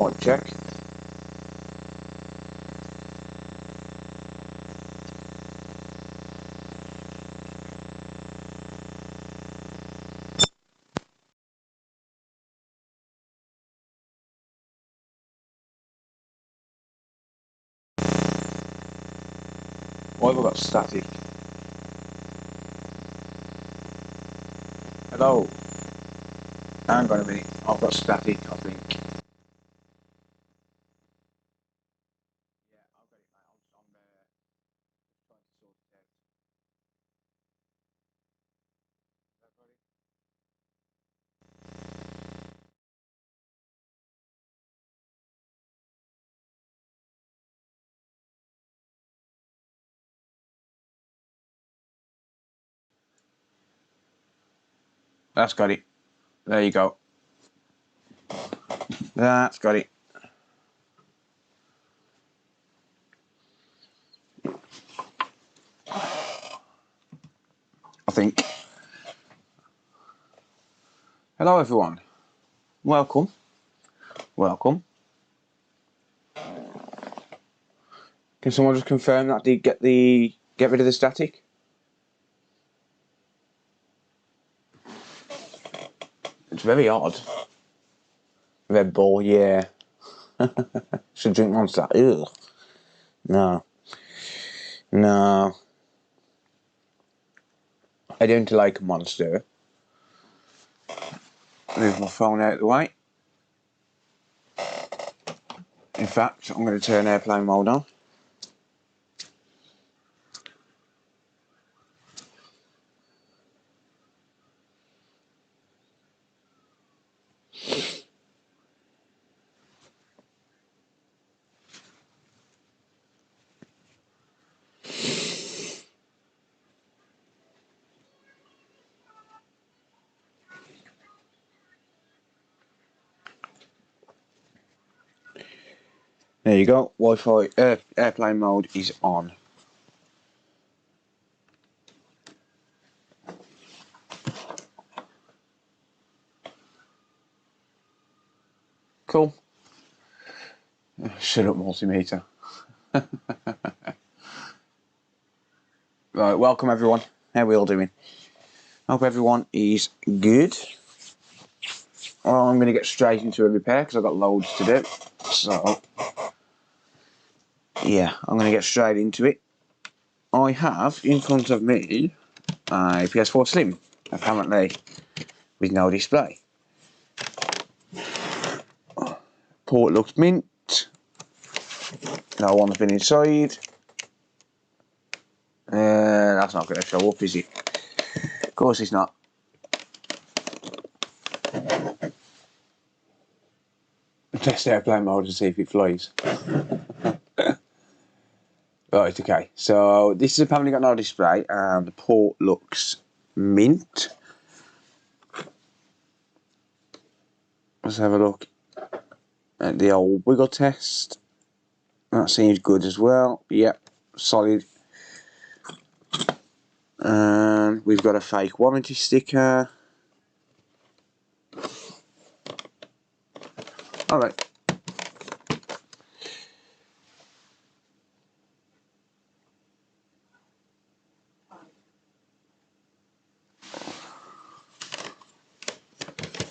Mic check. Why have I got static? Hello? Hang on a minute, I've got static, I think. Yeah, I've got it, mate. I'm just trying to sort it out. Have I got it? That's got it. There you go. That's got it. I think. Hello everyone. Welcome. Welcome. Can someone just confirm that did get rid of the static? It's very odd. Red Bull, yeah. Should drink Monster. Ugh. No. No. I don't like Monster. Move my phone out of the way. In fact, I'm going to turn airplane mode on. There you go. Wi-Fi airplane mode is on. Cool. Shut up, multimeter. Right, welcome everyone. How are we all doing? Hope everyone is good. Well, I'm going to get straight into a repair because I've got loads to do. So, yeah, I'm going to get straight into it. I have in front of me a PS4 Slim, apparently with no display. Port looks mint. No one's been inside. That's not going to show up, is it? Of course it's not. Test airplane mode to see if it flies. Right, okay. So this has apparently got no display and the port looks mint. Let's have a look at the old wiggle test. That seems good as well. Yep, solid. And we've got a fake warranty sticker. Alright.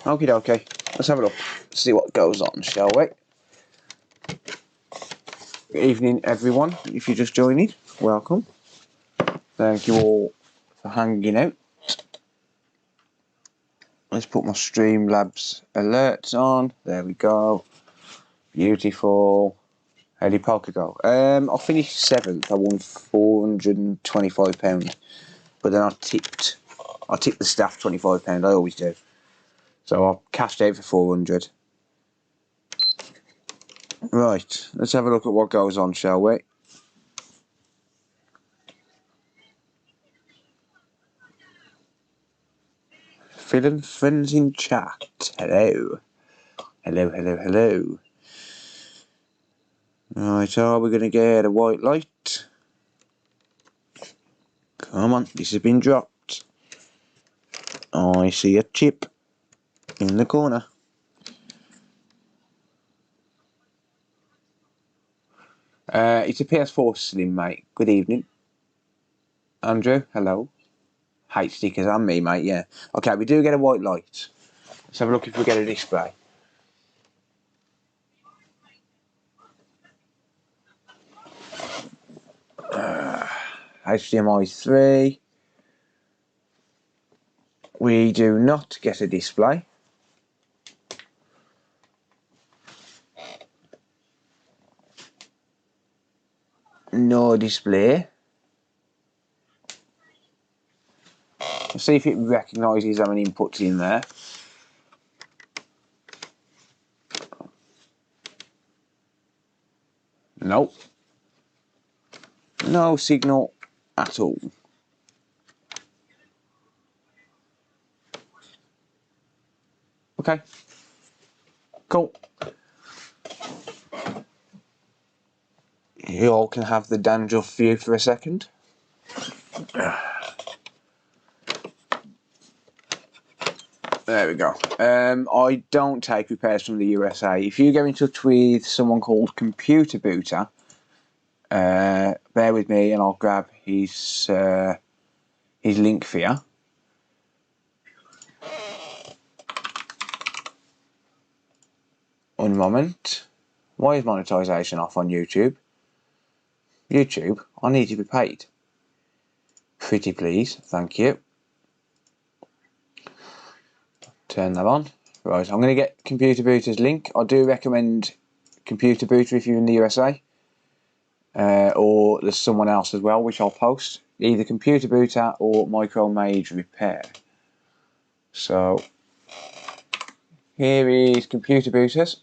Okie dokie. Let's have a look. See what goes on, shall we? Good evening, everyone. If you're just joining, welcome. Thank you all for hanging out. Let's put my Streamlabs alerts on. There we go. Beautiful. How did poker go? I finished 7th. I won £425. But then I tipped the staff £25. I always do. So I cashed out for 400. Right, let's have a look at what goes on, shall we? Filling friends in chat. Hello. Hello, hello, hello. Right, so we're going to get a white light. Come on, this has been dropped. I see a chip in the corner. It's a PS4 Slim, mate. Good evening. Andrew, hello. Hate stickers and me, mate, yeah. Okay, we do get a white light. Let's have a look if we get a display. HDMI 3. We do not get a display. No display. Let's see if it recognises how many inputs in there. Nope. No signal at all. Okay. Cool. You all can have the dandruff view for a second. There we go. I don't take repairs from the USA. If you get in touch with someone called Computer Booter, bear with me and I'll grab his link for you. One moment. Why is monetization off on YouTube? YouTube, I need to be paid. Pretty please, thank you. Turn that on. Right, I'm going to get Computer Booter's link. I do recommend Computer Booter if you're in the USA. Or there's someone else as well, which I'll post. Either Computer Booter or Micro Mage Repair. So, here is Computer Booters.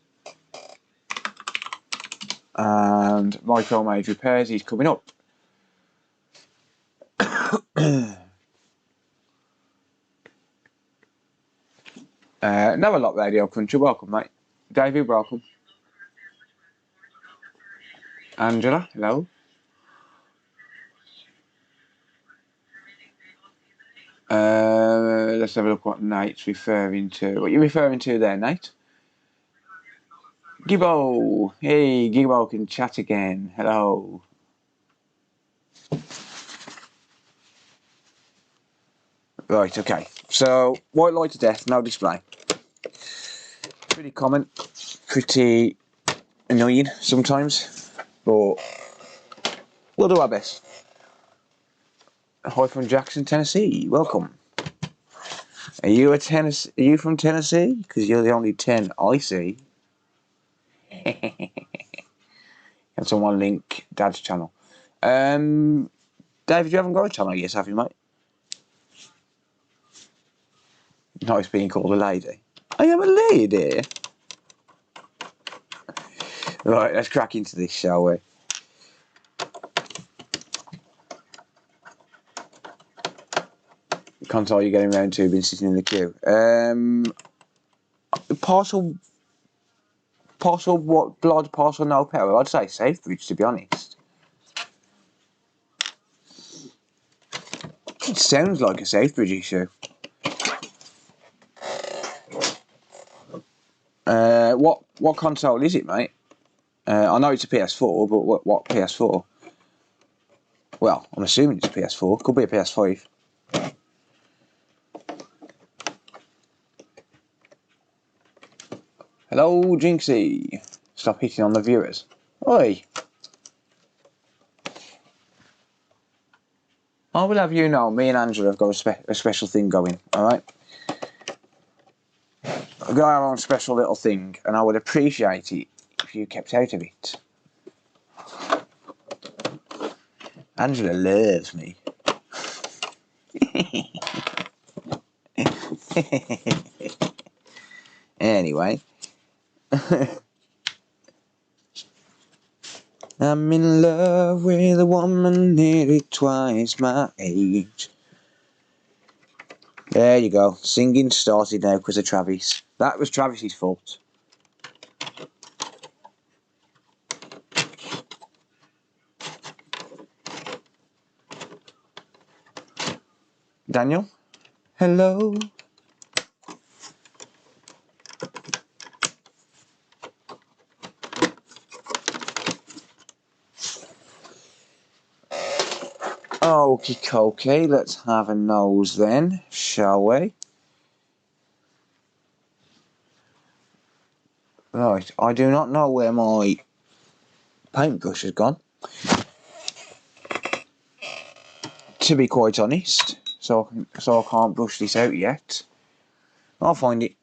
And Micro Mage Repairs is coming up. Never Lot Radio Country, welcome mate. David, welcome. Angela, hello. Let's have a look what Nate's referring to. What are you referring to there, Nate? Gibbo! Hey, Gibbo can chat again. Hello. Right, okay. So, white light to death, no display. Pretty common. Pretty annoying sometimes. But we'll do our best. Hi from Jackson, Tennessee. Welcome. Are you from Tennessee? Because you're the only 10 I see. Can someone link Dad's channel? David, you haven't got a channel yet, have you, mate? Nice being called a lady. I am a lady. Right, let's crack into this, shall we? Console you're getting round to, been sitting in the queue. Parcel what? Blood, parcel no power? I'd say safe bridge, to be honest. It sounds like a safe bridge issue. What console is it, mate? I know it's a PS4, but what PS4? Well, I'm assuming it's a PS4. Could be a PS5. Hello, Jinxie. Stop hitting on the viewers. Oi. I will have you know, me and Angela have got a special thing going, alright? We've got our own special little thing, and I would appreciate it if you kept out of it. Angela loves me. Anyway. I'm in love with a woman nearly twice my age. There you go. Singing started now because of Travis. That was Travis's fault. Daniel? Hello? Okie dokie, let's have a nose then, shall we? Right, I do not know where my paintbrush has gone, to be quite honest, so I can't brush this out yet. I'll find it,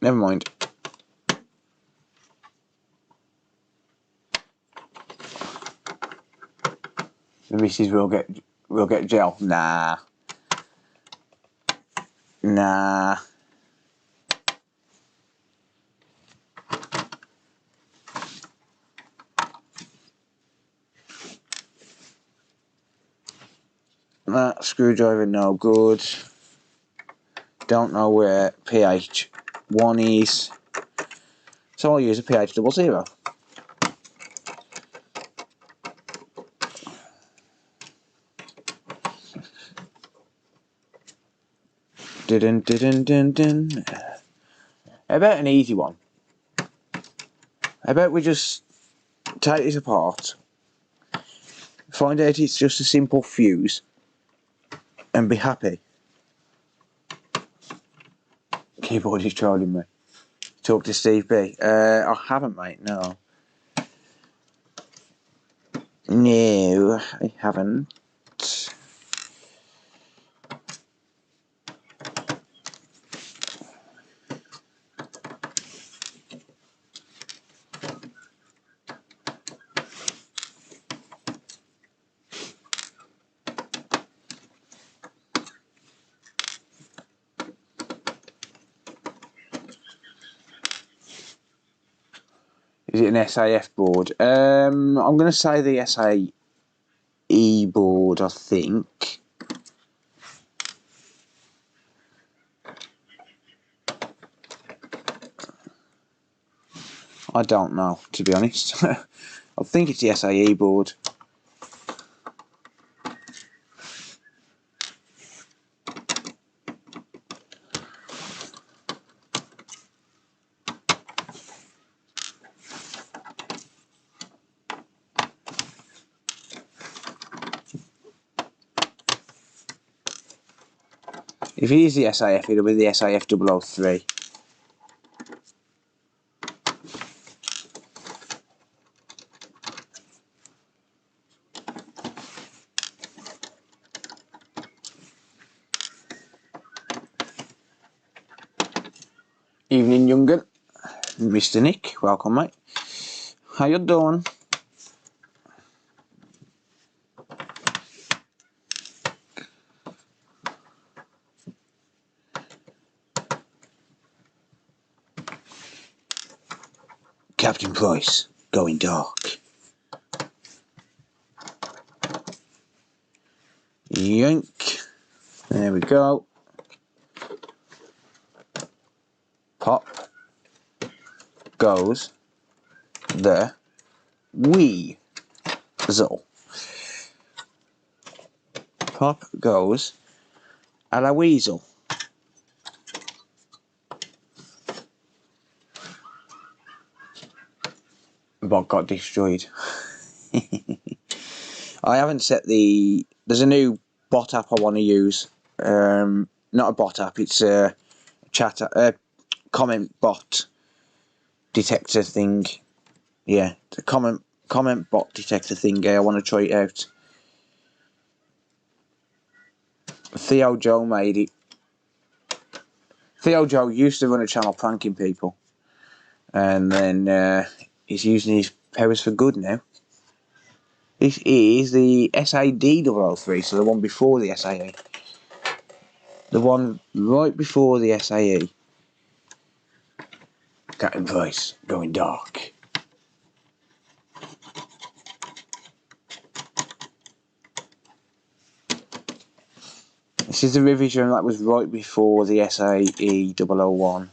never mind. The missus will get gel. Nah. Nah. That screwdriver no good. Don't know where pH1 is. So I'll use a pH00. Dun. How about an easy one? How about we just take this apart, find out it's just a simple fuse, and be happy. Keyboard is trolling me. Talk to Steve B. I haven't, mate, no. No, I haven't. Is it an SAF board? I'm going to say the SAE board, I think. I don't know, to be honest. I think it's the SAE board. If it is the SAF, it'll be the SAF 003. Evening, young'un. Mr. Nick, welcome, mate. How you doing? Captain Price, going dark. Yank. There we go. Pop goes the weasel. Pop goes a la weasel. Bot got destroyed. I haven't set the... There's a new bot app I want to use. Not a bot app, it's a comment bot detector thing. Yeah, the comment bot detector thing. I want to try it out. Theo Joe made it. Theo Joe used to run a channel pranking people, and then he's using his powers for good now. This is the SAD 003, so the one before the SAE. The one right before the SAE. Captain Price, going dark. This is the revision that was right before the SAE 001.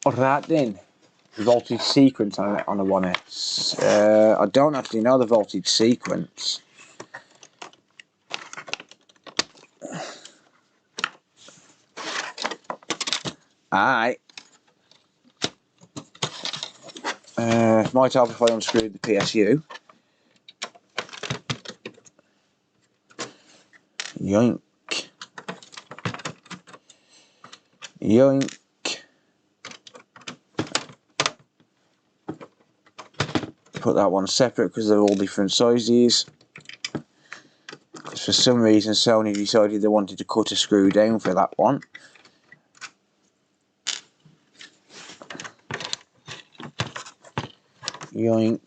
Alright then, voltage sequence on a 1X. I don't actually know the voltage sequence. Alright. Might help if I unscrewed the PSU. Yoink. Yoink. Put that one separate because they're all different sizes. Because for some reason Sony decided they wanted to cut a screw down for that one. Yoink.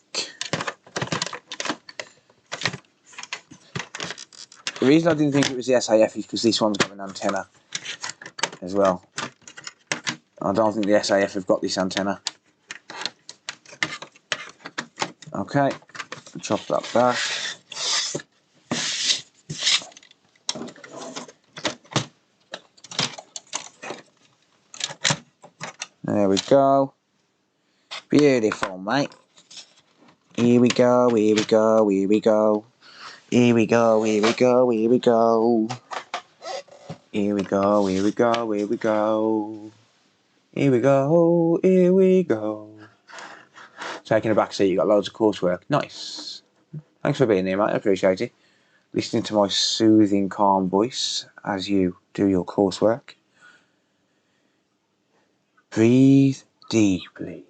The reason I didn't think it was the SAF is because this one's got an antenna as well. I don't think the SAF have got this antenna. Okay, chop that back. There we go. Beautiful, mate. Here we go, here we go, here we go. Here we go, here we go, here we go. Here we go, here we go, here we go. Here we go, here we go. Taking a back seat, you got loads of coursework. Nice. Thanks for being here, mate. I appreciate it. Listening to my soothing, calm voice as you do your coursework. Breathe deeply.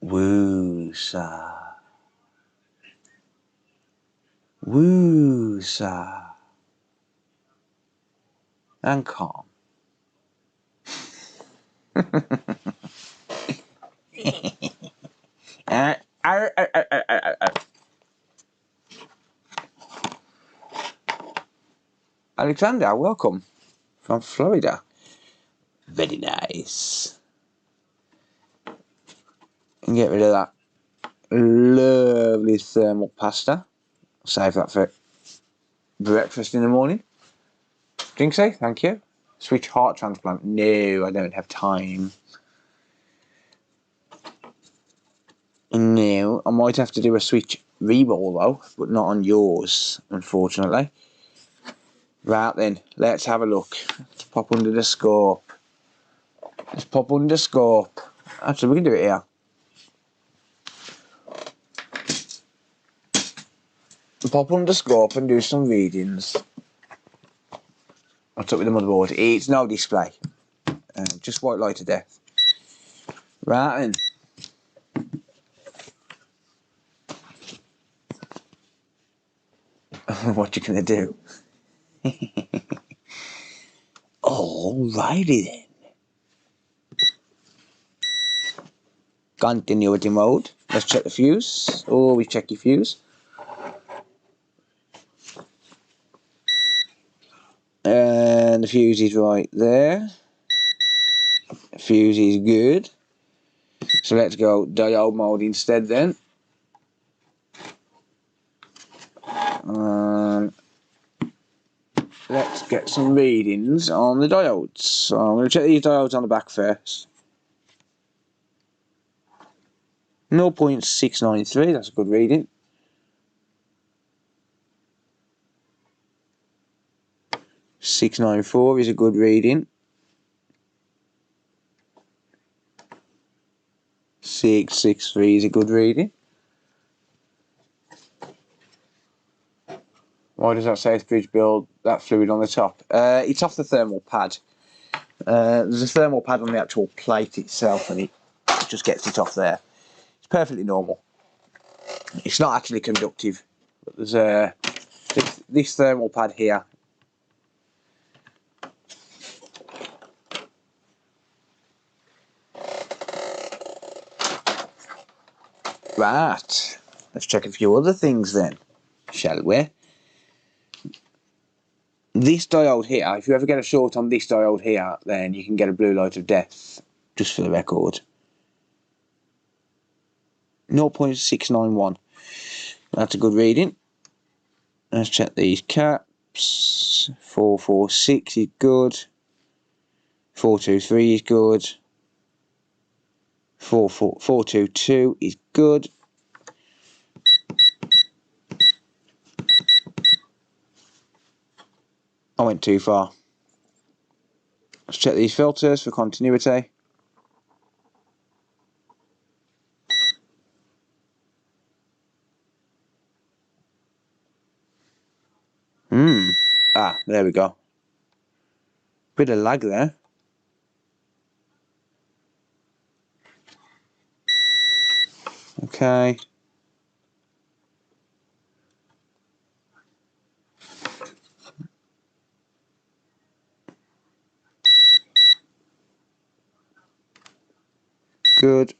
Woo-sa. Woo-sa. And calm. Alexander, welcome from Florida. Very nice. And get rid of that lovely thermal pasta. Save that for breakfast in the morning. Drink safe, thank you. Switch heart transplant. No, I don't have time. No, I might have to do a switch reball though, but not on yours, unfortunately. Right then, let's have a look. Let's pop under the scope. Let's pop under the scope. Actually, we can do it here. Pop under the scope and do some readings. What's up with the motherboard? It's no display. Just white light to death. Right then. What you gonna do? Alrighty then. Continuity mode. Let's check the fuse. Always check your fuse. And the fuse is right there. The fuse is good. So let's go diode mode instead then. Let's get some readings on the diodes. So I'm going to check these diodes on the back first. 0.693, that's a good reading. 694 is a good reading. 663 is a good reading. Why does that say bridge build that fluid on the top? It's off the thermal pad. There's a thermal pad on the actual plate itself and it just gets it off there. It's perfectly normal. It's not actually conductive, but there's this thermal pad here. Right, let's check a few other things then, shall we? This diode here, if you ever get a short on this diode here, then you can get a blue light of death, just for the record. 0.691. That's a good reading. Let's check these caps. 446 is good. 423 is good. 422 is good. I went too far. Let's check these filters for continuity. Ah, there we go. Bit of lag there. Okay. Good.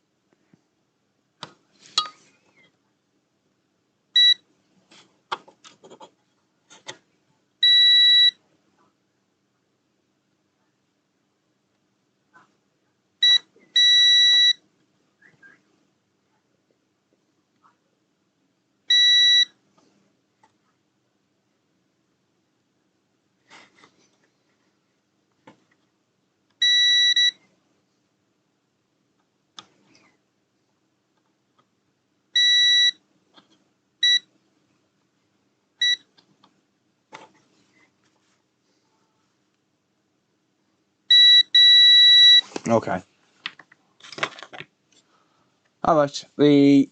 Okay. Alright, the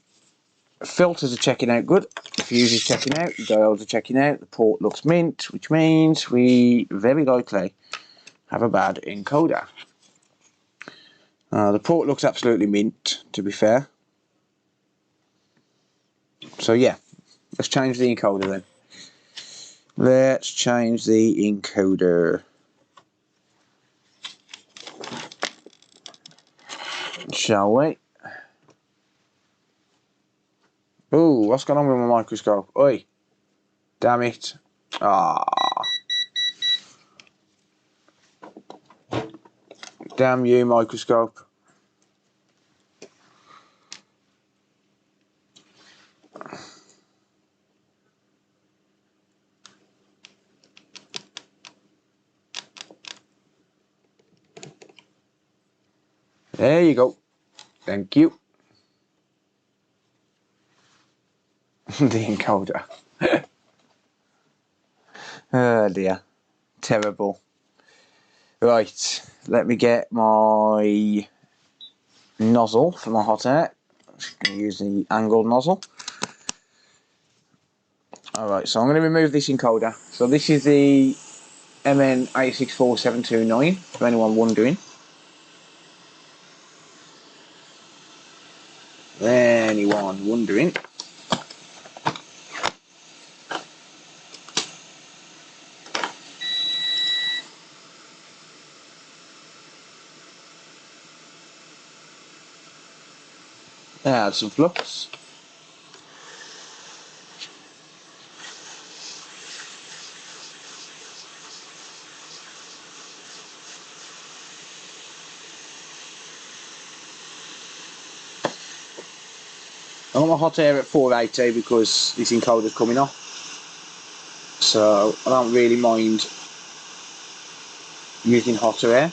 filters are checking out good, the fuse is checking out, the diodes are checking out, the port looks mint, which means we very likely have a bad encoder. The port looks absolutely mint, to be fair. So yeah, let's change the encoder then. Let's change the encoder. Shall we? Ooh, what's going on with my microscope? Oi! Damn it. Ah. Damn you, microscope. There you go. Thank you. The encoder. Oh dear. Terrible. Right, let me get my nozzle for my hot air. I'm just going to use the angled nozzle. Alright, so I'm going to remove this encoder. So this is the MN864729, for anyone wondering. Anyone wondering. Add some flux. I want my hot air at 480 because this encoder is coming off. So I don't really mind using hotter air.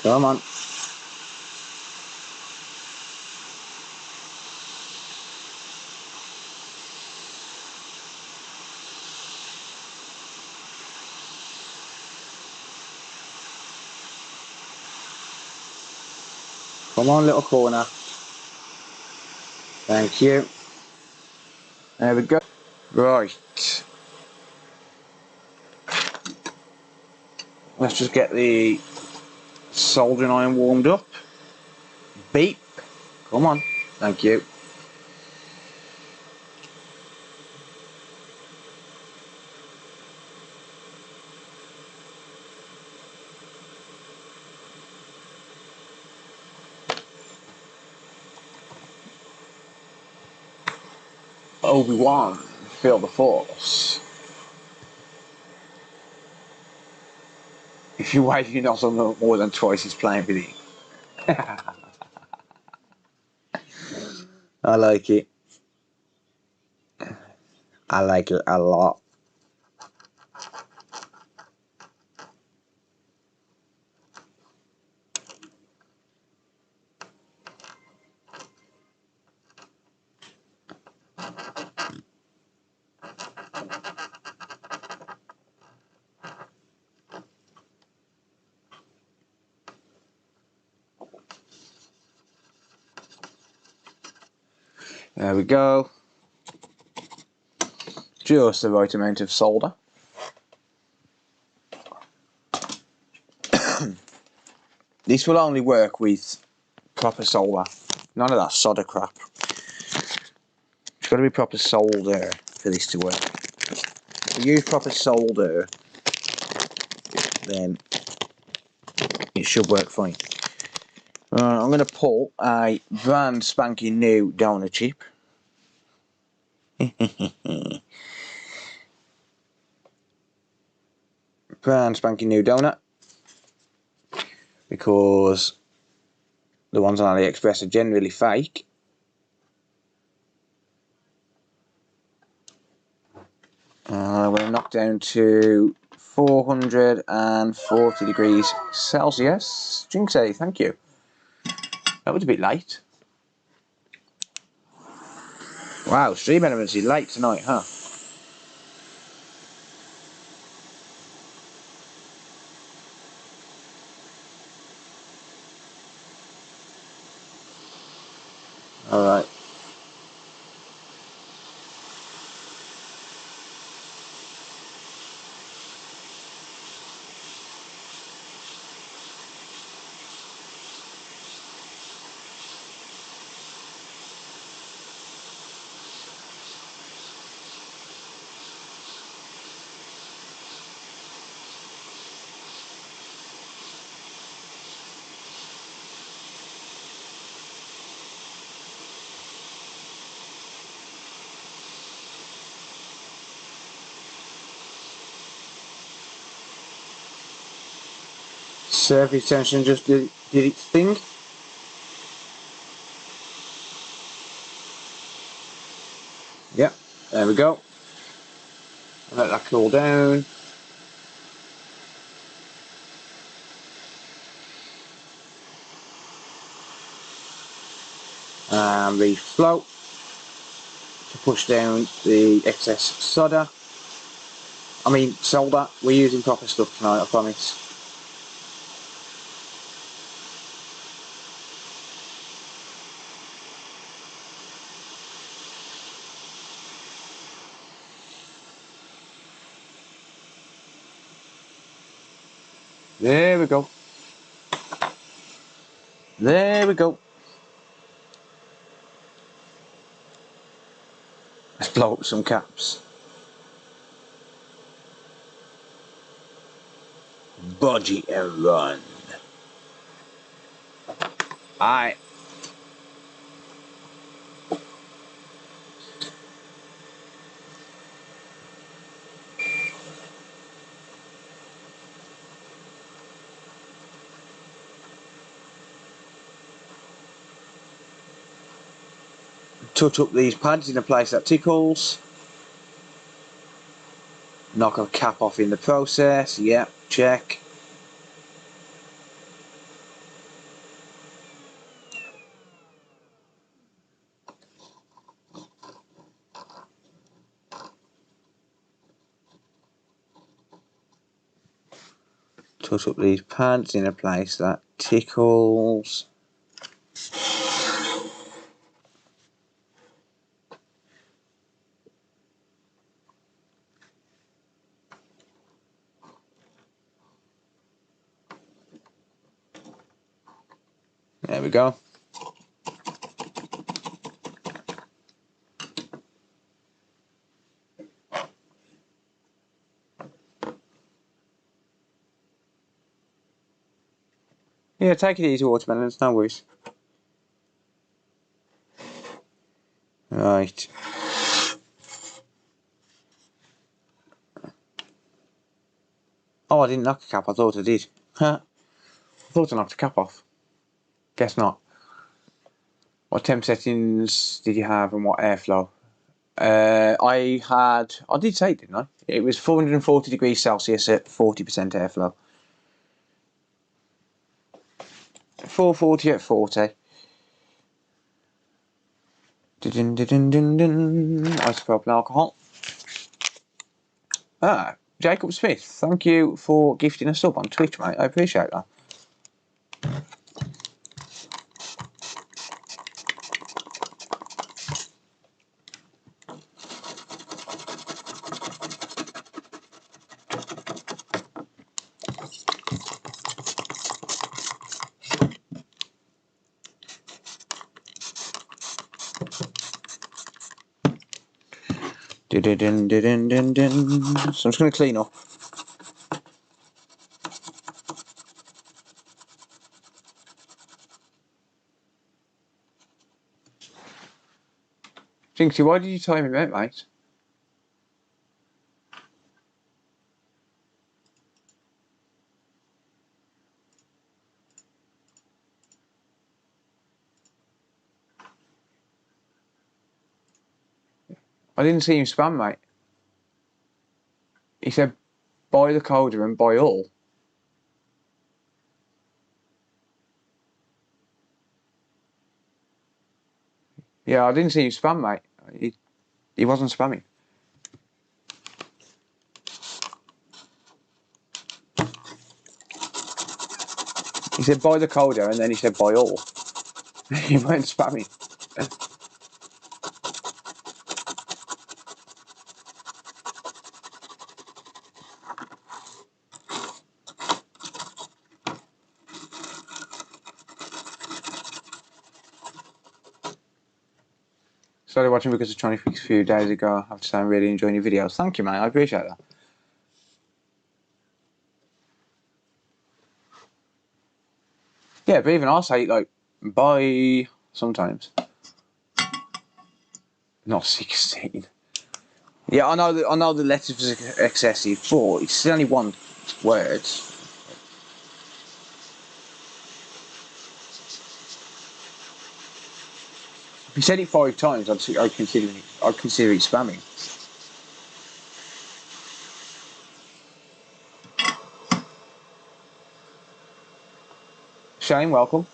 Come on. Come on, little corner. Thank you. There we go. Right. Let's just get the soldering iron warmed up. Beep. Come on. Thank you. Obi-Wan, feel the Force. If you wave your nozzle more than twice, he's playing with you. I like it. I like it a lot. There we go. Just the right amount of solder. This will only work with proper solder. None of that solder crap. It's got to be proper solder for this to work. If you use proper solder, then it should work fine. I'm going to pull a brand spanking new donor chip. Brand spanking new donut, because the ones on AliExpress are generally fake. I'm going to knock down to 440 degrees Celsius. Jinxie, thank you. That was a bit late. Wow, stream elements is late tonight, huh? Alright. Surface tension just did its thing. Yep, there we go. Let that cool down. And refloat to push down the excess solder. Solder. We're using proper stuff tonight, I promise. There we go. There we go. Let's blow up some caps. Budgie and run. Aye. Touch up these pads in a place that tickles. Knock a cap off in the process. Yep, check. Touch up these pads in a place that tickles. There we go. Yeah, take it easy, watermelon, it's no worries. Right. Oh, I didn't knock the cap, I thought I did. Huh. I thought I knocked the cap off. Guess not. What temp settings did you have and what airflow? I did say it, didn't I? It was 440 degrees Celsius at 40% airflow. 440 at 40. Isopropyl alcohol. Ah, Jacob Smith, thank you for gifting a sub on Twitch, mate. I appreciate that. So I'm just going to clean up. Jinxie, why did you time me out, mate? I didn't see him spam, mate. He said, buy the coder and buy all. Yeah, I didn't see him spam, mate. He wasn't spamming. He said, buy the coder, and then he said, buy all. He weren't spamming. Started watching because of Trying to Fix a few days ago. I have to say I'm really enjoying your videos. Thank you, mate. I appreciate that. Yeah, but even I'll say, like, buy sometimes. Not 16. Yeah, I know the letters was excessive, but it's only one word. If you said it 5 times, I'd consider it spamming. Shane, welcome.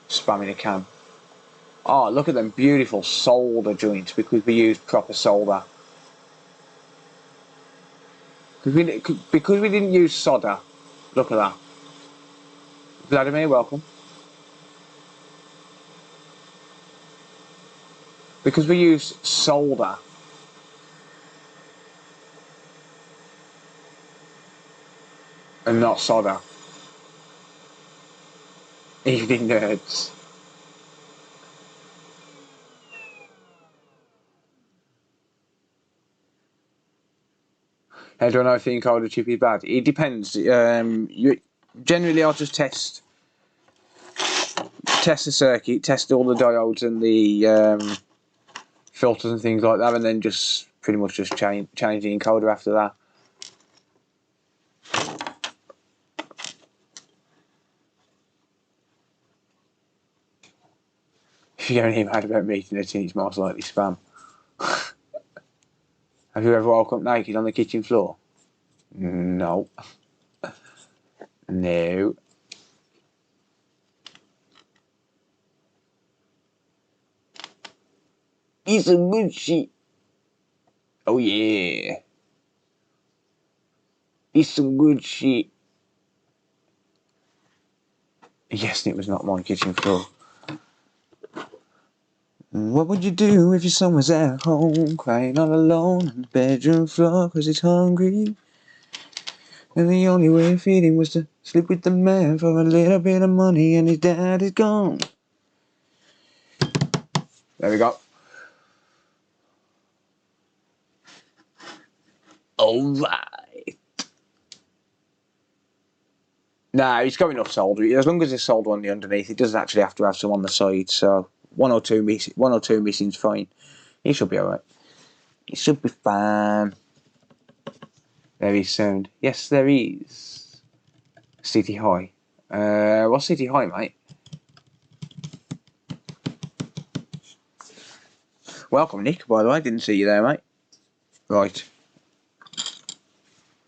Spamming a cam. Oh, look at them beautiful solder joints because we used proper solder. Because we didn't use solder. Look at that. Vladimir, welcome. Because we used solder. And not solder. Evening nerds. How do I know if the encoder chip is bad? It depends. Generally, I'll just test the circuit, test all the diodes and the filters and things like that, and then just pretty much just change the encoder after that. If you don't hear mad about meeting it, it's most likely spam. Have you ever woke up naked on the kitchen floor? No. No. It's a good shit. Oh yeah. It's some good shit. Yes, it was not my kitchen floor. What would you do if your son was at home, crying all alone on the bedroom floor cause he's hungry? And the only way to feed him was to sleep with the man for a little bit of money and his dad is gone. There we go. Alright. Nah, it's got enough solder. As long as there's solder on the underneath, it doesn't actually have to have some on the side, so one or two missing's fine. It should be alright. It should be fine. very soon. Yes, there is. City High. What's City High, mate? Welcome, Nick, by the way. Didn't see you there, mate. Right.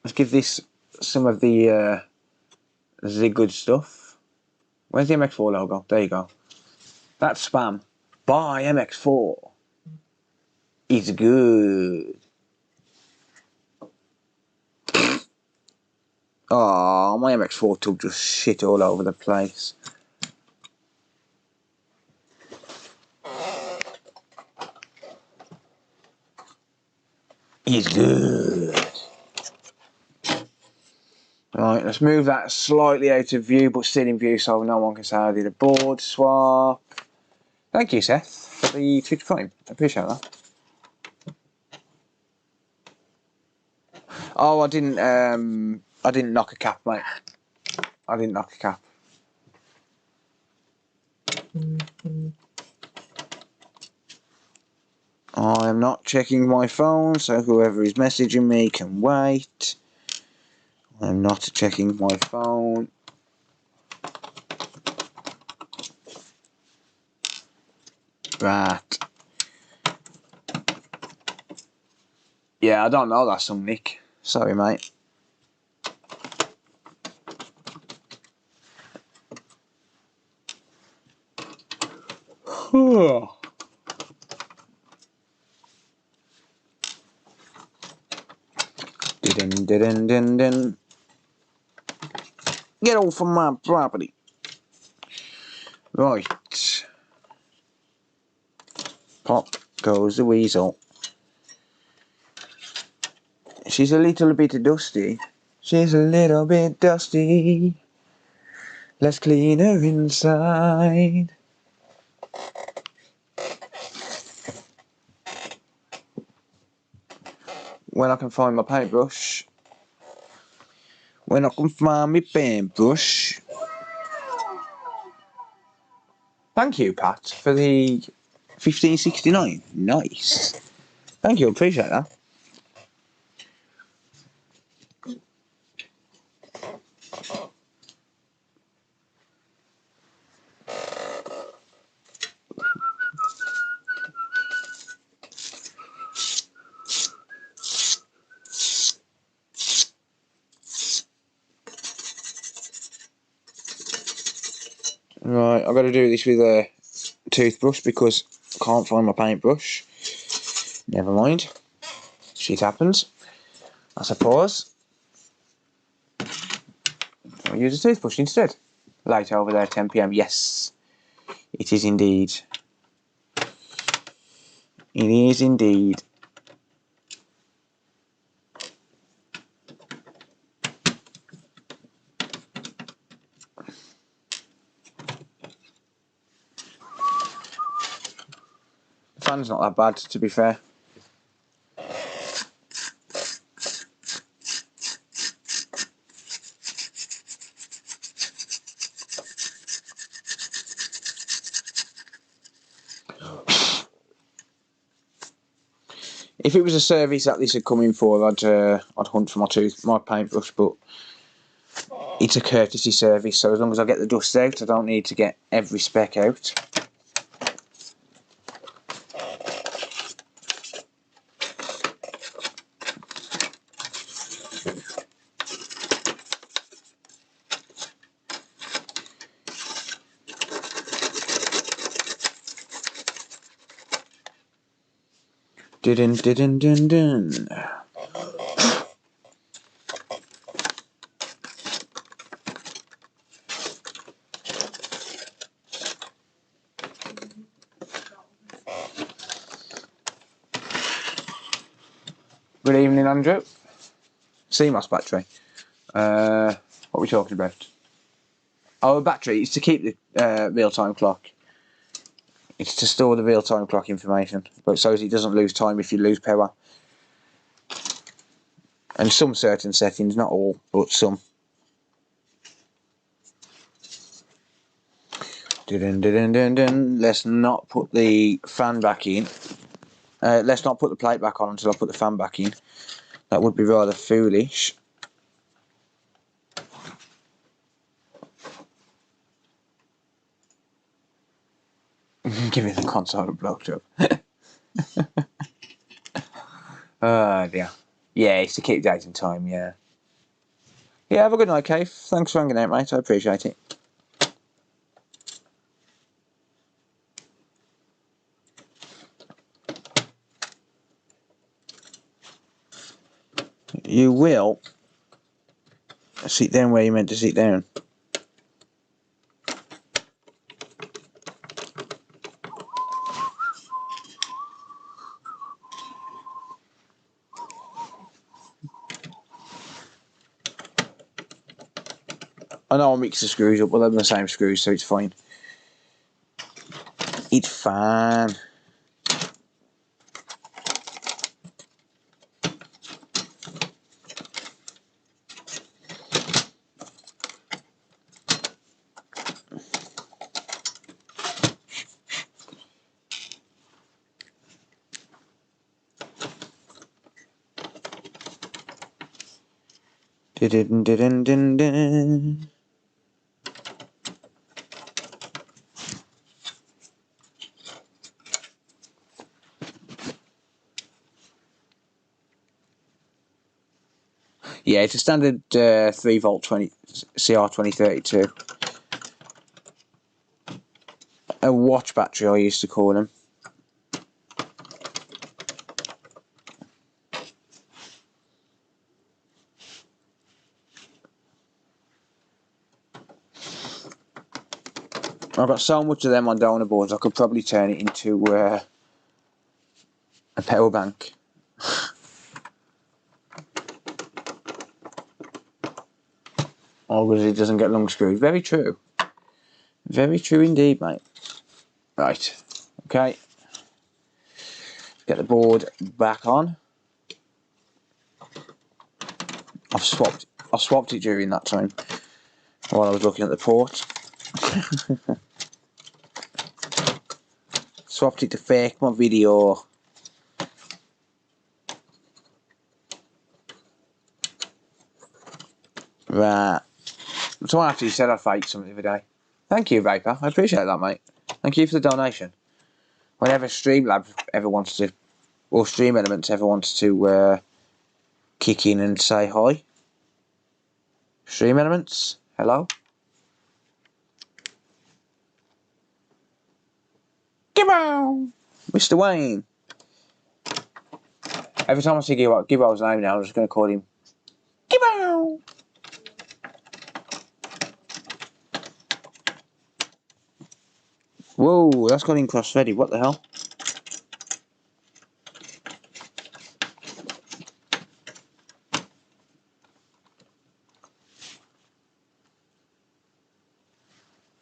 Let's give this some of the good stuff. Where's the MX4 logo? There you go. That's spam. Buy MX4. It's good. Oh, my MX4 took just shit all over the place. It's good. Right, let's move that slightly out of view, but still in view so no one can say I did a board swap. Thank you, Seth, for the Twitch Prime. I appreciate that. Oh, I didn't knock a cap, mate. I didn't knock a cap. I am not checking my phone, so whoever is messaging me can wait. I'm not checking my phone. Right. Yeah, I don't know that song, Nick. Sorry, mate. Din. Get off of my property. Right. Pop goes the weasel. She's a little bit dusty. She's a little bit dusty. Let's clean her inside. When I can find my paintbrush. When I can find my paintbrush. Thank you, Pat, for the 1569. Nice. Thank you, appreciate that. Right, I've got to do this with a toothbrush because I can't find my paintbrush. Never mind. Shit happens. I suppose. I'll use a toothbrush instead. Light over there, 10 PM. Yes, it is indeed. It is indeed. The fan's not that bad, to be fair. If it was a service that this had come in for, I'd hunt for my paintbrush, but it's a courtesy service, so as long as I get the dust out, I don't need to get every speck out. Dun. Good evening, Andrew. CMOS battery. What are we talking about? Oh, a battery. It's to keep the real-time clock. It's to store the real-time clock information, but so as it doesn't lose time if you lose power. And some certain settings, not all, but some. Let's not put the fan back in. Let's not put the plate back on until I put the fan back in. That would be rather foolish. Give me the console a blowjob. Oh dear. Yeah, it's to keep dating time, yeah. Yeah, have a good night, Cave. Thanks for hanging out, mate. I appreciate it. You will sit down where you're meant to sit down. I know I mix the screws up, but they're the same screws, so it's fine. It's fine. Dun dun dun dun. Yeah, it's a standard 3-volt 20 CR2032. A watch battery, I used to call them. I've got so much of them on donor boards, I could probably turn it into a power bank. Oh, because it doesn't get long screwed. Very true. Very true indeed, mate. Right. Okay. Get the board back on. I've swapped it during that time while I was looking at the port. Swapped it to fake my video. Right. Someone actually said I'd fake something the other day. Thank you, Vapor. I appreciate that, mate. Thank you for the donation. Whenever Streamlabs ever wants to, or Stream Elements ever wants to kick in and say hi. Stream Elements, hello. Gibbo! Mr. Wayne. Every time I see Gibbo's name now, I'm just going to call him Gibbo! Whoa, that's got him cross-threaded, what the hell?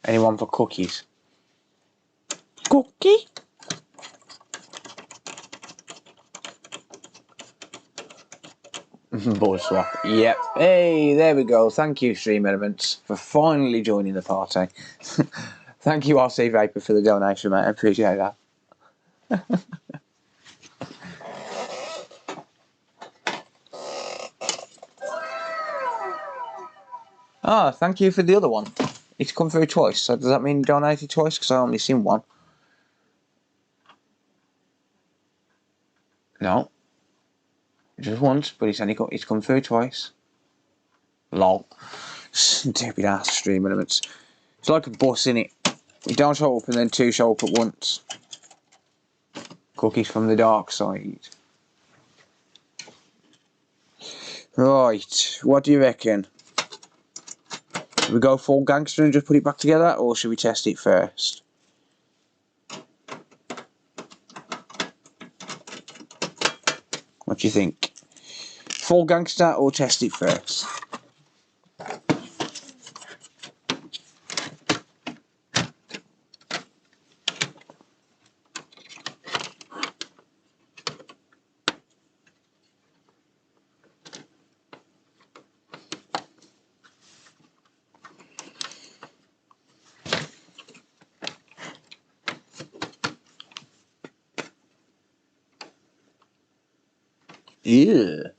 Anyone for cookies? Cookie? Board swap. Yep. Hey, there we go. Thank you, Stream Elements, for finally joining the party. Thank you, RC Vapor, for the donation, mate. I appreciate that. Ah, thank you for the other one. It's come through twice. So does that mean you donated twice? Because I only seen one. No. Just once, but it's come through twice. Lol. Stupid ass Stream Elements. It's like a bus, innit? You don't show up and then two show up at once. Cookies from the dark side. Right, what do you reckon? Should we go full gangster and just put it back together, or should we test it first? What do you think? Full gangster or test it first? Yeah.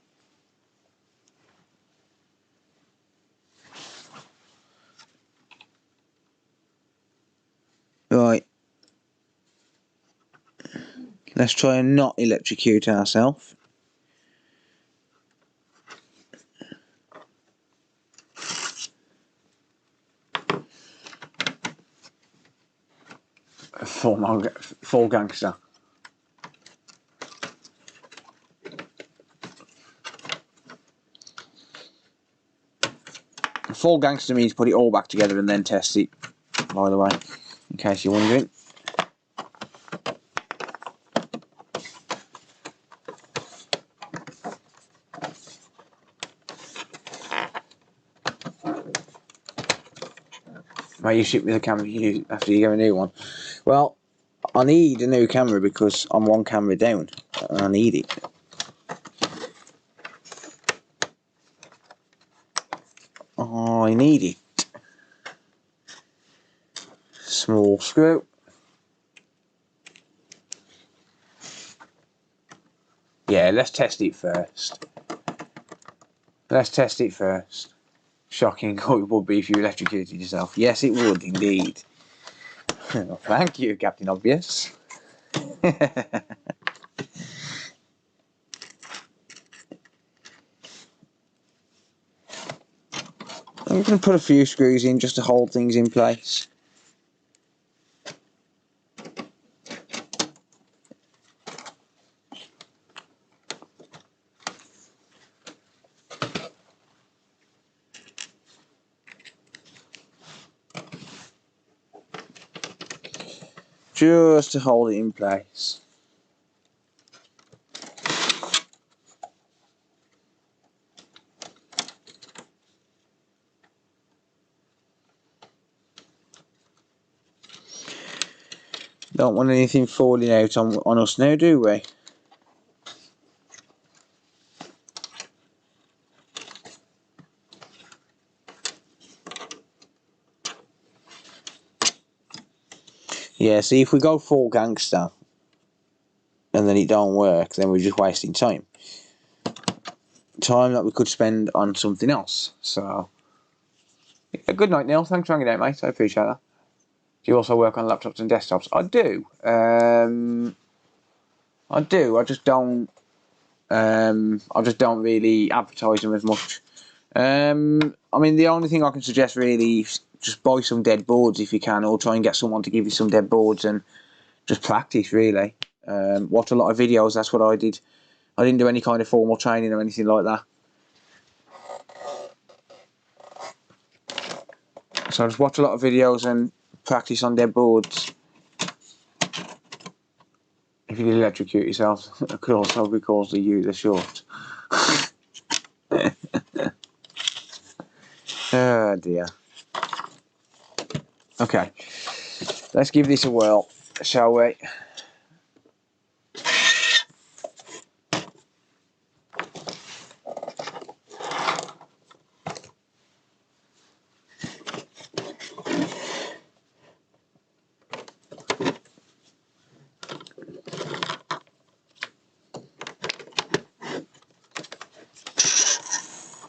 Let's try and not electrocute ourselves. Full gangster. Full gangster means put it all back together and then test it, by the way, in case you're wondering. Mate, you ship me the camera after you get a new one. Well, I need a new camera because I'm one camera down and I need it. Oh, I need it. Small screw. Yeah, let's test it first. Let's test it first. Shocking how it would be if you electrocuted yourself. Yes, it would indeed. Well, thank you, Captain Obvious. I'm going to put a few screws in just to hold things in place. Just to hold it in place. Don't want anything falling out on us now, do we? Yeah, see, if we go full gangster and then it don't work, then we're just wasting time. Time that we could spend on something else. So, yeah, good night, Neil. Thanks for hanging out, mate. I appreciate that. Do you also work on laptops and desktops? I do. I do. I just don't really advertise them as much. I mean, the only thing I can suggest really is just buy some dead boards if you can, or try and get someone to give you some dead boards and just practice, really. Watch a lot of videos, that's what I did. I didn't do any kind of formal training or anything like that. So I just watch a lot of videos and practice on dead boards. If you electrocute yourself, it could also be caused the short. Oh dear. Okay, let's give this a whirl, shall we?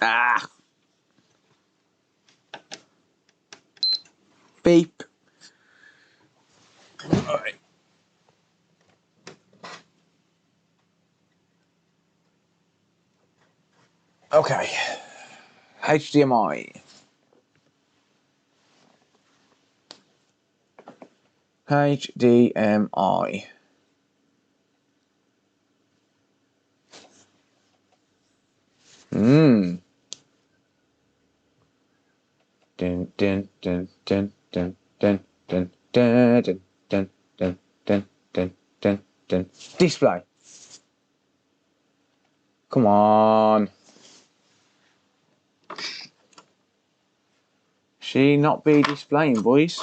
Ah! Beep. Alright. Okay. HDMI. HDMI. Dun dun dun dun dun dun dun dun dun dun dun dun dun dun dun. Display. Come on. She not be displaying, boys.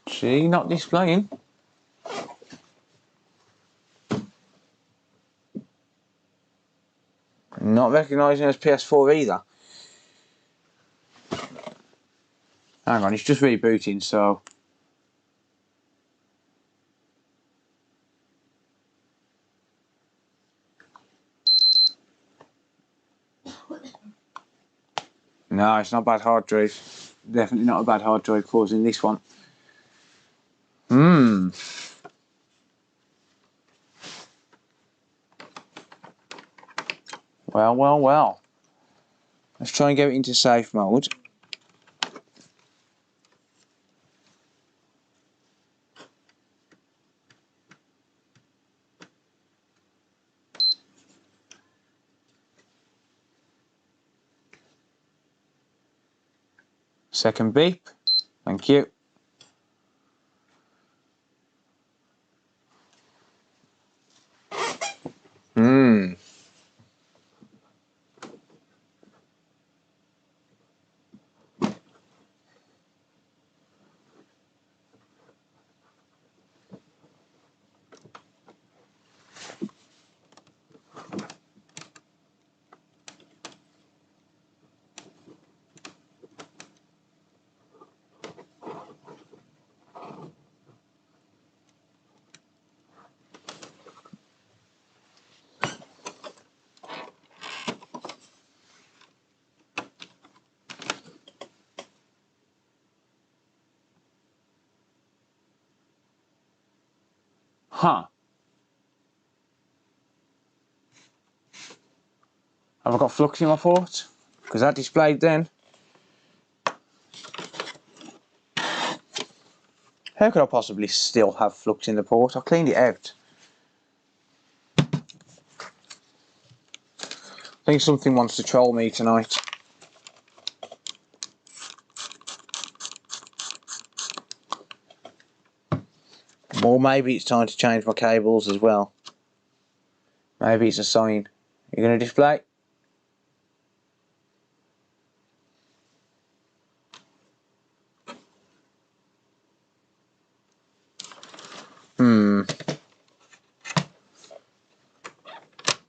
She not displaying. Not recognising as PS4 either. Hang on, it's just rebooting, so... No, it's not a bad hard drive. Definitely not a bad hard drive causing this one. Well. Let's try and get it into safe mode. Second beep. Thank you. Huh. Have I got flux in my port? Because that displayed then. How could I possibly still have flux in the port? I cleaned it out. I think something wants to troll me tonight. Or maybe it's time to change my cables as well. Maybe it's a sign. You're going to display?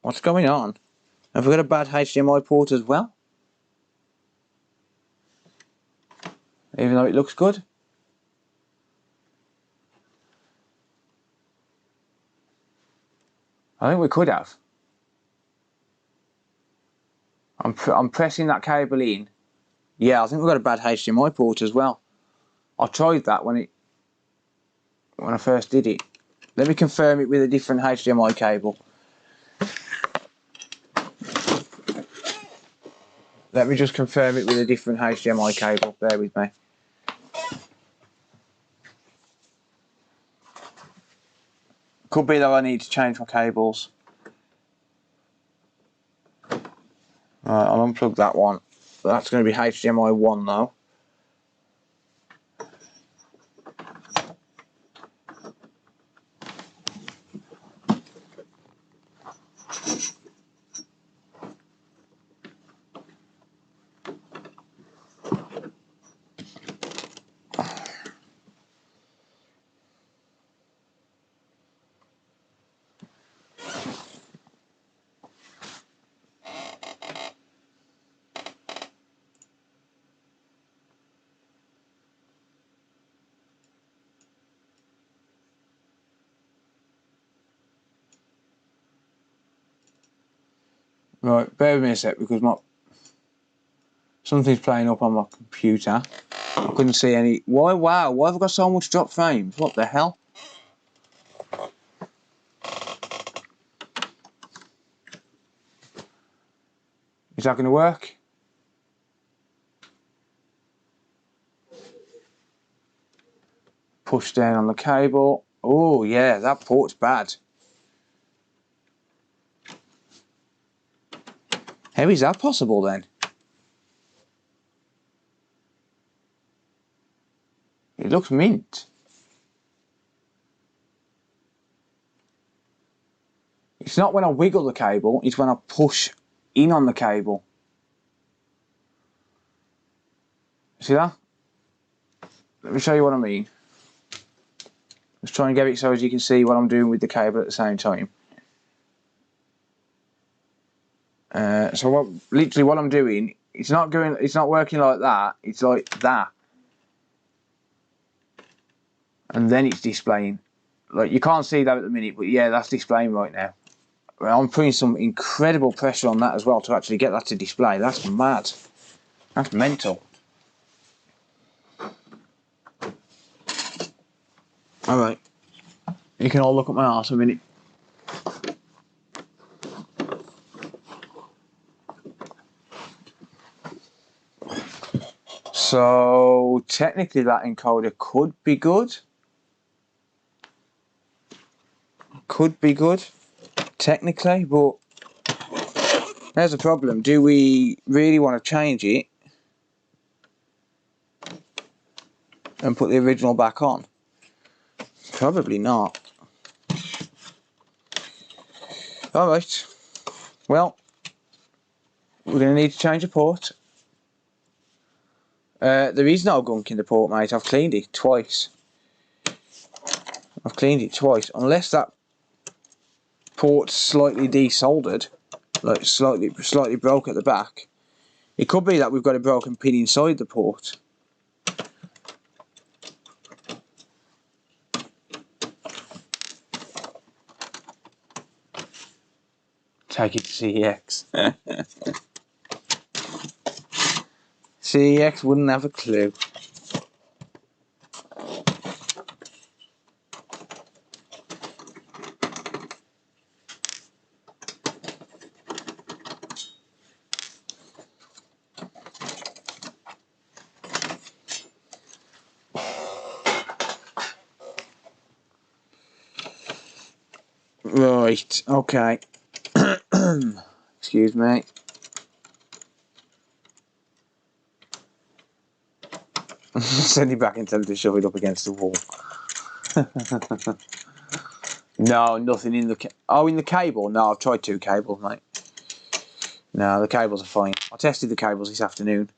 What's going on? Have we got a bad HDMI port as well? Even though it looks good? I think we could have. I'm pressing that cable in. Yeah, I think we've got a bad HDMI port as well. I tried that when I first did it. Let me confirm it with a different HDMI cable. Let me just confirm it with a different HDMI cable. Bear with me. Could be that I need to change my cables. Right, I'll unplug that one. That's going to be HDMI 1 though. Right, bear with me a sec because something's playing up on my computer. I couldn't see any. Why have I got so much drop frames? What the hell? Is that going to work? Push down on the cable. Oh yeah, that port's bad. How is that possible then? It looks mint. It's not when I wiggle the cable, it's when I push in on the cable. See that? Let me show you what I mean. Let's try and get it so as you can see what I'm doing with the cable at the same time. So literally what I'm doing, it's not working like that, it's like that. and then it's displaying. Like, you can't see that at the minute, but yeah, that's displaying right now. I'm putting some incredible pressure on that as well to actually get that to display. That's mad. That's mental. Alright. You can all look at my arse a minute. So technically that encoder could be good. Could be good, technically, but there's a problem. Do we really want to change it and put the original back on? Probably not. Alright, well, we're going to need to change the port. There is no gunk in the port, mate. I've cleaned it twice. Unless that port's slightly desoldered, like slightly broke at the back. It could be that we've got a broken pin inside the port. Take it to CEX. CEX wouldn't have a clue. Right, okay. Excuse me. Send it back and tell him to shove it up against the wall. No, nothing in the in the cable? No, I've tried 2 cables, mate. No, the cables are fine. I tested the cables this afternoon.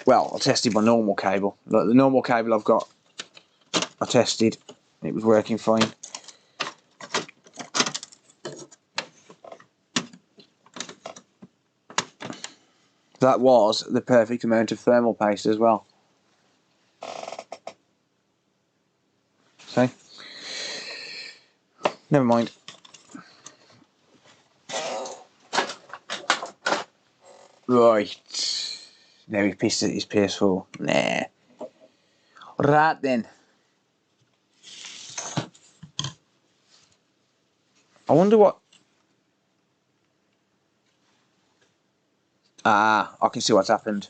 Well, I tested my normal cable. Look, the normal cable I've got, I tested. It was working fine. That was the perfect amount of thermal paste as well. See? Never mind. Right. Now he pissed at his PS4. Nah. Right then. I wonder what... Ah, I can see what's happened.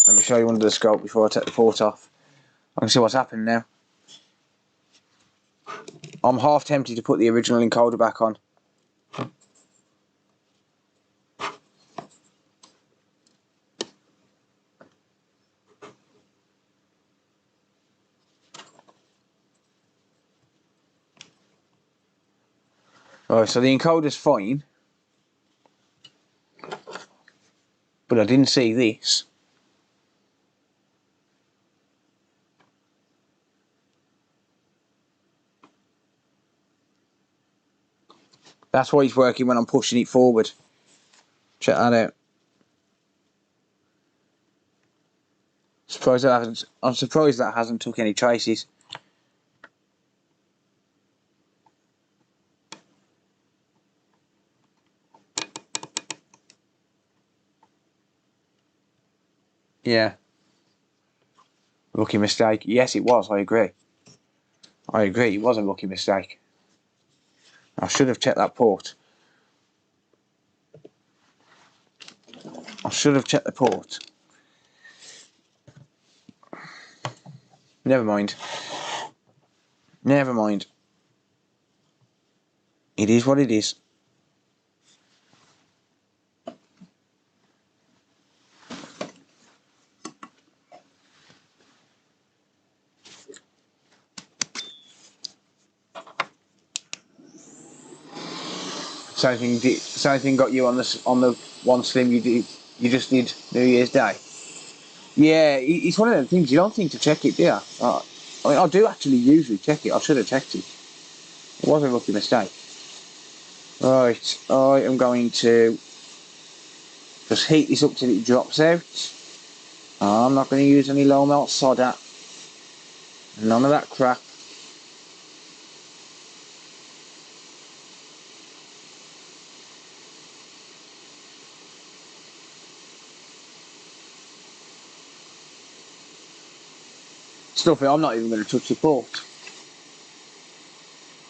Let me show you under the scope before I take the port off. I can see what's happened now. I'm half tempted to put the original encoder back on. Alright, so the encoder's fine. But I didn't see this. That's why it's working when I'm pushing it forward. Check that out. I'm surprised that hasn't took any traces. Yeah. Rookie mistake. Yes, it was. I agree. It was a rookie mistake. I should have checked that port. I should have checked the port. Never mind. Never mind. It is what it is. Same thing got you on the one slim you just did New Year's Day. Yeah, it's one of them things you don't think to check it, do you? I mean, I do actually usually check it. I should have checked it. It was a rookie mistake. Right, I am going to just heat this up till it drops out, I'm not going to use any low melt solder. None of that crap. Stuff it, I'm not even going to touch the port.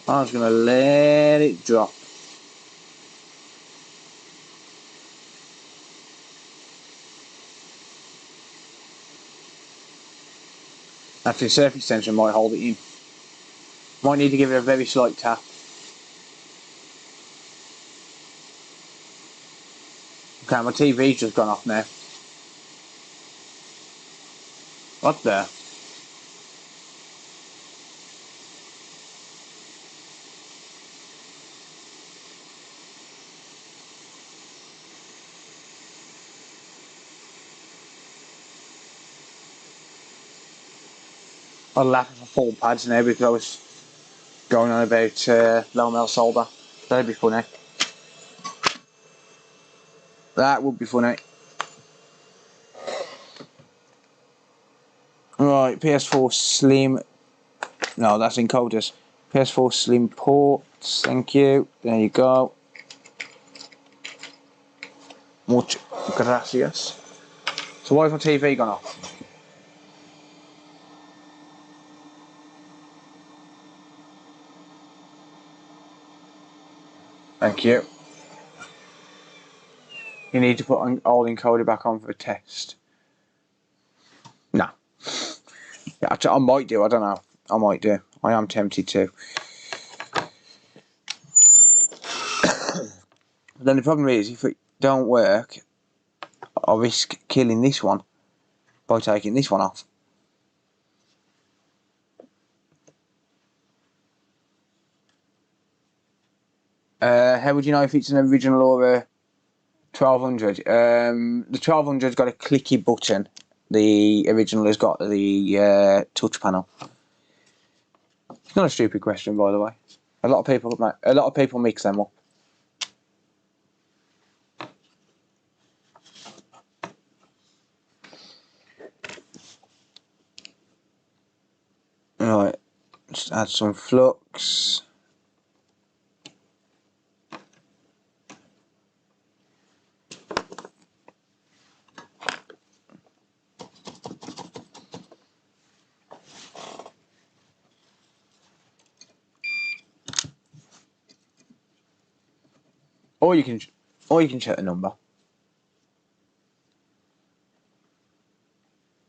I'm just going to let it drop. Actually, surface tension might hold it in. Might need to give it a very slight tap. Okay, my TV's just gone off now. What the? I'll laugh for full pads now because I was going on about low melt solder. That'd be funny. That would be funny. Right, PS4 Slim. No, that's encoders. PS4 Slim ports. Thank you. There you go. Much gracias. So why has my TV gone off? Thank you. You need to put an old encoder back on for a test. No. Yeah, I might do, I don't know. I might do. I am tempted to. Then the problem is, if it don't work, I'll risk killing this one by taking this one off. How would you know if it's an original or a 1200? The 1200's got a clicky button. The original has got the touch panel. It's not a stupid question, by the way. A lot of people mix them up. Right, just add some flux. Or you can check the number.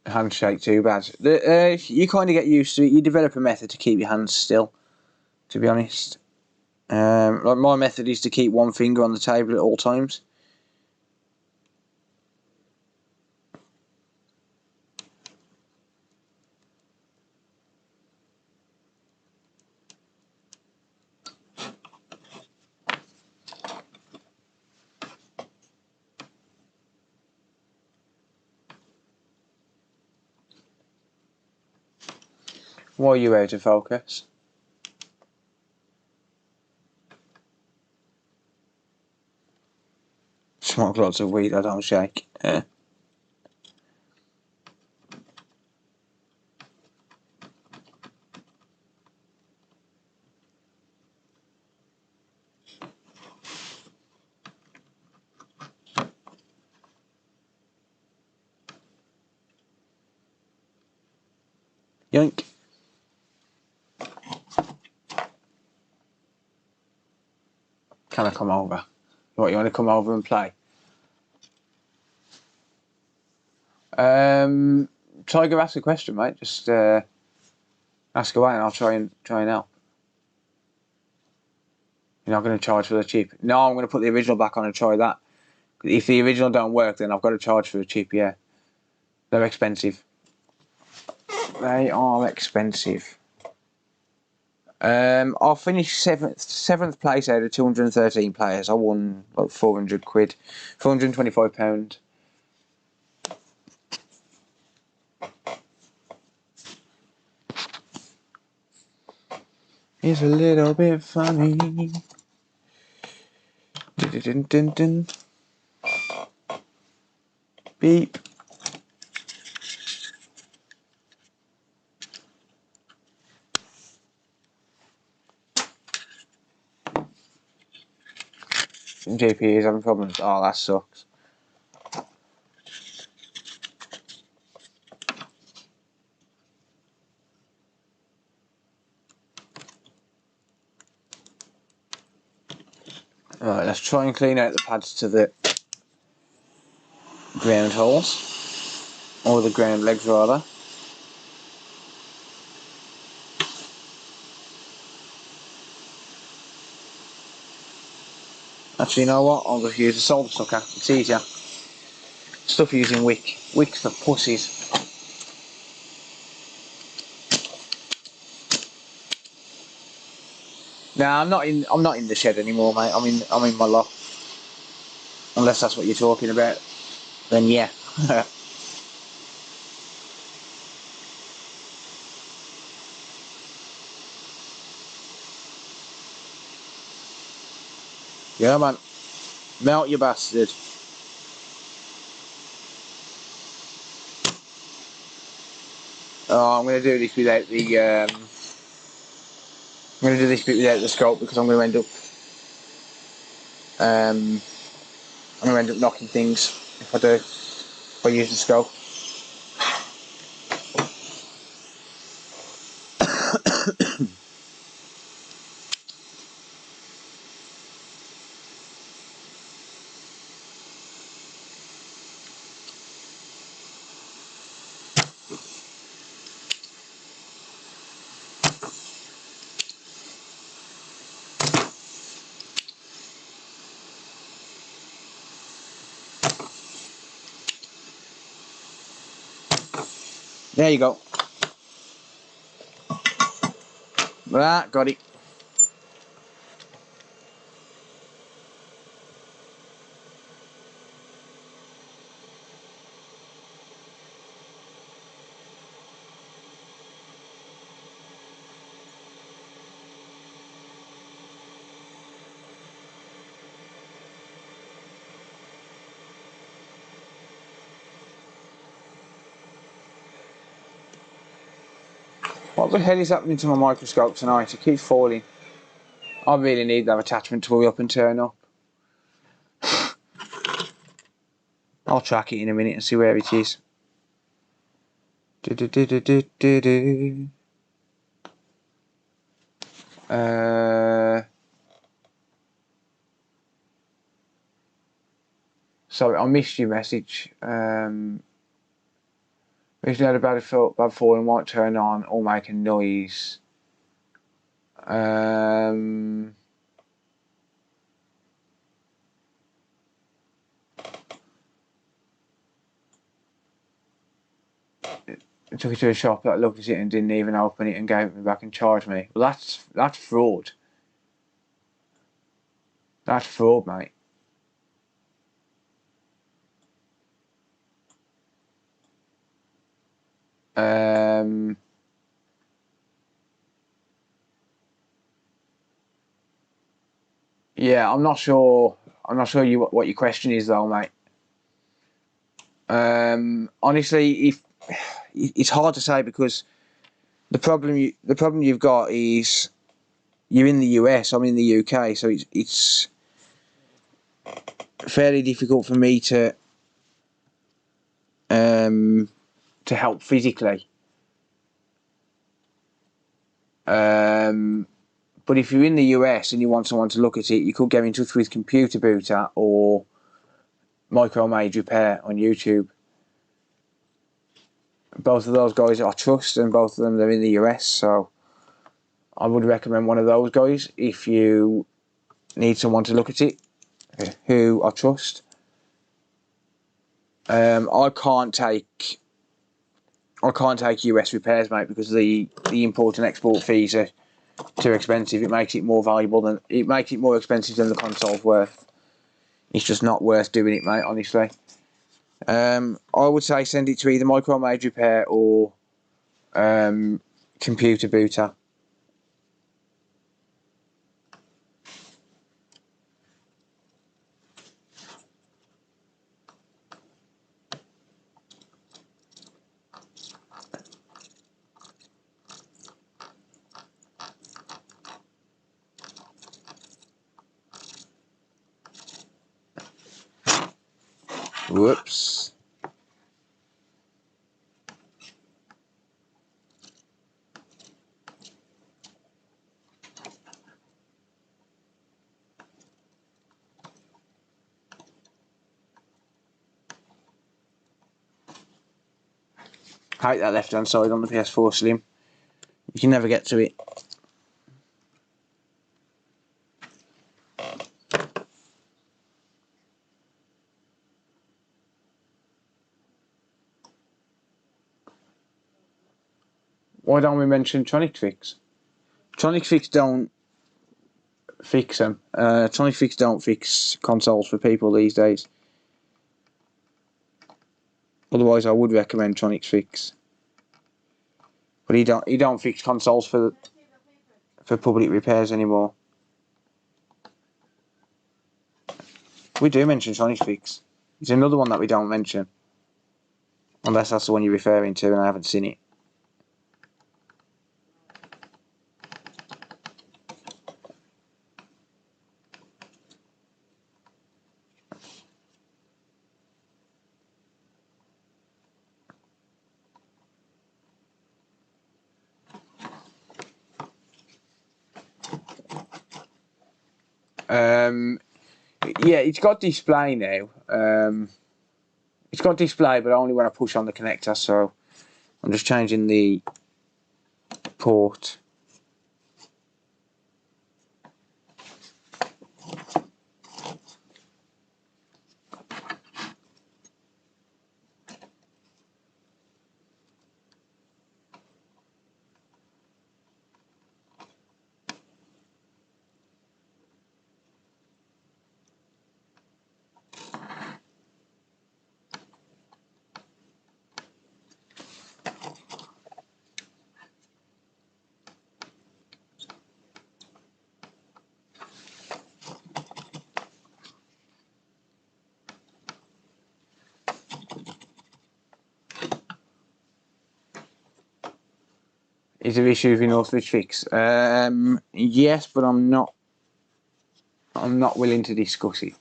Handshake too bad. You kind of get used to it. You develop a method to keep your hands still, to be honest. Like my method is to keep one finger on the table at all times. Why are you out of focus? Smoke lots of weed, I don't shake. Yoink. Can I come over? What, you want to come over and play? Tiger, ask a question, mate. Just ask away and I'll try and help. You're not going to charge for the cheap? No, I'm going to put the original back on and try that. If the original don't work, then I've got to charge for the cheap, yeah. They're expensive. They are expensive. I'll finish seventh place out of 213 players. I won like 400 quid, £425. It's a little bit funny. Dun, dun, dun, dun. Beep. GPU is having problems. Oh, that sucks. Alright, let's try and clean out the pads to the ground holes. Or the ground legs rather. Actually, you know what? I'll just use a solder sucker. It's easier. Stuff using wick. Wick's for pussies. Nah, I'm not in the shed anymore, mate. I'm in my loft. Unless that's what you're talking about. Then yeah. Yeah, man. Melt, you bastard. Oh, I'm gonna do this without the I'm gonna do this bit without the scope because I'm gonna end up knocking things if I use the scope. There you go. Right, got it. What the hell is happening to my microscope tonight? It keeps falling. I really need that attachment to hurry up and turn up. I'll track it in a minute and see where it is. Sorry, I missed your message. Recently had a bad falling, won't turn on or make a noise. I took it to a shop that looked at it and didn't even open it and gave it me back and charged me. Well, that's fraud. That's fraud, mate. Yeah, I'm not sure. I'm not sure what your question is, though, mate. Honestly, if it's hard to say because the problem you've got is you're in the US. I'm in the UK, so it's fairly difficult for me to help physically. But if you're in the US and you want someone to look at it, you could get in touch with Computer Booter or Micro Made Repair on YouTube. Both of those guys I trust, and both of them are in the US, so I would recommend one of those guys if you need someone to look at it who I trust. I can't take US repairs, mate, because the import and export fees are too expensive. It makes it more expensive than the console's worth. It's just not worth doing it, mate, honestly. I would say send it to either Micro Made Repair or Computer Booter. Whoops. I hate that left hand side on the PS4 Slim. You can never get to it. Why don't we mention Tronic Fix? Tronic Fix don't fix them. Tronic Fix don't fix consoles for people these days. Otherwise, I would recommend Tronic Fix. But he don't fix consoles for public repairs anymore. We do mention Tronic Fix. It's another one that we don't mention, unless that's the one you're referring to, and I haven't seen it. Yeah, it's got display now. It's got display, but only when I push on the connector. So I'm just changing the port. Is there issue with your Northwich Fix? Yes, but I'm not willing to discuss it.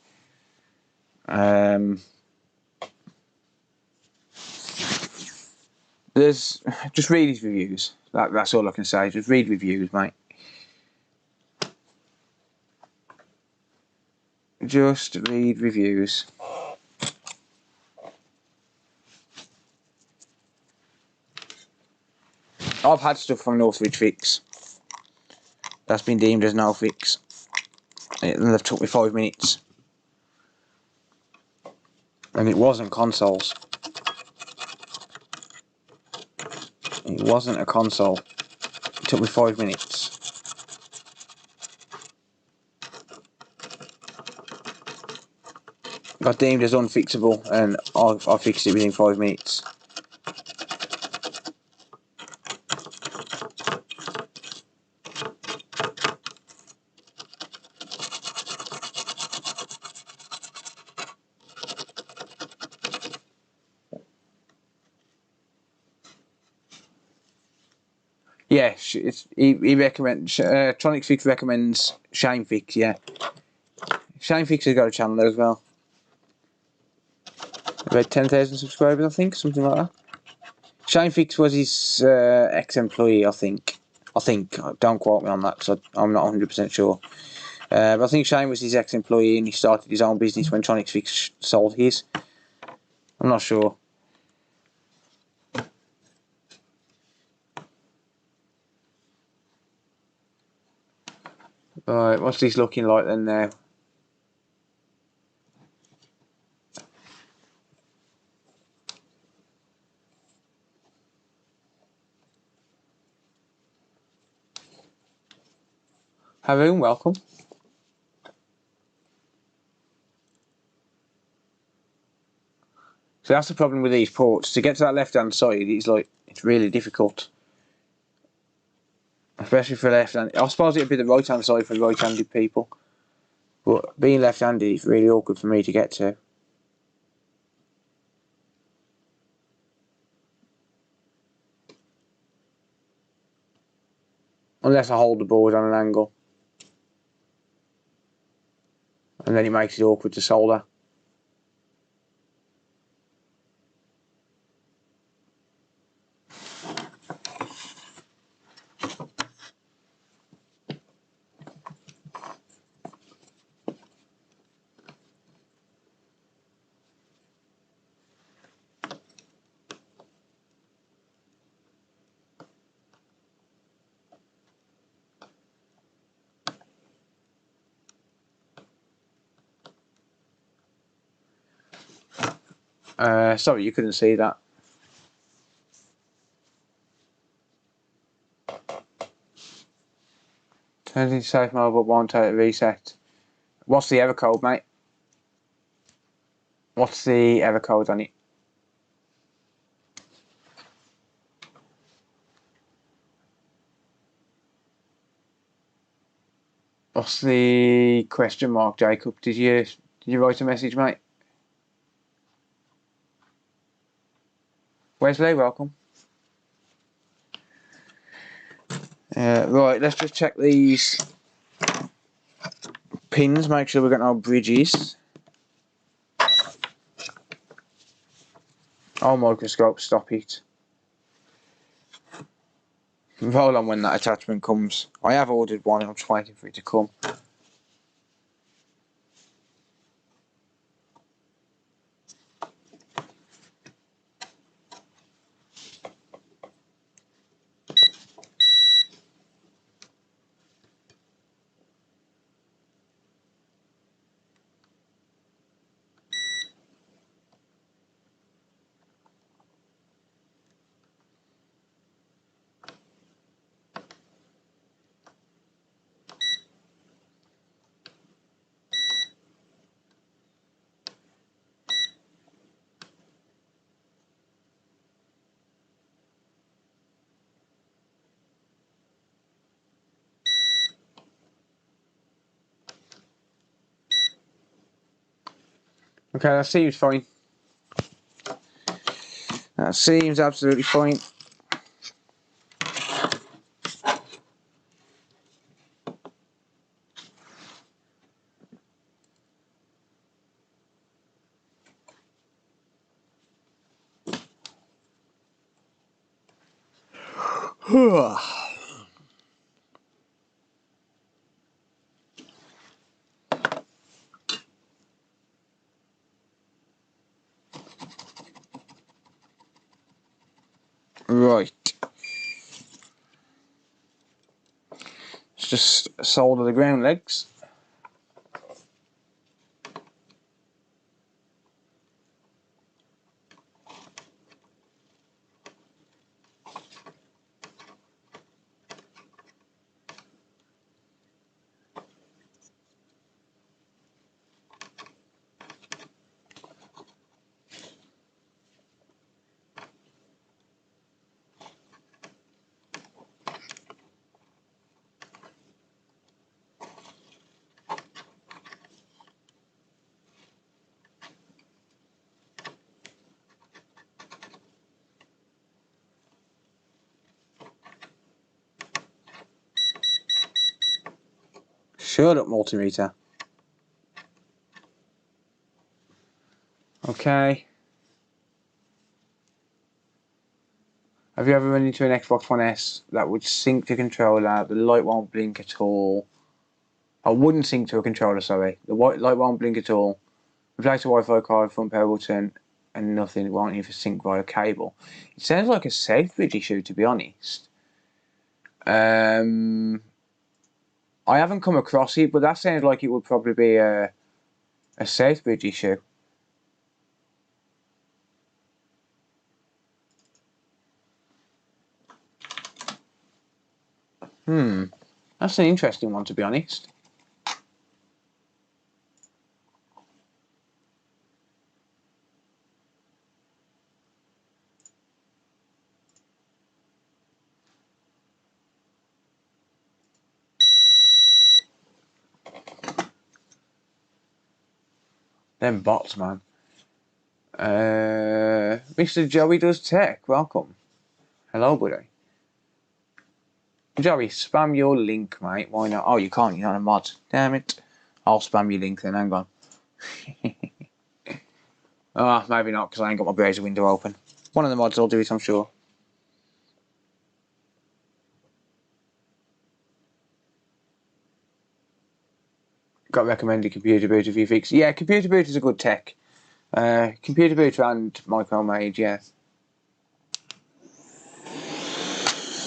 There's just read his reviews. That's all I can say. Just read reviews, mate. Just read reviews. I've had stuff from Northwich Fix that's been deemed as no fix, and they've took me 5 minutes, and it wasn't consoles. It wasn't a console. It took me 5 minutes. Got deemed as unfixable, and I fixed it within 5 minutes. Yeah, he recommends. Tronic Fix recommends Shane Fix. Yeah, Shane Fix has got a channel there as well. About 10,000 subscribers, I think, something like that. Shane Fix was his ex-employee, I think. Don't quote me on that because I'm not 100% sure. But I think Shane was his ex-employee and he started his own business when Tronic Fix sold his. I'm not sure. Right, what's this looking like then now? Haroon, welcome. So that's the problem with these ports. To get to that left-hand side, it's really difficult. Especially for left-handed. I suppose it'd be the right-hand side for right-handed people. But being left-handed, it's really awkward for me to get to. Unless I hold the board on an angle. And then it makes it awkward to solder. Sorry, you couldn't see that. Turns into safe mode but won't take a reset. What's the error code, mate? What's the error code on it? What's the question mark, Jacob? Did you write a message, mate? Wesley, welcome. Right, let's just check these pins, make sure we've got no bridges. Oh, microscope, stop it. Roll on when that attachment comes. I have ordered one, I'm just waiting for it to come. Okay, that seems fine. That seems absolutely fine. Right. Let's just solder the ground legs. Shut up, multimeter. Okay. Have you ever run into an Xbox One S that would sync to controller, the light won't blink at all? I wouldn't sync to a controller, sorry. The white light won't blink at all. Replace the Wi-Fi card, front power button, and nothing. It won't even sync via cable. It sounds like a safe bridge issue, to be honest. I haven't come across it, but that sounds like it would probably be a safe bridge issue. That's an interesting one, to be honest. Them bots, man. Mr. Joey Does Tech, welcome. Hello, buddy. Joey, spam your link, mate. Why not? Oh, you can't. You're not a mod. Damn it. I'll spam your link then. Hang on. Ah, maybe not, because I ain't got my browser window open. One of the mods will do it, I'm sure. Got recommended computer boot if you fix. Yeah, computer boot is a good tech. Computer boot and micromage, yeah.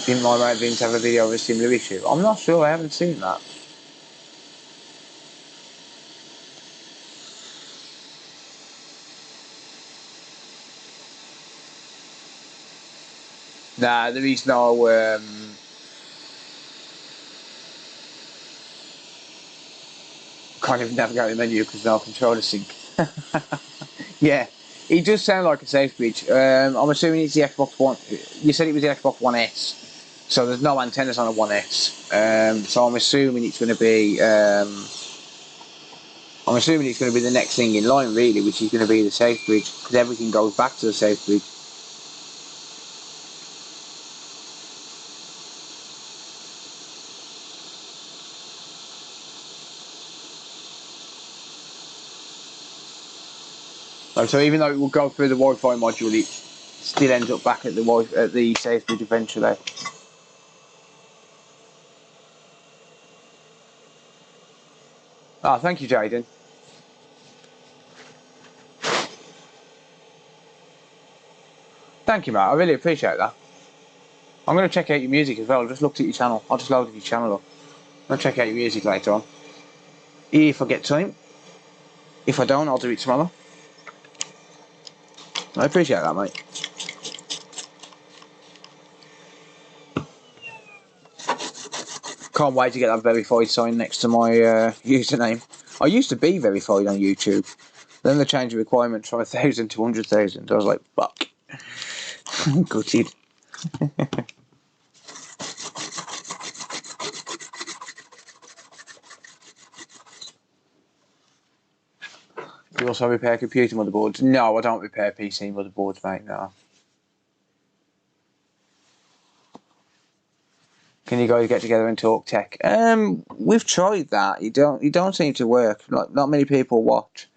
Didn't my mate Vince have a video of a similar issue? I'm not sure, I haven't seen that. Nah, there is no can't even navigate the menu because no controller sync. Yeah, it does sound like a safe bridge. I'm assuming it's the Xbox One. You said it was the Xbox One S, so there's no antennas on a One S. So I'm assuming it's going to be. I'm assuming it's going to be the next thing in line, really, which is going to be the safe bridge, because everything goes back to the safe bridge. So even though it will go through the Wi-Fi module, it still ends up back at the safe bridge eventually. Ah, thank you, Jaden. Thank you, mate. I really appreciate that. I'm going to check out your music as well. I just looked at your channel. I just loaded your channel up. I'm going to check out your music later on. If I get time. If I don't, I'll do it tomorrow. I appreciate that, mate. Can't wait to get that verified sign next to my username. I used to be verified on YouTube. Then they changed the requirement from 1,000 to 100,000. I was like, fuck. I'm gutted. You also repair computer motherboards? No, I don't repair PC motherboards, mate, no. Can you guys get together and talk tech? We've tried that. You don't seem to work. Like, not many people watch.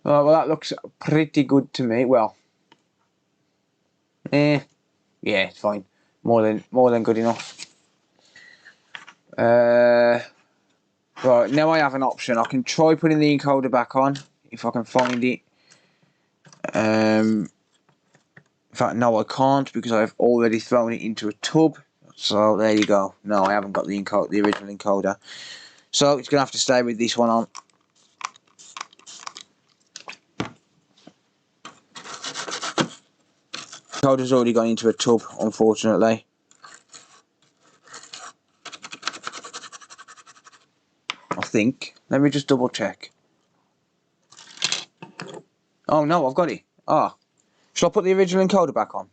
Oh, well, that looks pretty good to me. Well, yeah, it's fine. More than good enough. Right, now I have an option. I can try putting the encoder back on if I can find it. In fact, no, I can't because I've already thrown it into a tub. So there you go. No, I haven't got the original encoder. So it's gonna have to stay with this one on. Encoder's already gone into a tub, unfortunately. I think. Let me just double check. Oh no, I've got it. Ah. Shall I put the original encoder back on?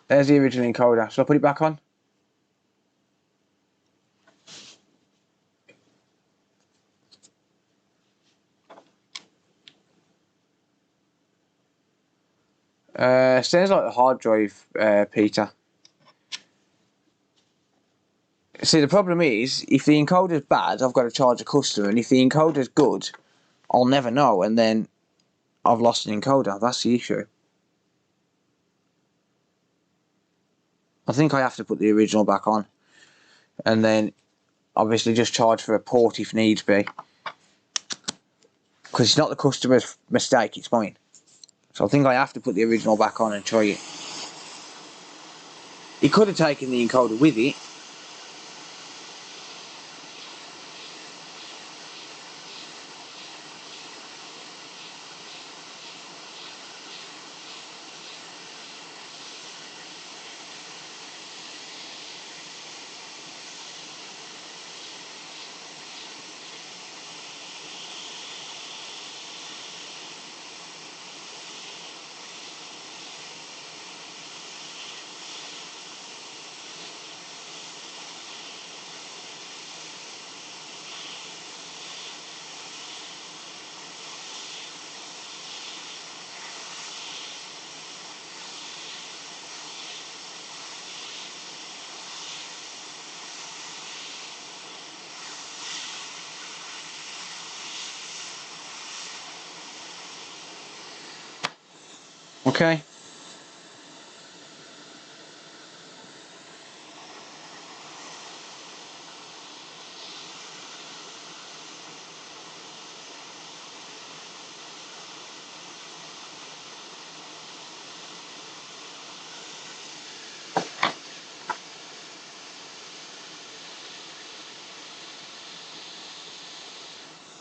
There's the original encoder. Shall I put it back on? Sounds like the hard drive, Peter. See, the problem is, if the encoder's bad, I've got to charge a customer, and if the encoder's good, I'll never know, and then I've lost an encoder. That's the issue. I think I have to put the original back on, and then obviously just charge for a port if needs be. Because it's not the customer's mistake, it's mine. So I think I have to put the original back on and try it. He could have taken the encoder with it. Okay.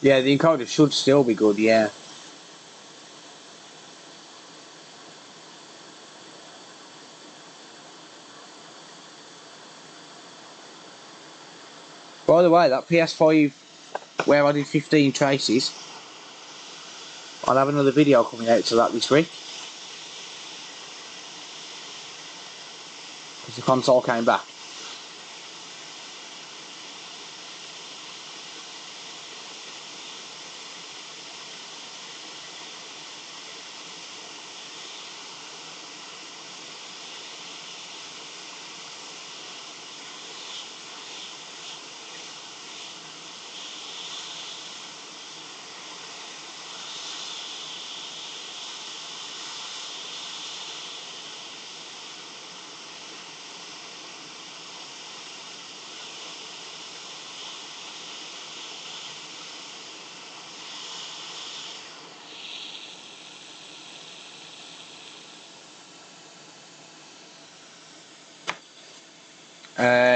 Yeah, the encoder should still be good, yeah. By the way, that PS5 where I did 15 traces, I'll have another video coming out to that this week. Because the console came back.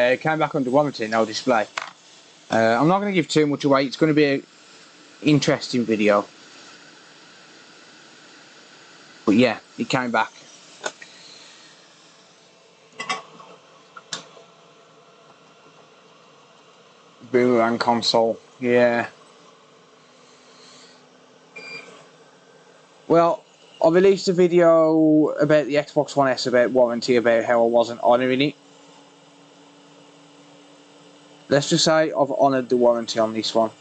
It came back under warranty, no display. I'm not going to give too much away, it's going to be an interesting video. But yeah, it came back. Boomerang console, yeah. Well, I released a video about the Xbox One S about warranty, about how I wasn't honouring it. Let's just say I've honoured the warranty on this one.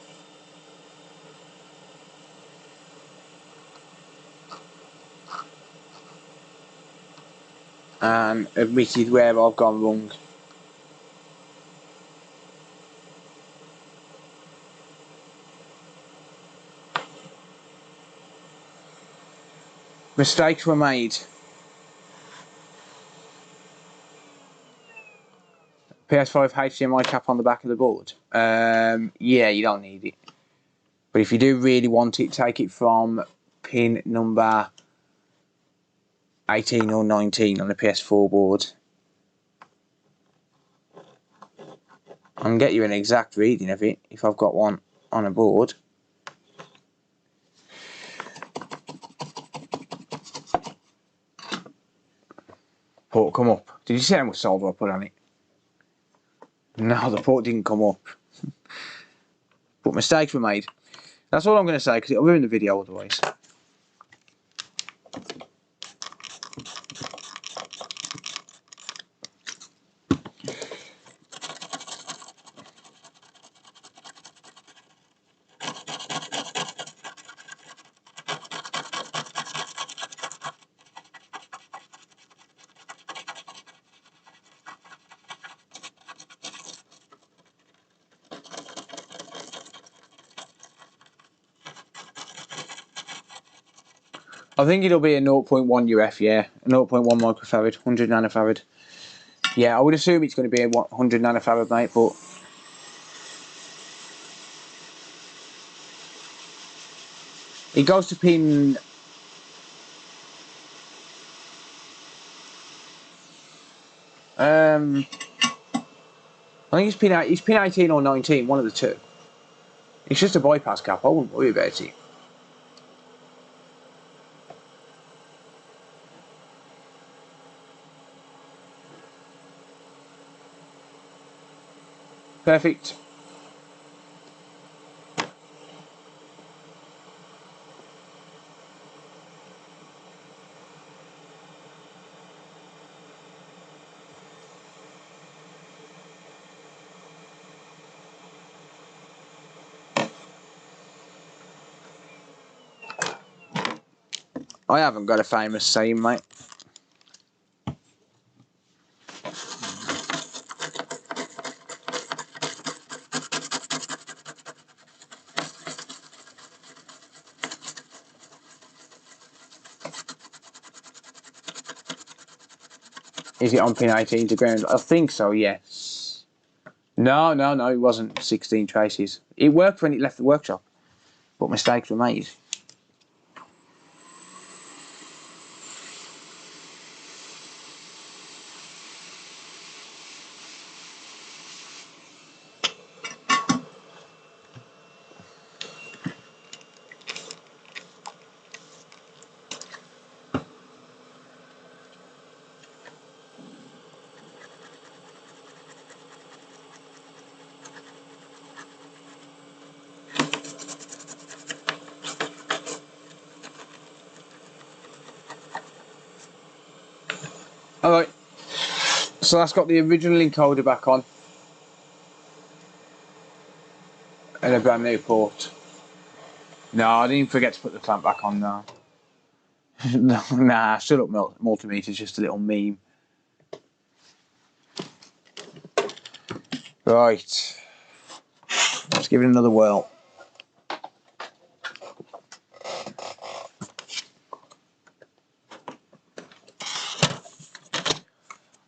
And admitted where I've gone wrong. Mistakes were made. PS5 HDMI cap on the back of the board. Yeah, you don't need it. But if you do really want it, take it from pin number 18 or 19 on the PS4 board. I can get you an exact reading of it if I've got one on a board. Port come up. Did you see how much solder I put on it? No, the port didn't come up. But mistakes were made. That's all I'm going to say because it'll ruin the video otherwise. I think it'll be a 0.1 UF, yeah. A 0.1 microfarad, 100 nanofarad. Yeah, I would assume it's going to be a 100 nanofarad, mate, but... It goes to pin... I think it's pin 18 or 19, one of the two. It's just a bypass cap, I wouldn't worry about it. Perfect. I haven't got a famous saying, mate. Is it on pin 18 to ground? I think so, yes. No, it wasn't 16 traces. It worked when it left the workshop, but mistakes were made. Alright, so that's got the original encoder back on. And a brand new port. No, I didn't forget to put the clamp back on now. No, nah, shut up, multimeter's just a little meme. Right. Let's give it another whirl.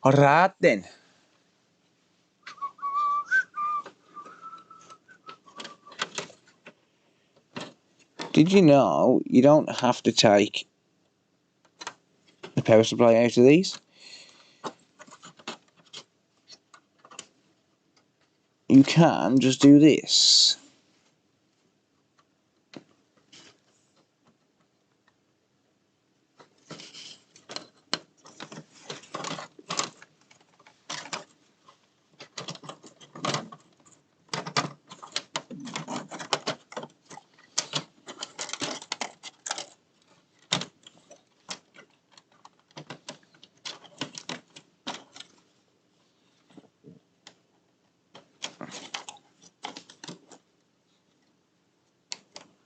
Alright then. Did you know you don't have to take the power supply out of these? You can just do this.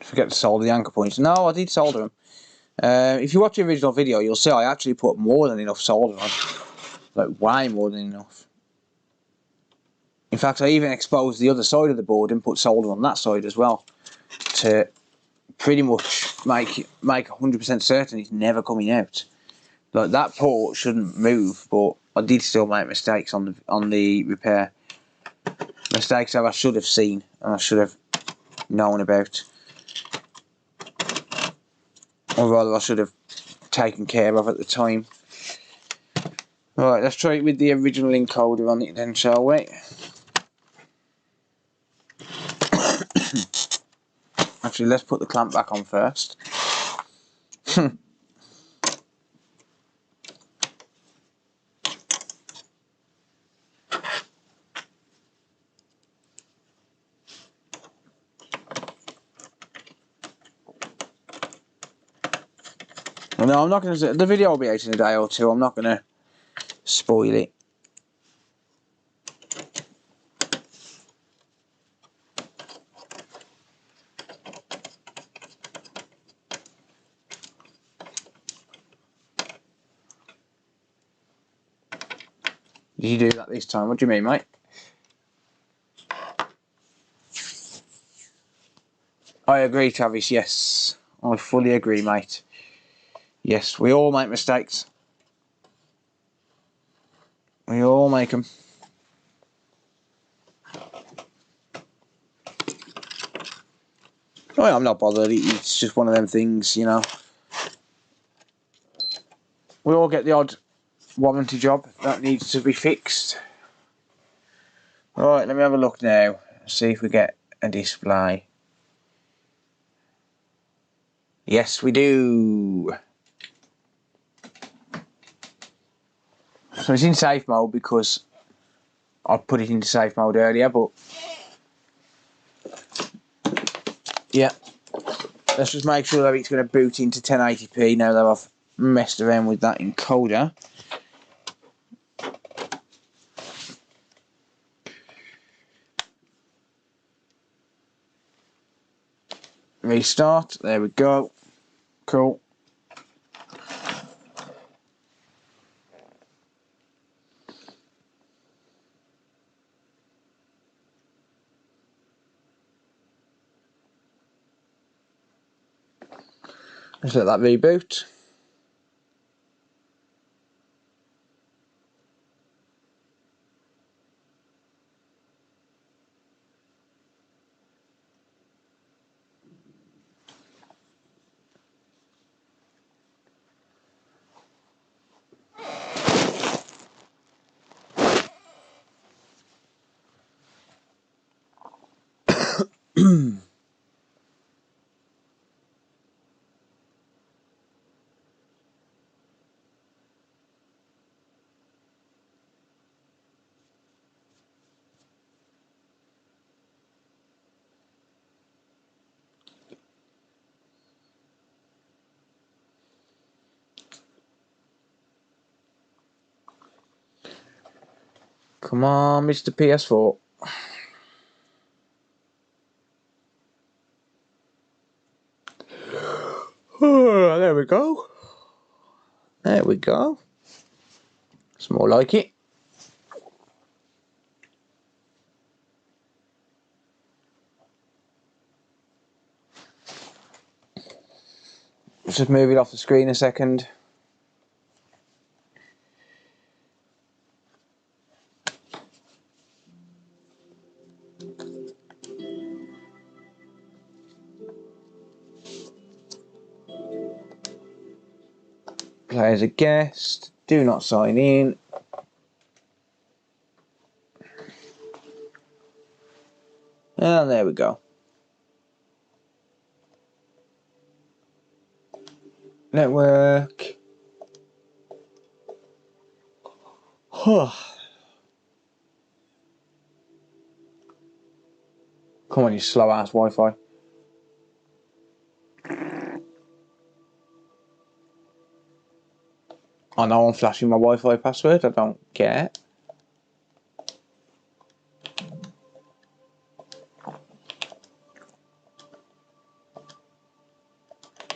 Forget to solder the anchor points. No, I did solder them. If you watch the original video, you'll see I actually put more than enough solder on. Like, way more than enough. In fact, I even exposed the other side of the board and put solder on that side as well. To pretty much make 100% certain it's never coming out. Like, that port shouldn't move, but I did still make mistakes on the repair. Mistakes that I should have seen and I should have known about. Or rather, I should have taken care of at the time. Right, let's try it with the original encoder on it then, shall we? Actually, let's put the clamp back on first. No, I'm not going to. The video will be out in a day or two. I'm not going to spoil it. Did you do that this time? What do you mean, mate? I agree, Travis. Yes, I fully agree, mate. Yes, we all make mistakes. We all make them. Well, I'm not bothered. It's just one of them things, you know. We all get the odd warranty job that needs to be fixed. Right, let me have a look now. See if we get a display. Yes, we do. So it's in safe mode because I put it into safe mode earlier, but yeah. Let's just make sure that it's going to boot into 1080p now that I've messed around with that encoder. Restart, there we go. Cool. Let's let that reboot. Come on, Mr. PS4. Oh, there we go. There we go. It's more like it. Let's just move it off the screen a second. Play as a guest. Do not sign in. And there we go. Network. Come on, you slow ass Wi-Fi. I know I'm flashing my Wi-Fi password. I don't care.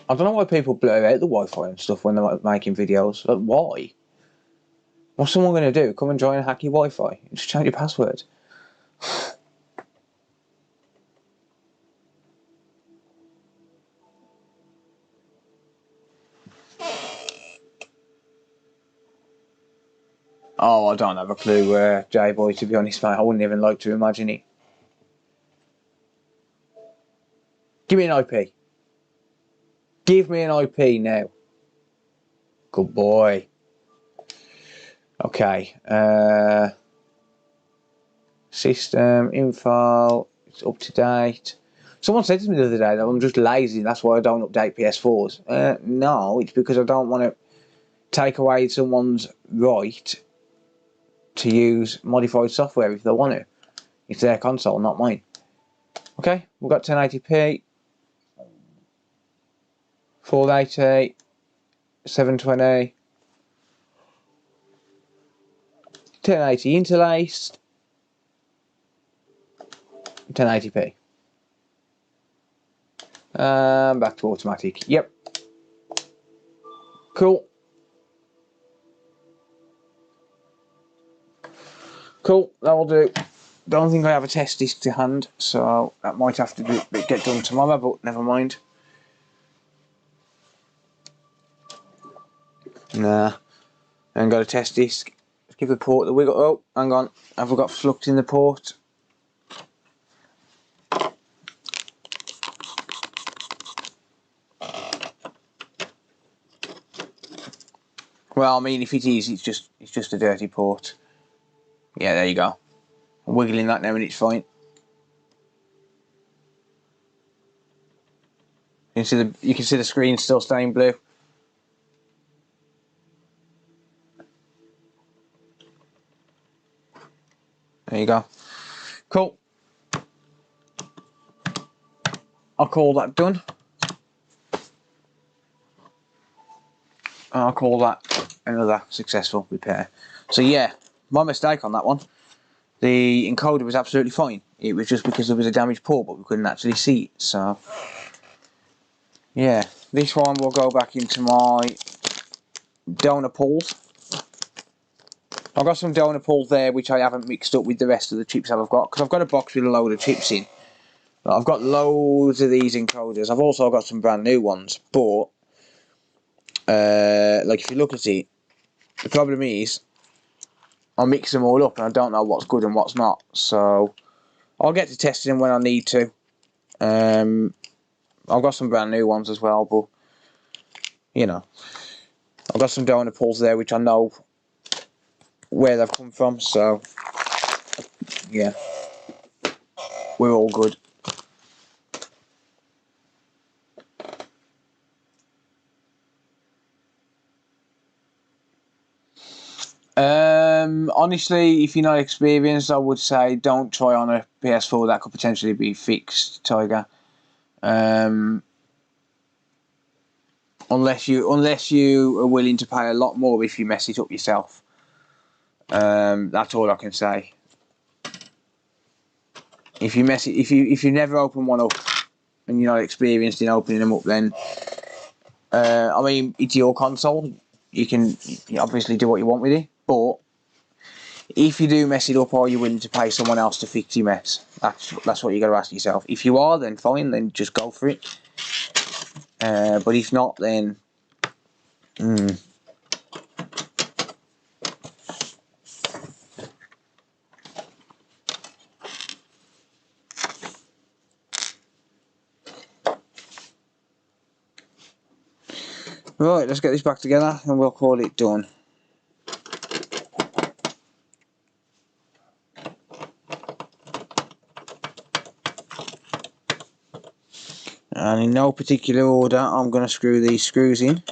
I don't know why people blur out the Wi-Fi and stuff when they're making videos. Like, why? What's someone going to do? Come and join and hack your Wi-Fi? Just change your password. Oh, I don't have a clue, J-Boy, to be honest, mate. I wouldn't even like to imagine it. Give me an IP. Give me an IP now. Good boy. Okay. System, info, it's up to date. Someone said to me the other day that I'm just lazy, that's why I don't update PS4s. No, it's because I don't want to take away someone's right to use modified software if they want to. It's their console, not mine. Okay, we've got 1080p, 480, 720, 1080 interlaced, 1080p. Back to automatic. Yep. Cool. Cool, that'll do. Don't think I have a test disk to hand, so that might have to get done tomorrow, but never mind. Nah, I ain't got a test disk. Let's give the port the wiggle. Oh, hang on, have I got flux in the port? Well, I mean, if it is, it's just a dirty port. Yeah, there you go. I'm wiggling that now and it's fine. You can see the screen still staying blue. There you go. Cool. I'll call that done. I'll call that another successful repair. So yeah, my mistake on that one. The encoder was absolutely fine. It was just because there was a damaged port, but we couldn't actually see it. So yeah, this one will go back into my donor pools. I've got some donor pools there which I haven't mixed up with the rest of the chips that I've got, because I've got a box with a load of chips in. I've got loads of these encoders. I've also got some brand new ones, but like if you look at it, the problem is I mix them all up and I don't know what's good and what's not. So I'll get to testing them when I need to. I've got some brand new ones as well, but you know, I've got some donor pools there which I know where they've come from. So yeah, we're all good. Honestly, if you're not experienced, I would say don't try on a PS4. That could potentially be fixed, Tiger. Unless you are willing to pay a lot more if you mess it up yourself. That's all I can say. If you if you never open one up and you're not experienced in opening them up, then I mean, it's your console. You can obviously do what you want with it, but if you do mess it up, are you willing to pay someone else to fix your mess? That's what you got to ask yourself. If you are, then fine, then just go for it. But if not, then right, let's get this back together and we'll call it done. And in no particular order, I'm going to screw these screws in.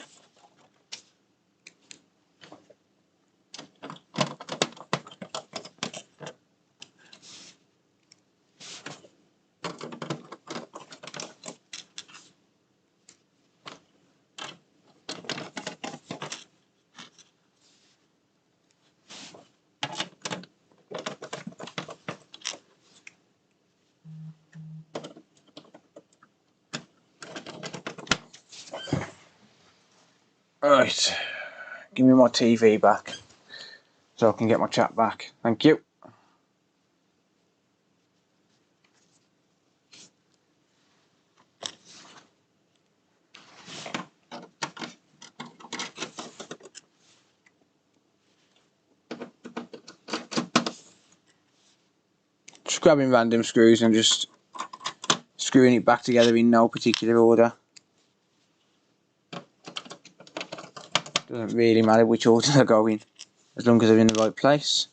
Right, give me my TV back so I can get my chat back. Thank you. Just grabbing random screws and just screwing it back together in no particular order. Doesn't really matter which order they're going, as long as they're in the right place.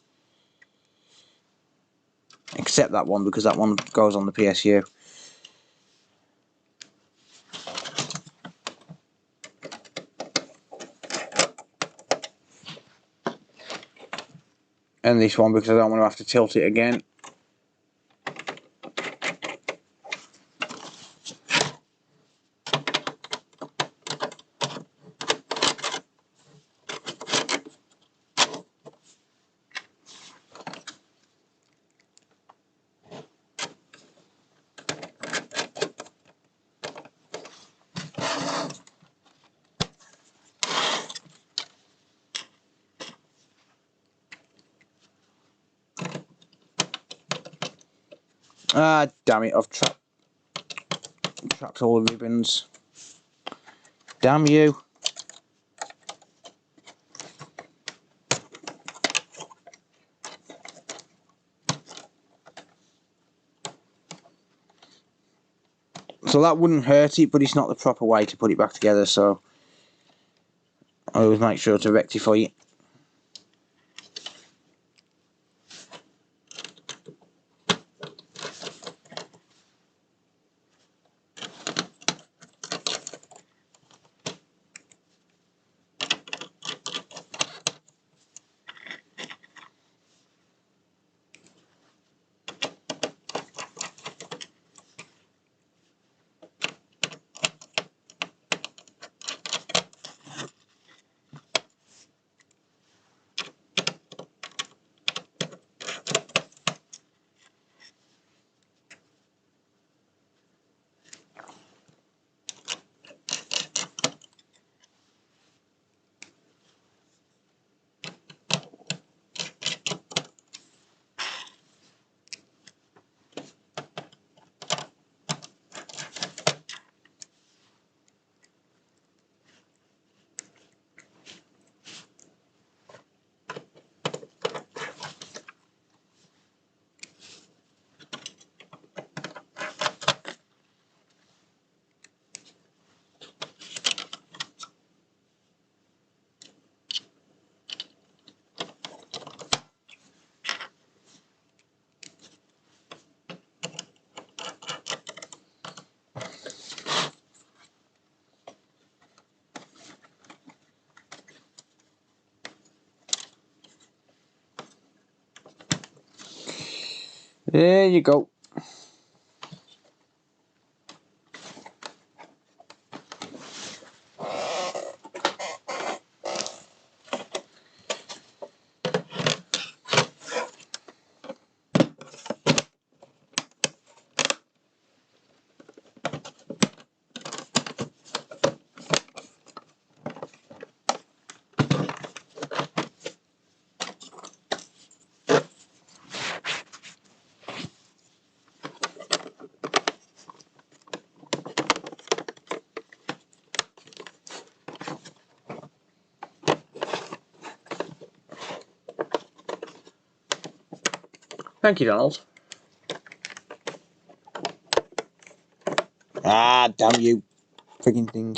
Except that one, because that one goes on the PSU. And this one, because I don't want to have to tilt it again. Ah, damn it, I've trapped all the ribbons. Damn you. So that wouldn't hurt it, but it's not the proper way to put it back together, so I always make sure to rectify it. There you go. Thank you, Donald. Ah, damn you. Frigging thing.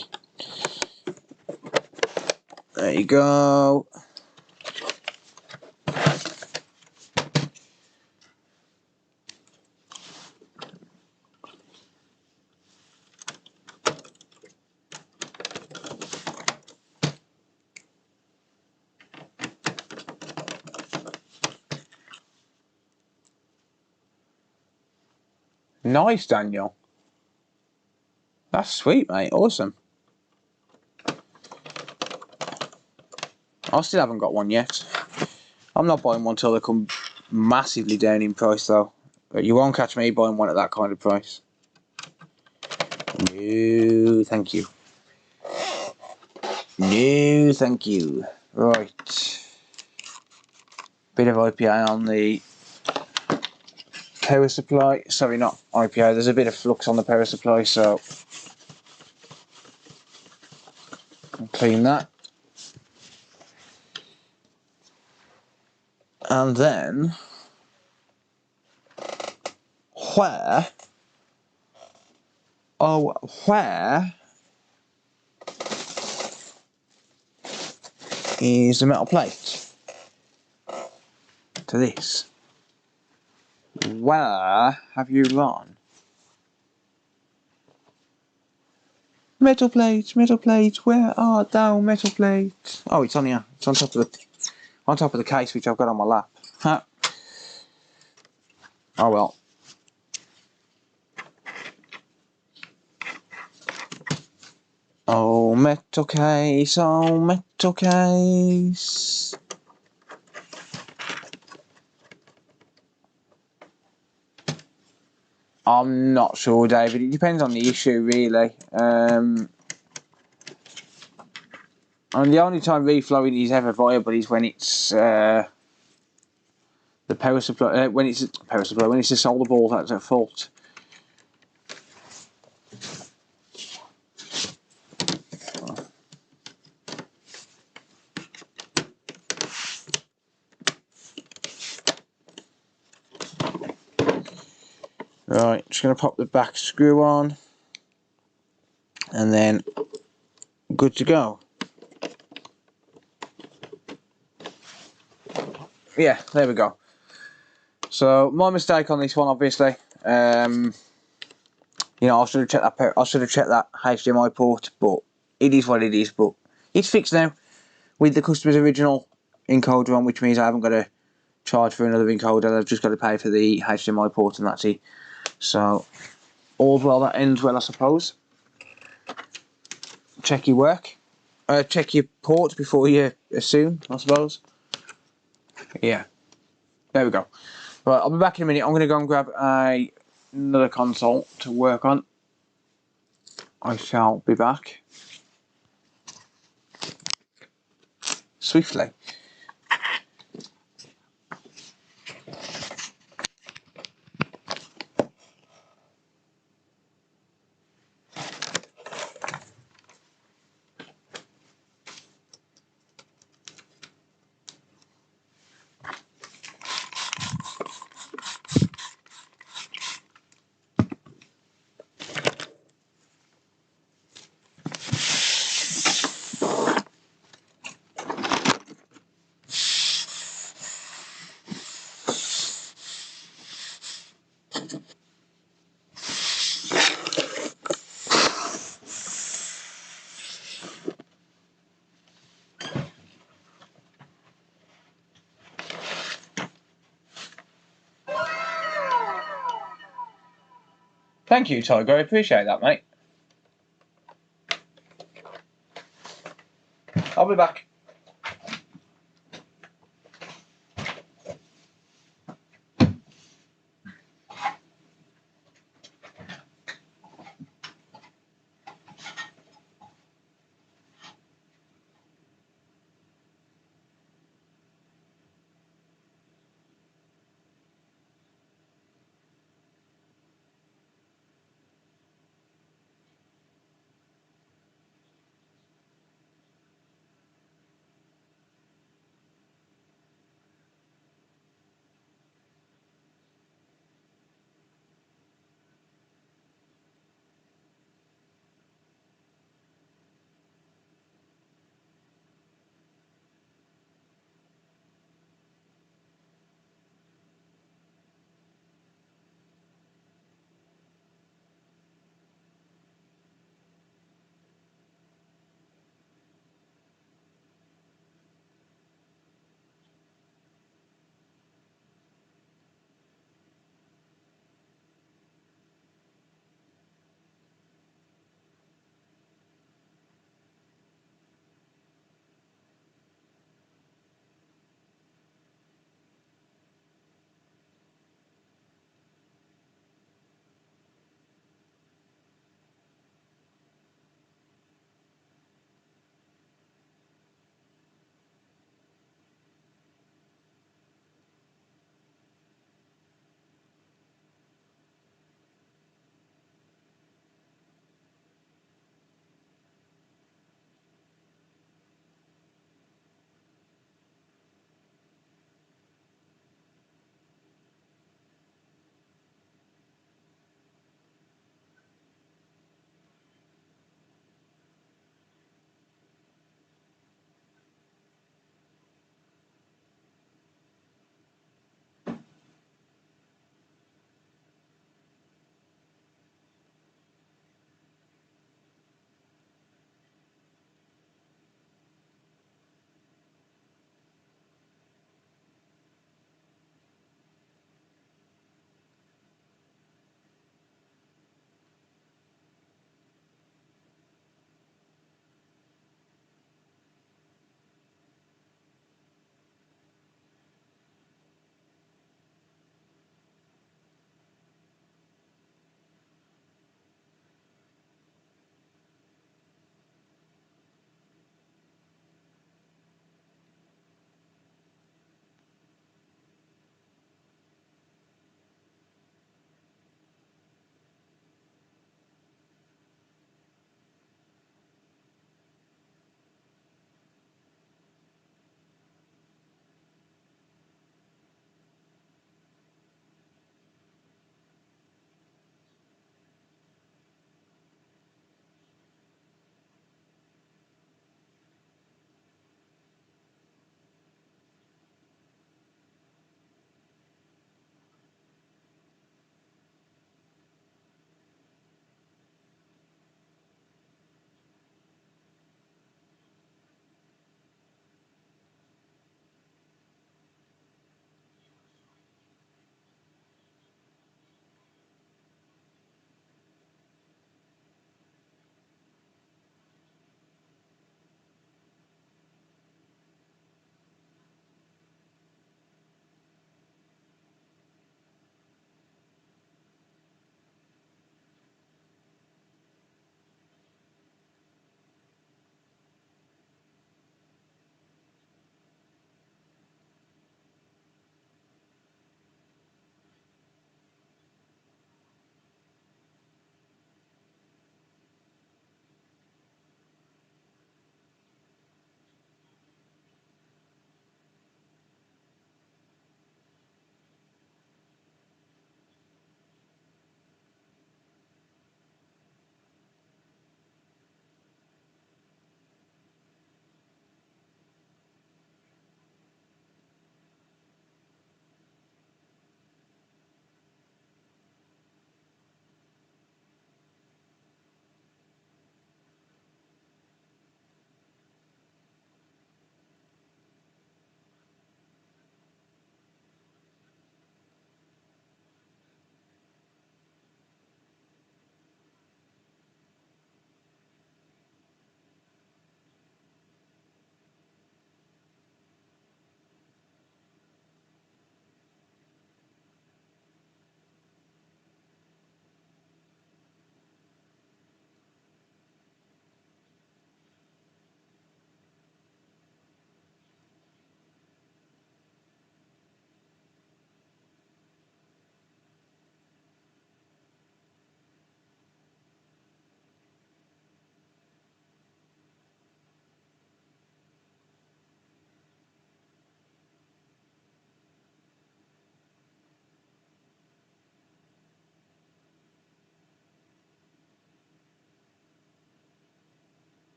There you go. Nice, Daniel. That's sweet, mate. Awesome. I still haven't got one yet. I'm not buying one till they come massively down in price, though. But you won't catch me buying one at that kind of price. No, thank you. No, thank you. Right. Bit of IPA on the power supply. Sorry, not IPA. There's a bit of flux on the power supply, so I'll clean that. And then, where is the metal plate to this? Where have you gone? Metal plate, where art thou, metal plate? Oh, it's on here. It's on top of the case which I've got on my lap. Huh. Oh well. Oh, metal case, oh, metal case. I'm not sure, David. It depends on the issue, really. And the only time reflowing is ever viable is when it's the power supply. When it's the solder ball that's at fault. Right, just going to pop the back screw on, and then good to go. Yeah, there we go. So my mistake on this one, obviously. You know, I should have checked that. I should have checked that HDMI port, but it is what it is. But it's fixed now with the customer's original encoder on, which means I haven't got to charge for another encoder. I've just got to pay for the HDMI port, and that's it. So all's well that ends well, I suppose. Check your work. Check your port before you assume, I suppose. Yeah. There we go. Right, I'll be back in a minute. I'm going to go and grab another console to work on. I shall be back swiftly. Thank you, Tiger. I appreciate that, mate. I'll be back.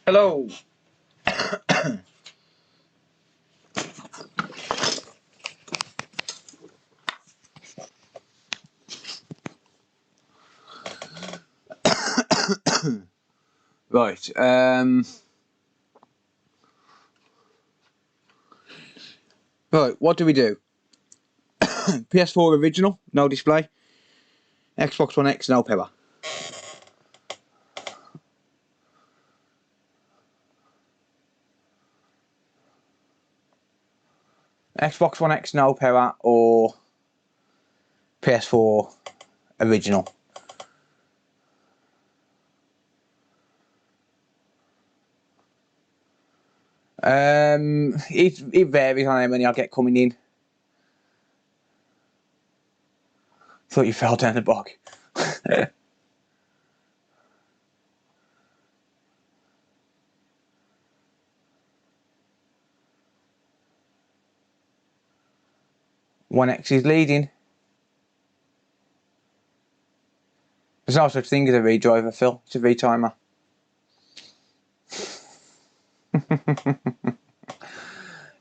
Hello. Right. Right. What do we do? PS4 original, no display. Xbox One X, no power. Xbox One X, no power, or PS4 original. It varies on how many I get coming in. Thought you fell down the bog. One X is leading. There's no such thing as a redriver, Phil. It's a retimer.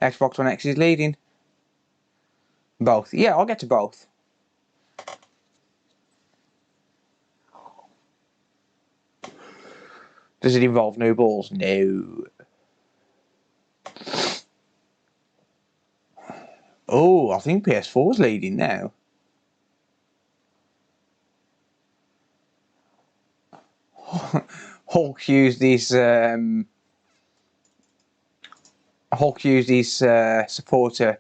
Xbox One X is leading. Both. Yeah, I'll get to both. Does it involve new balls? No. Oh, I think PS4's leading now. Hulk used his supporter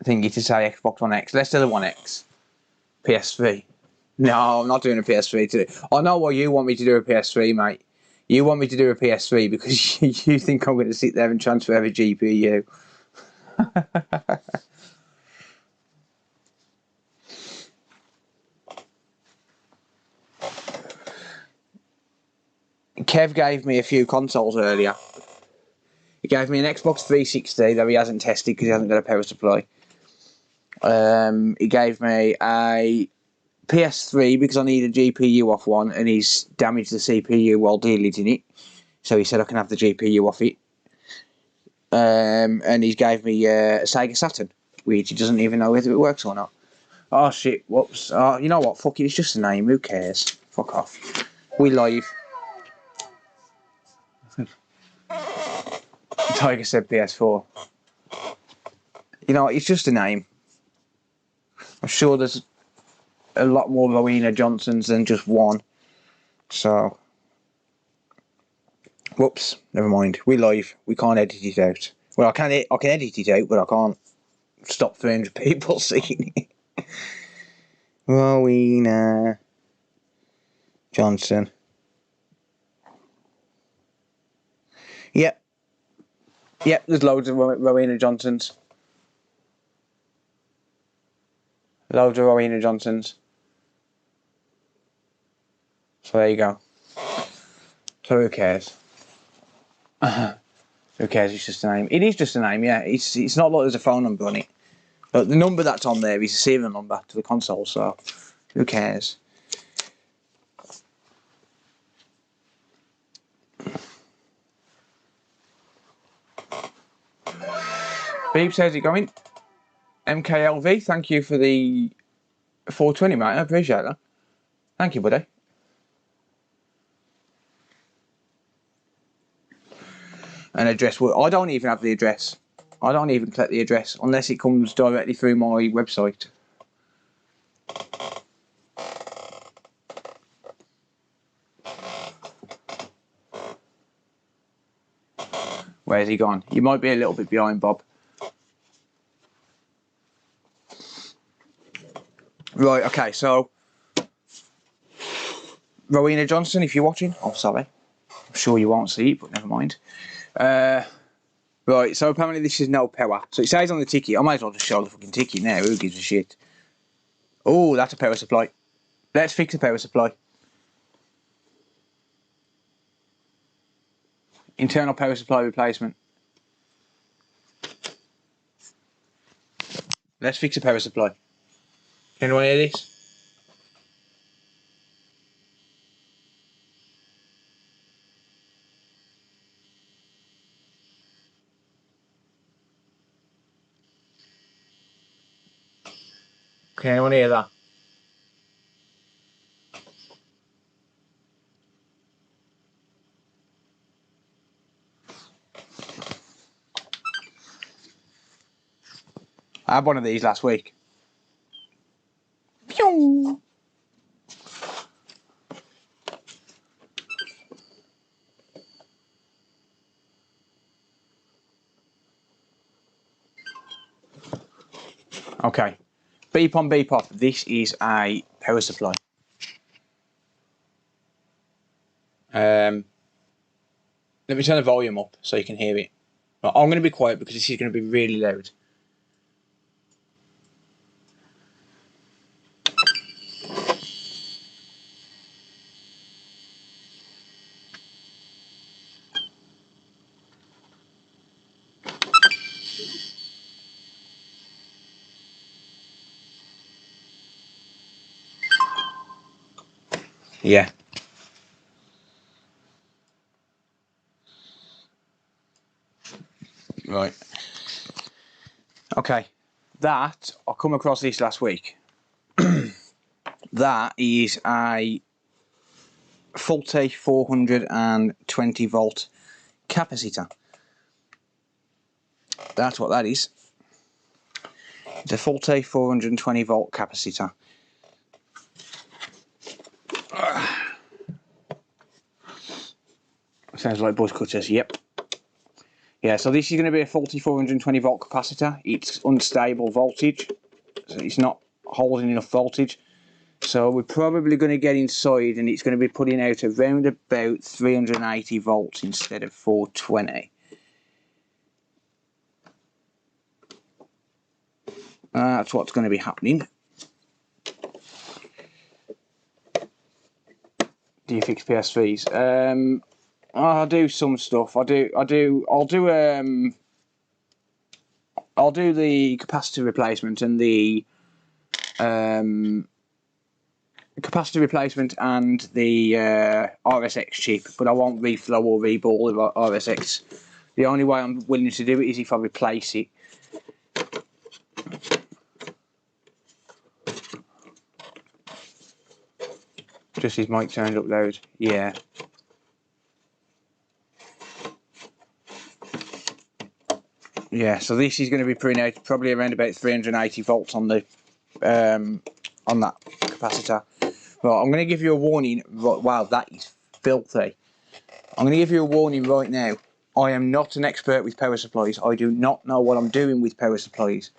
thingy to say Xbox One X. Let's do the One X. PS3. No, I'm not doing a PS3 today. I know why you want me to do a PS3, mate. You want me to do a PS3 because you think I'm going to sit there and transfer a GPU. Kev gave me a few consoles earlier. He gave me an Xbox 360 that he hasn't tested because he hasn't got a power supply. He gave me a PS3 because I need a GPU off one and he's damaged the CPU while dealing it. So he said I can have the GPU off it. And he gave me a Sega Saturn, which he doesn't even know whether it works or not. Oh shit, whoops. You know what, fuck it, it's just a name, who cares? Fuck off. We live. Tiger said PS4. You know, it's just a name. I'm sure there's a lot more Rowena Johnsons than just one. So, whoops, never mind. We live. We can't edit it out. Well, I can edit it out, but I can't stop 300 people seeing it. Rowena Johnson. Yep. Yep, there's loads of Rowena Johnsons. Loads of Rowena Johnsons. So there you go. So who cares? Who cares? It's just a name. It is just a name, yeah. It's not like there's a phone number on it. But the number that's on there is a serial number to the console, so who cares? Beeb says it going. MKLV, thank you for the 420, mate. I appreciate that. Thank you, buddy. An address. Well, I don't even have the address. I don't even collect the address unless it comes directly through my website. Where's he gone? You might be a little bit behind, Bob. Right, okay, so Rowena Johnson, if you're watching, oh sorry, I'm sure you won't see it, but never mind. Right, so apparently this is no power. So it says on the ticket, I might as well just show the fucking ticket now, who gives a shit? Oh, that's a power supply. Let's fix the power supply. Internal power supply replacement. Let's fix the power supply. Can anyone hear this? Can anyone hear that? I had one of these last week. Pew! Okay, beep on, beep off. This is a power supply. Let me turn the volume up so you can hear it. I'm going to be quiet because this is going to be really loud. Yeah. Right. Okay. That, I come across this last week. That is a faulty 420 volt capacitor. That's what that is. It's a faulty 420 volt capacitor. Sounds like buzz cutters, yep. Yeah, so this is going to be a faulty 420 volt capacitor. It's unstable voltage, so it's not holding enough voltage. So we're probably going to get inside and it's going to be putting out around about 380 volts instead of 420. That's what's going to be happening. Do you fix PS3s? I'll do some stuff. I'll do the capacitor replacement and the RSX chip, but I won't reflow or reball the RSX. The only way I'm willing to do it is if I replace it. Just his mic turned up loud. Yeah. Yeah, so this is going to be putting out probably around about 380 volts on the on that capacitor. Right, I'm going to give you a warning. Wow, that is filthy. I'm going to give you a warning right now. I am not an expert with power supplies. I do not know what I'm doing with power supplies.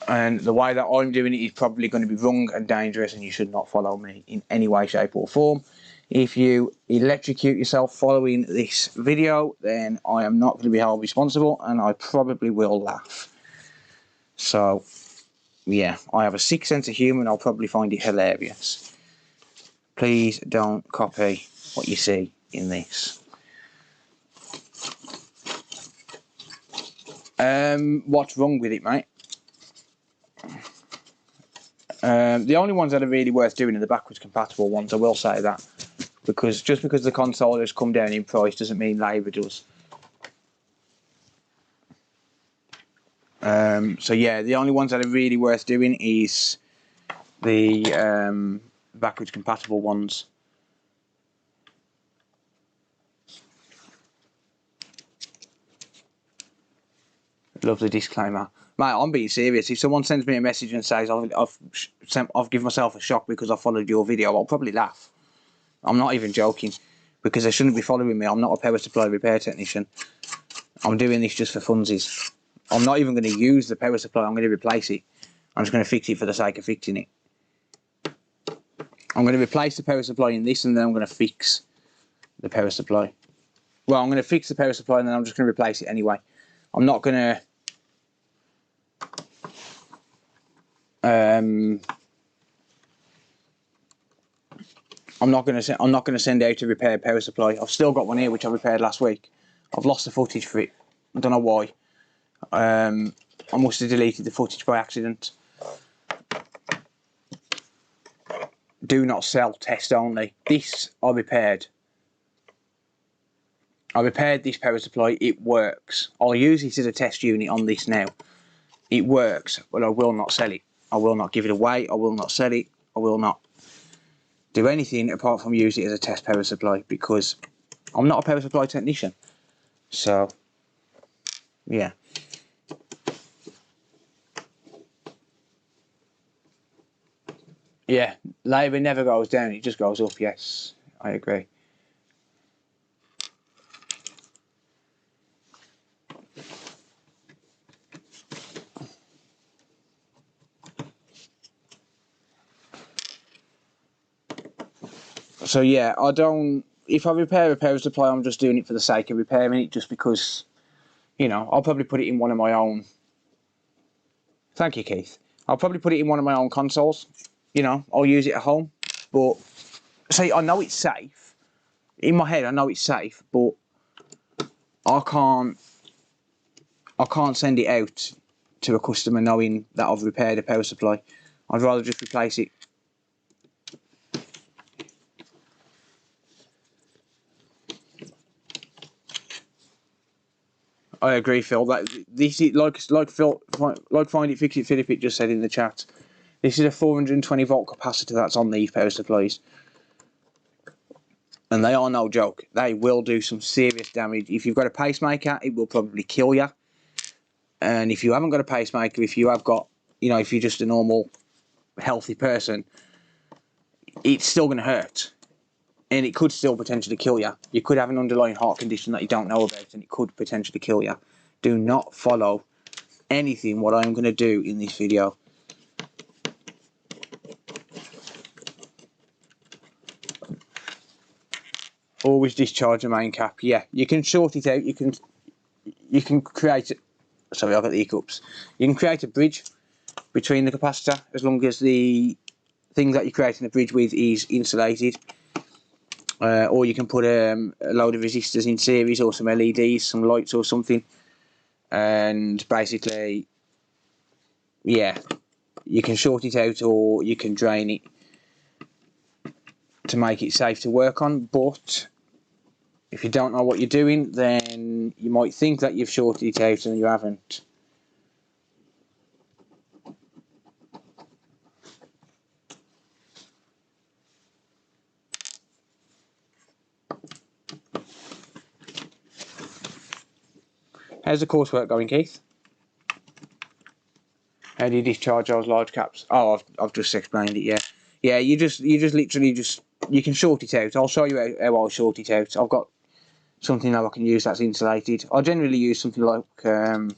And the way that I'm doing it is probably going to be wrong and dangerous, and you should not follow me in any way, shape or form. If you electrocute yourself following this video, then I am not going to be held responsible, and I probably will laugh. So, yeah, I have a sick sense of humour and I'll probably find it hilarious. Please don't copy what you see in this. What's wrong with it, mate? The only ones that are really worth doing are the backwards compatible ones, I will say that. Because just because the console has come down in price doesn't mean labour does. So yeah, the only ones that are really worth doing is the backwards compatible ones. Love the disclaimer. Mate, I'm being serious. If someone sends me a message and says I've given myself a shock because I followed your video, I'll probably laugh. I'm not even joking, because they shouldn't be following me. I'm not a power supply repair technician. I'm doing this just for funsies. I'm not even going to use the power supply. I'm going to replace it. I'm just going to fix it for the sake of fixing it. I'm going to replace the power supply in this, and then I'm going to fix the power supply. Well, I'm going to fix the power supply, and then I'm just going to replace it anyway. I'm not going to I'm not going to send out a repaired power supply. I've still got one here which I repaired last week. I've lost the footage for it. I don't know why. I must have deleted the footage by accident. Do not sell, test only. This I repaired. I repaired this power supply. It works. I'll use it as a test unit on this now. it works, but I will not sell it. I will not give it away. I will not sell it. I will not do anything apart from use it as a test power supply, because I'm not a power supply technician. So, yeah. Yeah, labour never goes down, it just goes up, yes, I agree. So yeah, I don't, if I repair a power supply, I'm just doing it for the sake of repairing it, just because, you know, I'll probably put it in one of my own, thank you Keith, I'll probably put it in one of my own consoles, you know, I'll use it at home, but, see, I know it's safe, in my head I know it's safe, but I can't send it out to a customer knowing that I've repaired a power supply. I'd rather just replace it. I agree, Phil. That this is like Find It Fix It Philip just said in the chat. This is a 420 volt capacitor that's on these power supplies, and they are no joke. They will do some serious damage. If you've got a pacemaker, it will probably kill you. And if you haven't got a pacemaker, if you have got, you know, if you're just a normal, healthy person, it's still going to hurt. And it could still potentially kill you. You could have an underlying heart condition that you don't know about, and it could potentially kill you. Do not follow anything what I'm going to do in this video. Always discharge the main cap. Yeah, you can short it out. You can create. Sorry, I've got the hiccups. You can create a bridge between the capacitor as long as the thing that you're creating a bridge with is insulated. Or you can put a load of resistors in series, or some LEDs, some lights or something, and basically, yeah, you can short it out or you can drain it to make it safe to work on. But if you don't know what you're doing, then you might think that you've shorted it out and you haven't. How's the coursework going, Keith? How do you discharge those large caps? Oh, I've just explained it. Yeah, yeah. You just literally you can short it out. I'll show you how I'll short it out. I've got something that I can use that's insulated. I generally use something like a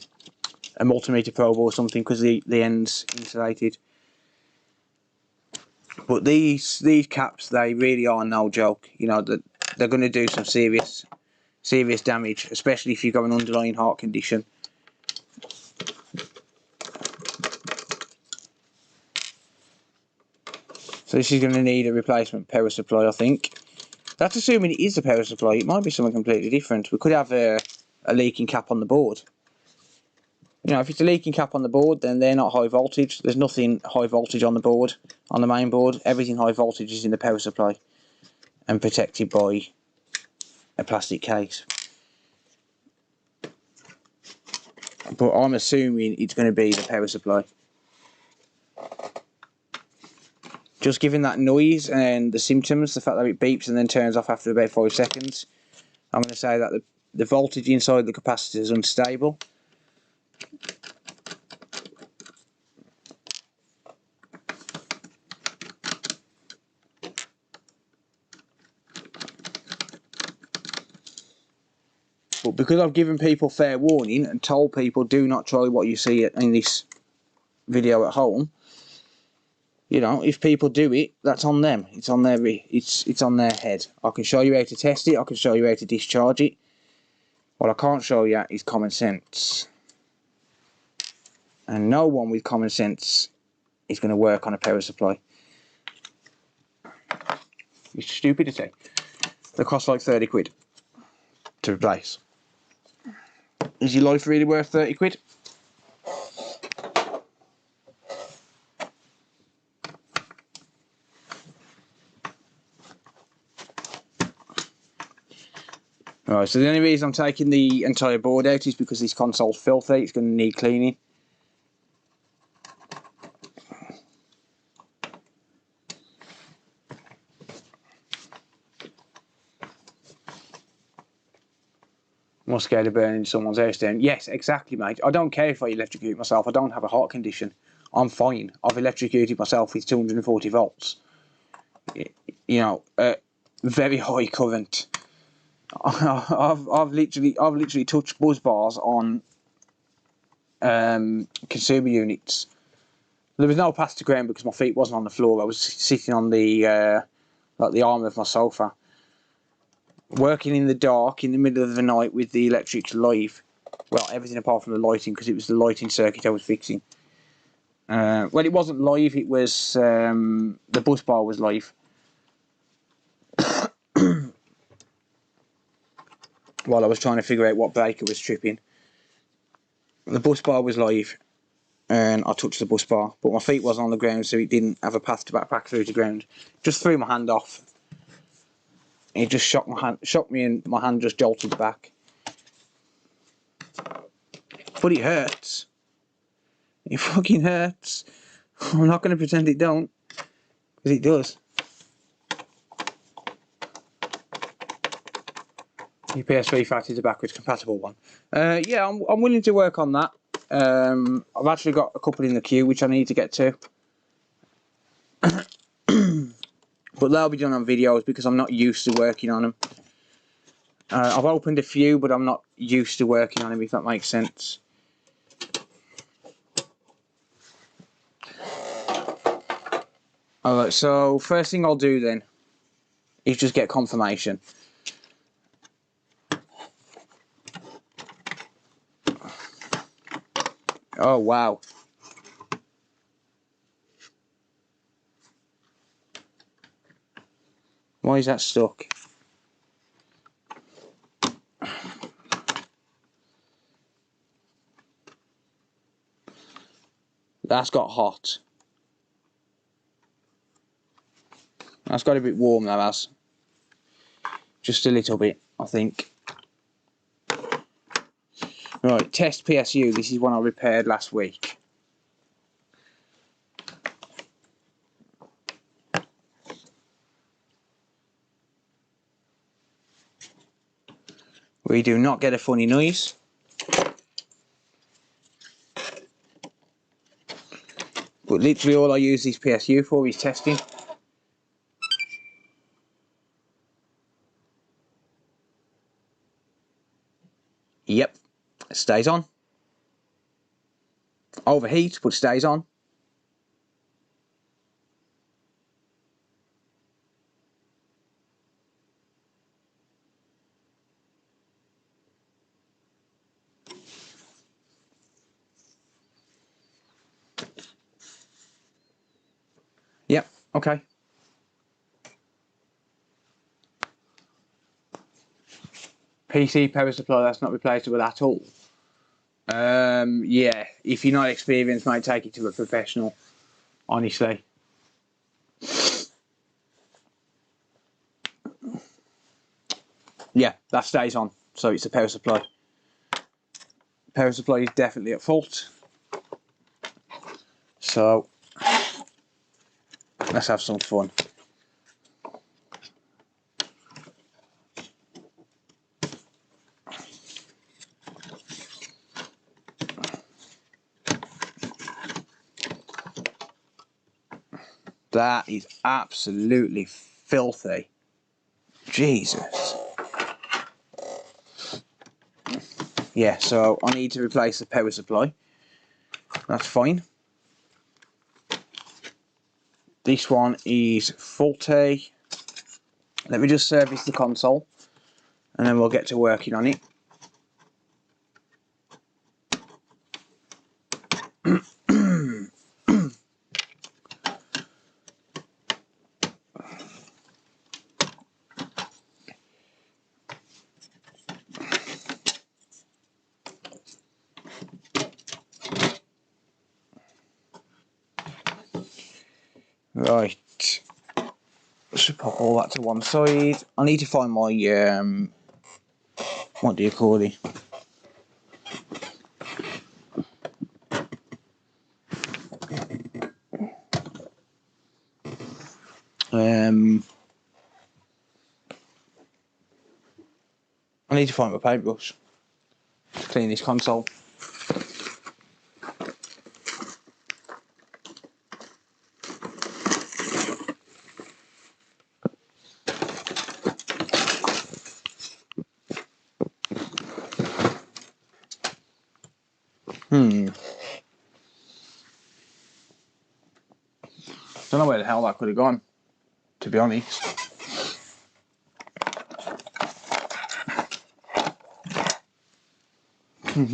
multimeter probe or something, because the end's insulated. But these caps, they really are no joke. You know, that they're going to do some serious damage, especially if you've got an underlying heart condition. So this is going to need a replacement power supply, I think. That's assuming it is a power supply. It might be something completely different. We could have a leaking cap on the board. You know, if it's a leaking cap on the board, then they're not high voltage. There's nothing high voltage on the board, on the main board. Everything high voltage is in the power supply and protected by a plastic case. But I'm assuming it's going to be the power supply. Just given that noise and the symptoms, the fact that it beeps and then turns off after about 5 seconds, I'm going to say that the voltage inside the capacitor is unstable. But because I've given people fair warning and told people do not try what you see in this video at home, you know, if people do it, that's on them. It's on their it's on their head. I can show you how to test it. I can show you how to discharge it. What I can't show you is common sense. And no one with common sense is going to work on a power supply. It's stupidity. They cost like 30 quid to replace. Is your life really worth 30 quid? Right, so the only reason I'm taking the entire board out is because this console's filthy. It's going to need cleaning. I'm more scared of burning someone's house down. Yes, exactly, mate. I don't care if I electrocute myself. I don't have a heart condition. I'm fine. I've electrocuted myself with 240 volts. You know, very high current. I've literally touched buzz bars on consumer units. There was no pass to ground because my feet wasn't on the floor. I was sitting on the like the arm of my sofa, working in the dark in the middle of the night with the electrics live. Well, everything apart from the lighting, because it was the lighting circuit I was fixing. Well, it wasn't live. It was the bus bar was live. While I was trying to figure out what breaker was tripping, the bus bar was live, and I touched the bus bar, but my feet wasn't on the ground, so it didn't have a path to backpack through the ground. Just threw my hand off. It just shocked me, and my hand just jolted back. But it hurts. It fucking hurts. I'm not going to pretend it don't, because it does. Your PS3 Fat is a backwards compatible one. Yeah, I'm willing to work on that. I've actually got a couple in the queue which I need to get to. But they'll be done on videos because I'm not used to working on them. I've opened a few, but I'm not used to working on them, if that makes sense. Alright, so first thing I'll do then is just get confirmation. Oh wow. Why is that stuck? That's got hot. That's got a bit warm, that has. Just a little bit, I think. Right, test PSU. This is one I repaired last week. We do not get a funny noise. But literally all I use this PSU for is testing. Yep, it stays on. Overheat, but stays on. Yep, okay. PC power supply, that's not replaceable at all. Yeah, if you're not experienced, mate, take it to a professional, honestly. Yeah, that stays on, so it's a power supply. Power supply is definitely at fault. So, let's have some fun. That is absolutely filthy. Jesus. Yeah, so I need to replace the power supply. That's fine. This one is faulty. Let me just service the console and then we'll get to working on it. Right, let's pop all that to one side. I need to find my, what do you call it? I need to find my paintbrush. clean this console. Don't know where the hell that could have gone, to be honest.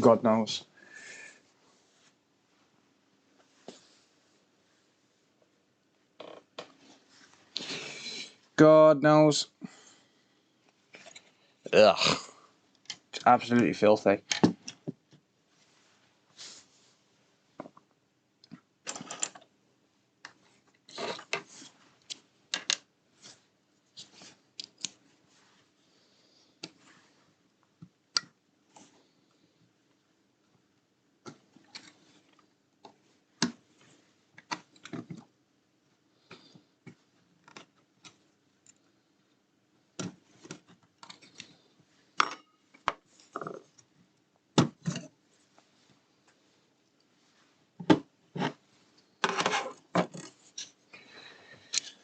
God knows. God knows. Ugh. It's absolutely filthy.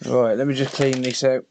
Right, let me just clean this out.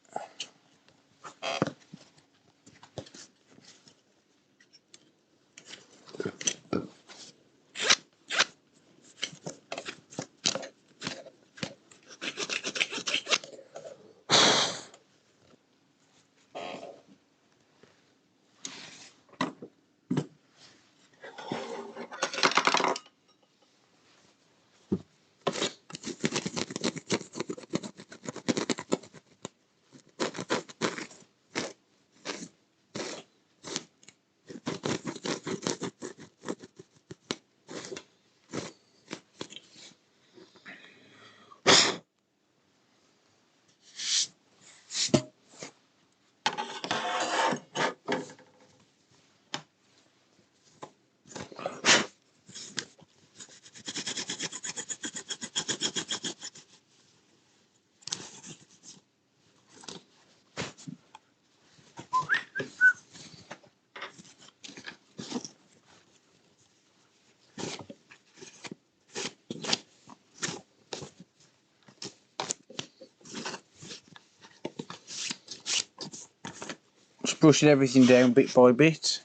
Just brushing everything down bit by bit.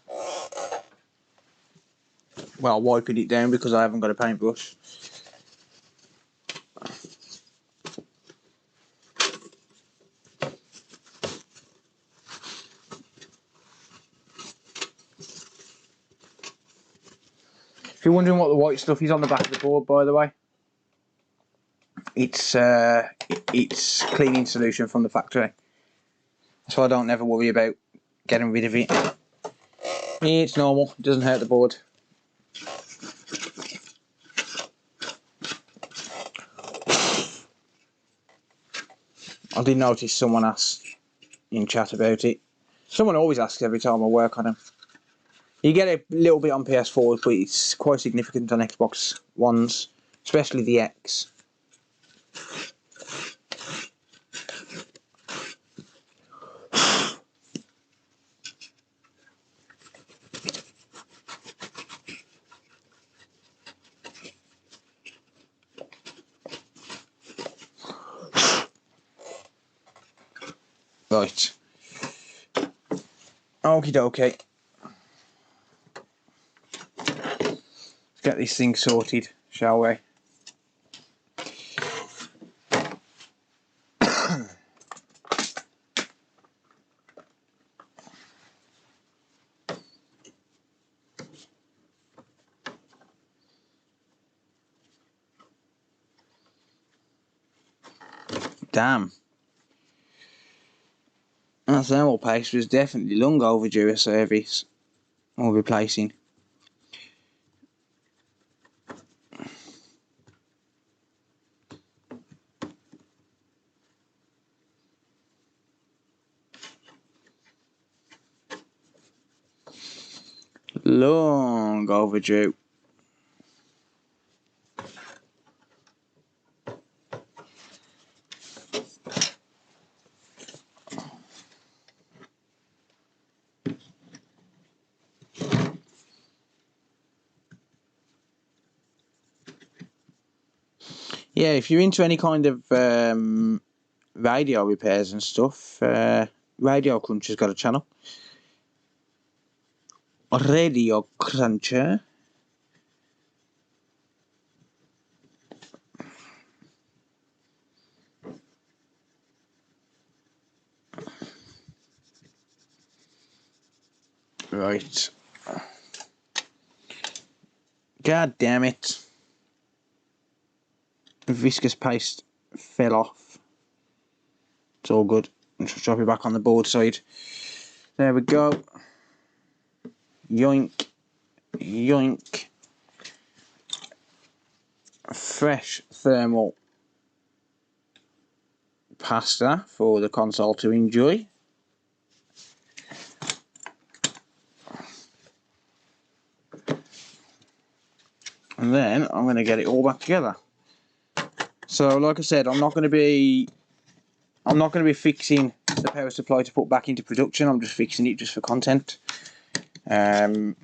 Well, wiping it down because I haven't got a paintbrush. If you're wondering what the white stuff is on the back of the board, by the way, it's cleaning solution from the factory. So I don't ever worry about getting rid of it. It's normal, it doesn't hurt the board. I did notice someone asked in chat about it. Someone always asks every time I work on them. You get a little bit on PS4, but it's quite significant on Xbox Ones, especially the X. Right. Okie dokie. Let's get this thing sorted, shall we? Damn. That thermal paste was definitely long overdue a service or replacing. Long overdue. yeah, if you're into any kind of radio repairs and stuff, Radio Cruncher's got a channel. Radio Cruncher. Right. God damn it. The viscous paste fell off. It's all good. I'll just drop it back on the board side. There we go. Yoink. Yoink. Fresh thermal pasta for the console to enjoy. And then I'm going to get it all back together. So like I said, I'm not going to be fixing the power supply to put back into production. I'm just fixing it just for content. You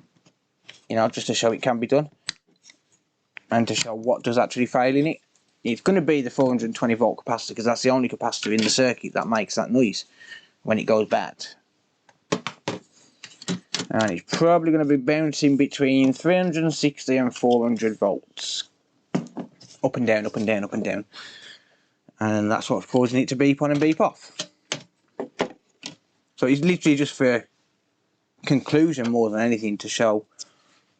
know, just to show it can be done. And to show what does actually fail in it. It's going to be the 420 volt capacitor, because that's the only capacitor in the circuit that makes that noise when it goes bad. And it's probably going to be bouncing between 360 and 400 volts. Up and down, up and down, up and down. And that's what's causing it to beep on and beep off. So it's literally just for conclusion more than anything, to show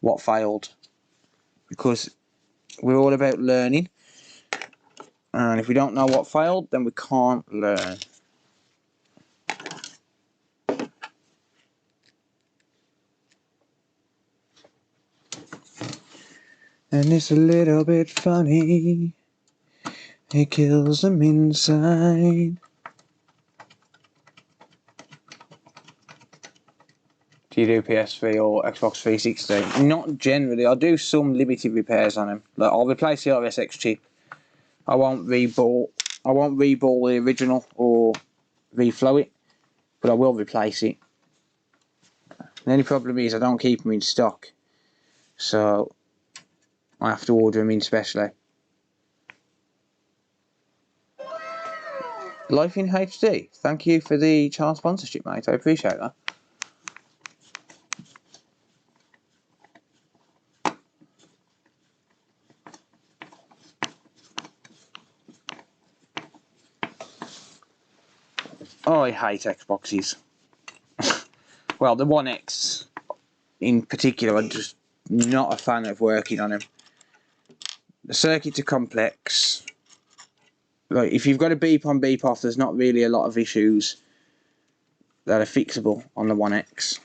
what failed. Because we're all about learning. And if we don't know what failed, then we can't learn. And it's a little bit funny. It kills them inside. Do you do PS3 or Xbox 360? Not generally. I do some limited repairs on them. Like, I'll replace the RSX chip. I won't reball the original or reflow it, but I will replace it. The only problem is I don't keep them in stock, so I have to order them in specially. Life in HD, thank you for the channel sponsorship, mate. I appreciate that. I hate Xboxes. Well, the One X in particular, I'm just not a fan of working on them. The circuits are complex. Like, if you've got a beep on, beep off, there's not really a lot of issues that are fixable on the One X.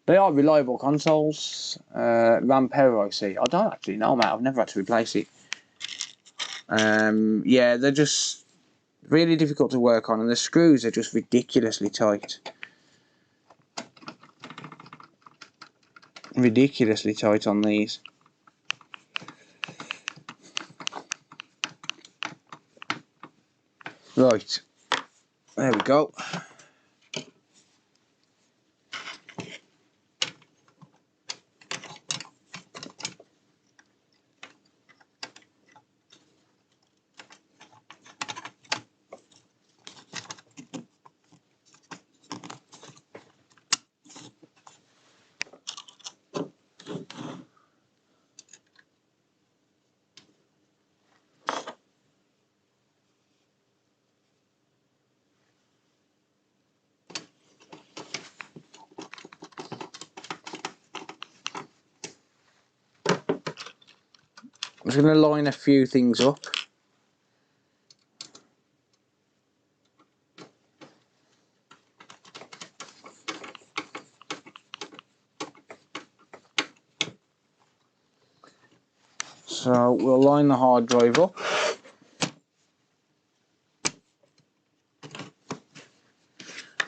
They are reliable consoles. RAM power IC, I don't actually know, mate. I've never had to replace it. Yeah, they're just really difficult to work on, and the screws are just ridiculously tight. Ridiculously tight on these. Right, there we go. I'm just going to line a few things up. So we'll line the hard drive up.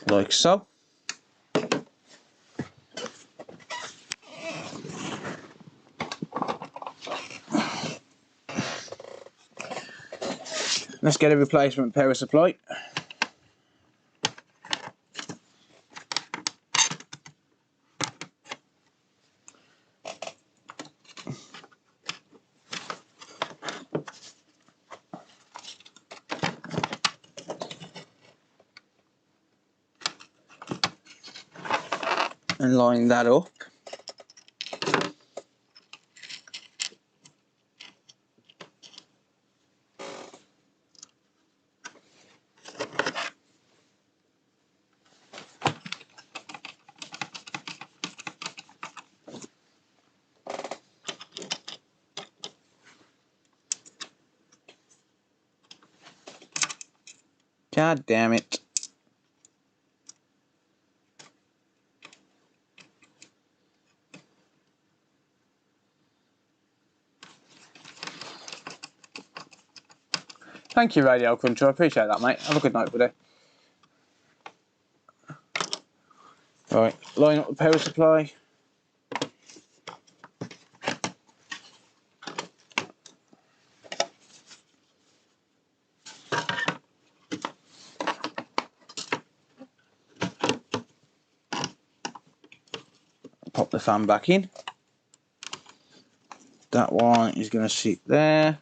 Like so. Let's get a replacement power supply. and line that up. God damn it. Thank you, Radio Cruncher. I appreciate that, mate. Have a good night, buddy. Right, line up the power supply. Pop the fan back in. That one is going to sit there.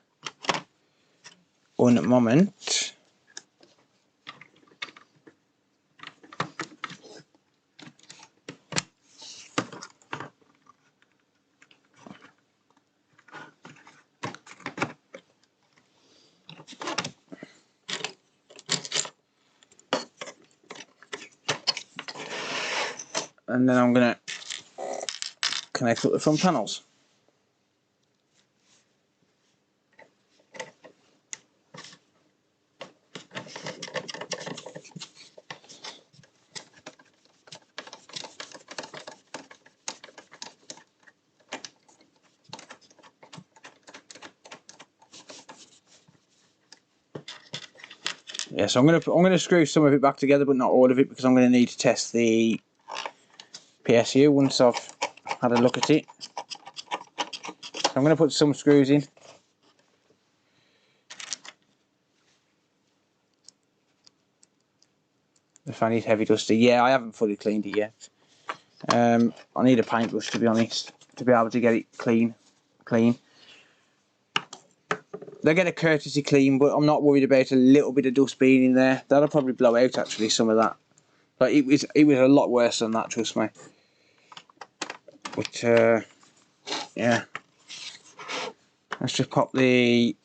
One moment. And then I'm going to connect up the front panels. Yeah, so I'm gonna screw some of it back together, but not all of it, because I'm gonna need to test the PSU once I've had a look at it. So I'm gonna put some screws in. The fan is heavy dusty. Yeah, I haven't fully cleaned it yet. I need a paintbrush, to be honest, to be able to get it clean. They get a courtesy clean, but I'm not worried about a little bit of dust being in there. That'll probably blow out, actually, some of that. But it was a lot worse than that, trust me. But yeah, let's just pop the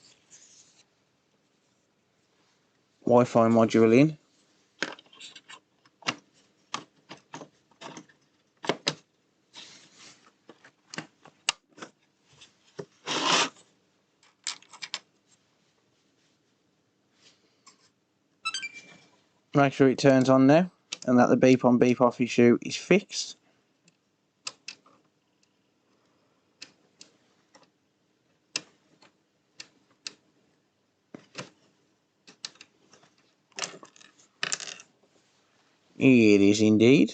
Wi-Fi module in. Make sure it turns on now, and that the beep on beep off issue is fixed. It is indeed.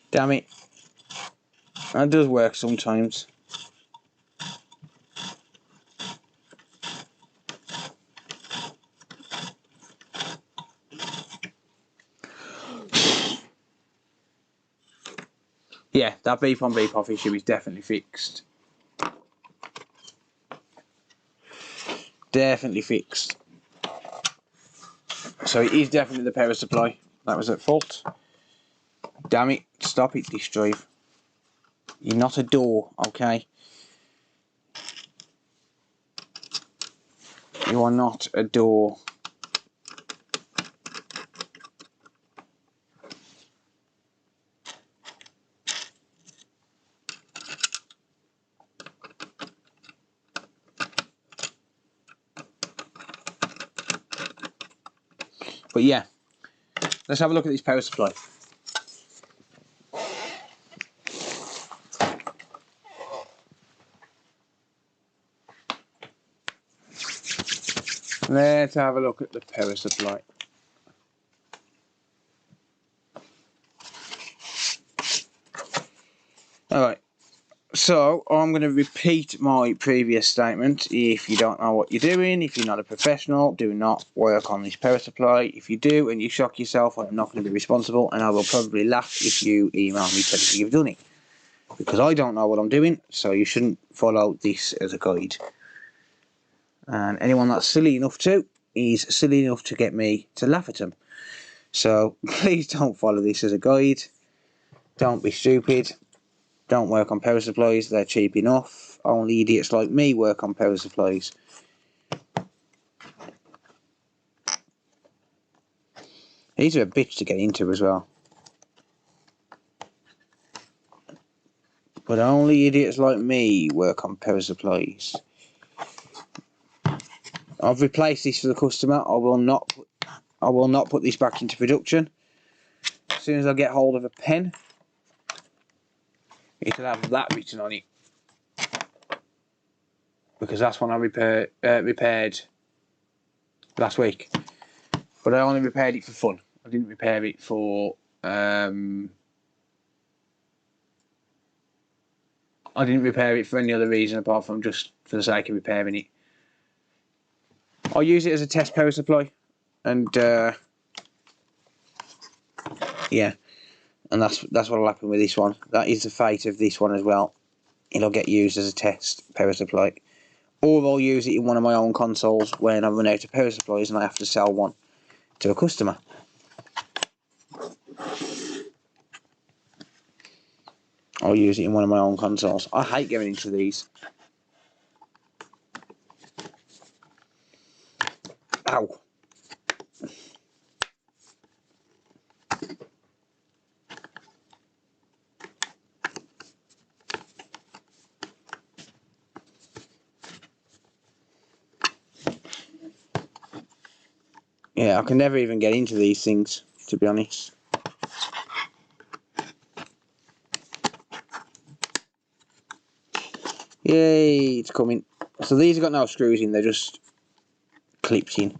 Damn it. That does work sometimes. Yeah, that beep on beep off issue is definitely fixed. Definitely fixed. So it is definitely the power supply that was at fault. Damn it, stop it, disk drive. You're not a door, okay? You are not a door. But yeah, let's have a look at this power supply. Let's have a look at the power supply. Alright, So I'm going to repeat my previous statement. If you don't know what you're doing, if you're not a professional, do not work on this power supply. If you do and you shock yourself, I'm not going to be responsible, and I will probably laugh if you email me telling me you've done it. Because I don't know what I'm doing, so you shouldn't follow this as a guide. And anyone that's silly enough to, is silly enough to get me to laugh at them. So please don't follow this as a guide. Don't be stupid. Don't work on power supplies, they're cheap enough. Only idiots like me work on power supplies. These are a bitch to get into as well. But only idiots like me work on power supplies. I've replaced this for the customer. I will not put this back into production. As soon as I get hold of a pen, it'll have that written on it. Because that's one I repaired last week. But I only repaired it for fun. I didn't repair it for I didn't repair it for any other reason apart from just for the sake of repairing it. I use it as a test power supply, and yeah, and that's what'll happen with this one. That is the fate of this one as well. It'll get used as a test power supply, or I'll use it in one of my own consoles when I run out of power supplies and I have to sell one to a customer. I'll use it in one of my own consoles. I hate going into these. Ow. Yeah, I can never even get into these things, to be honest. Yay, it's coming. So these have got no screws in, they're just clipped in.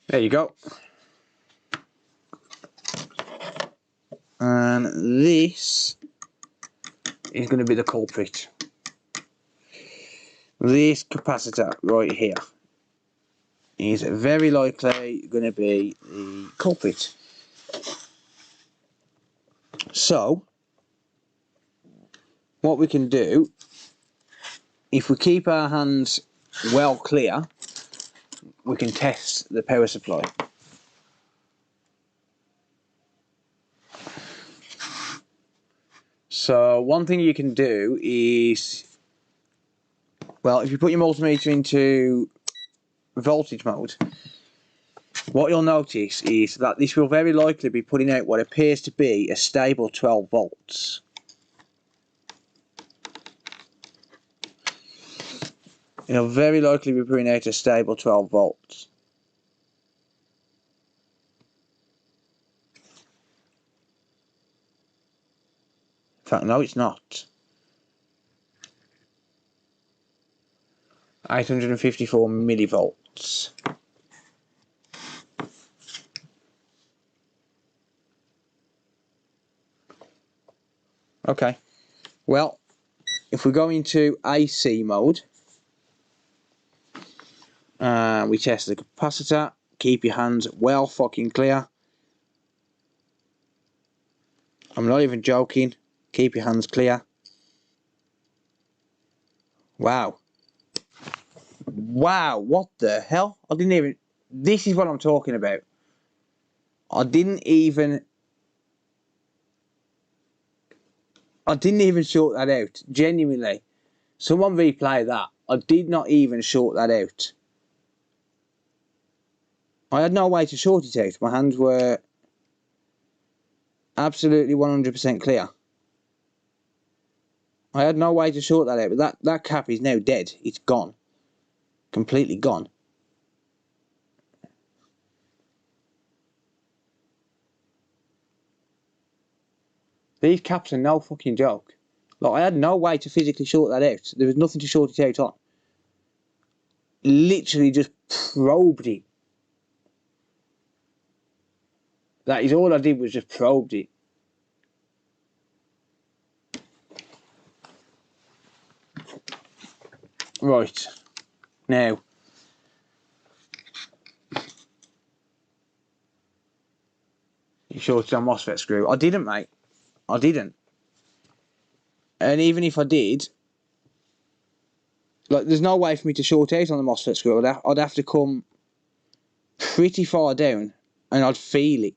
There you go. And this is going to be the culprit. This capacitor right here is very likely going to be the culprit. So, what we can do, if we keep our hands well clear, we can test the power supply. So, one thing you can do is, well, if you put your multimeter into voltage mode, what you'll notice is that this will very likely be putting out what appears to be a stable 12 volts. It'll very likely be putting out a stable 12 volts. In fact, no, it's not. 854 millivolts. Okay, well, if we go into AC mode, we test the capacitor. Keep your hands well fucking clear. I'm not even joking. Keep your hands clear. Wow. Wow, what the hell? I didn't even... This is what I'm talking about. I didn't even sort that out. Genuinely. Someone replay that. I did not even sort that out. I had no way to sort it out. My hands were absolutely 100% clear. I had no way to sort that out, but that cap is now dead. It's gone. Completely gone. These caps are no fucking joke. Like, I had no way to physically sort that out. There was nothing to sort it out on. literally just probed it. That is all I did, was just probed it. Right, now, you shorted on MOSFET screw. I didn't, mate. I didn't. And even if I did, like, there's no way for me to short out on the MOSFET screw. I'd have to come pretty far down and I'd feel it.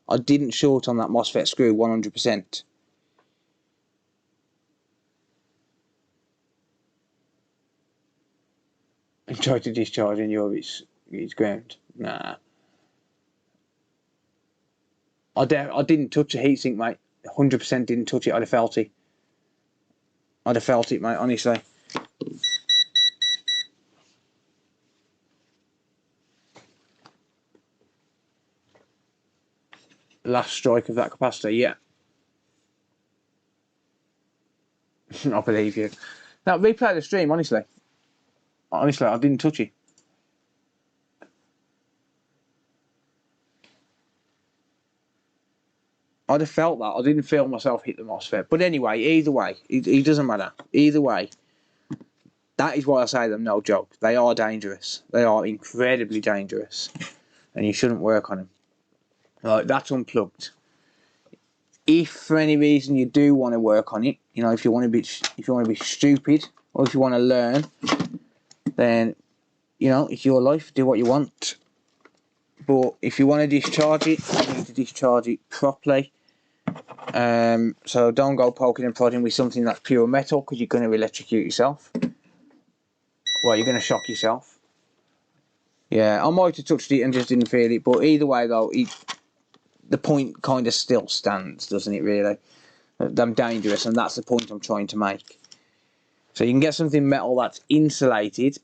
I didn't short on that MOSFET screw 100%. And try to discharge in your its ground. Nah. I didn't touch the heatsink, mate. 100% didn't touch it. I'd have felt it. I'd have felt it, mate, honestly. Last strike of that capacitor, yeah. I believe you. Now, replay the stream, honestly. Honestly, I didn't touch it. I'd have felt that. I didn't feel myself hit the MOSFET. But anyway, either way, it doesn't matter. Either way, that is why I say them no joke. They are dangerous. They are incredibly dangerous. And you shouldn't work on them. Like, that's unplugged. If for any reason you do want to work on it, you know, if you want to be stupid, or if you want to learn, then, you know, it's your life. Do what you want. But if you want to discharge it, you need to discharge it properly. So don't go poking and prodding with something that's pure metal, because you're going to electrocute yourself. Well, you're going to shock yourself. Yeah, I might have touched it and just didn't feel it, but either way though, the point kind of still stands, doesn't it, really? I'm dangerous, and that's the point I'm trying to make. So you can get something metal that's insulated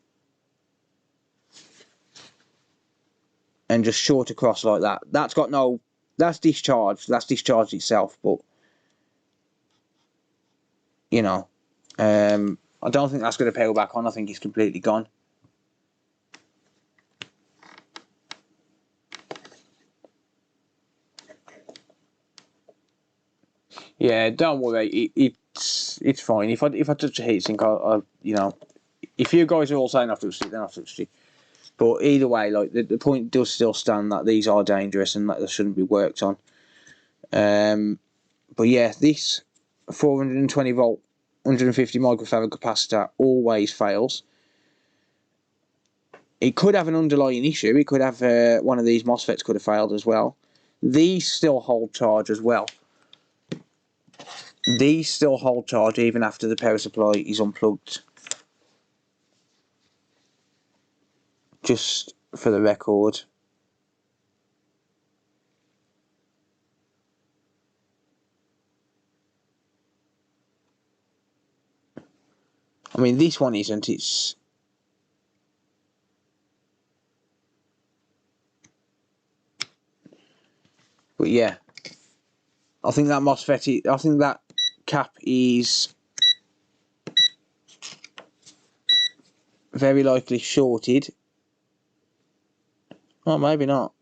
and just short across like that. That's discharged. That's discharged itself, but you know, I don't think that's going to power back on. I think it's completely gone. Yeah, don't worry. It's fine. If I touch a heatsink, I you know, if you guys are all saying I've touched it, then I've touched it. But either way, like the point does still stand that these are dangerous and that they shouldn't be worked on. But yeah, this 420 volt, 150 microfarad capacitor always fails. It could have an underlying issue. It could have one of these MOSFETs could have failed as well. These still hold charge as well. These still hold charge even after the power supply is unplugged. Just for the record. I mean, this one isn't. It's... But yeah. I think that MOSFET... I think that cap is... very likely shorted. Oh, maybe not.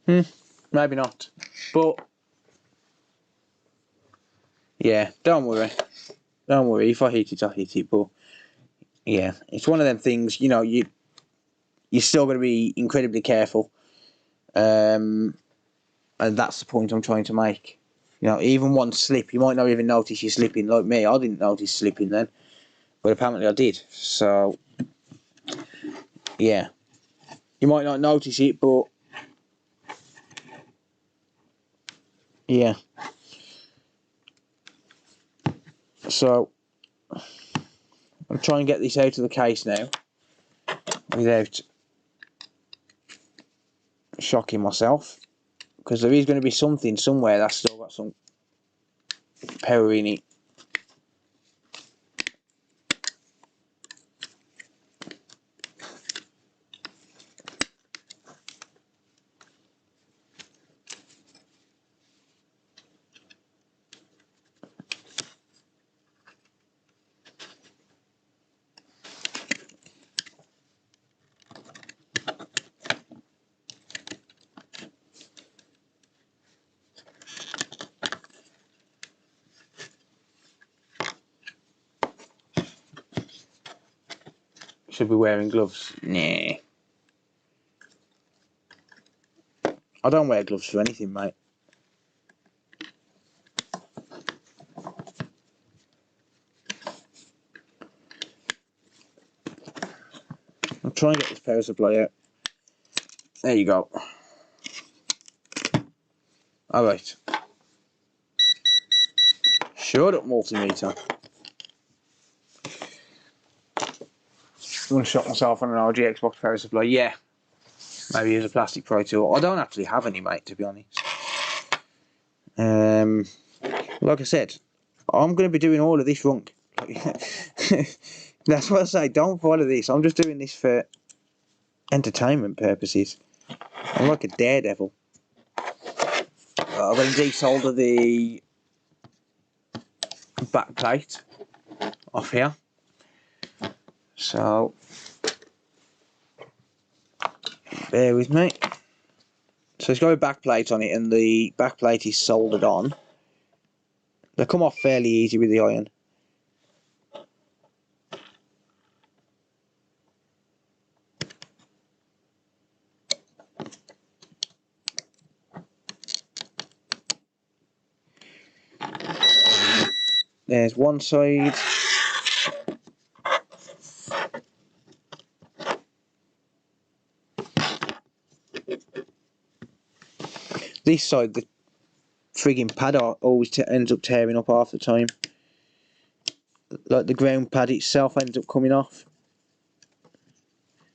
Maybe not. But yeah, don't worry. Don't worry. If I hit it, I hit it. But yeah, it's one of them things. You know, you're still going to be incredibly careful. And that's the point I'm trying to make. You know, even one slip, you might not even notice you're slipping. Like me, I didn't notice slipping then, but apparently I did. So yeah, you might not notice it, but yeah. So I'm trying to get this out of the case now without shocking myself, because there is going to be something somewhere that's still got some power in it. Should be wearing gloves. Nah. I don't wear gloves for anything, mate. I'll try and get this power supply out. There you go. Alright. Shut up, multimeter. I'm going to shock myself on an RG Xbox power supply. Yeah. Maybe use a plastic pry tool. I don't actually have any, mate, to be honest. Like I said, I'm going to be doing all of this wrong. That's what I say, don't follow this. I'm just doing this for entertainment purposes. I'm like a daredevil. I'm going to desolder the back plate off here. So, bear with me. So it's got a back plate on it, and the back plate is soldered on. They come off fairly easy with the iron. There's one side. This side, the frigging pad always ends up tearing up half the time. Like the ground pad itself ends up coming off.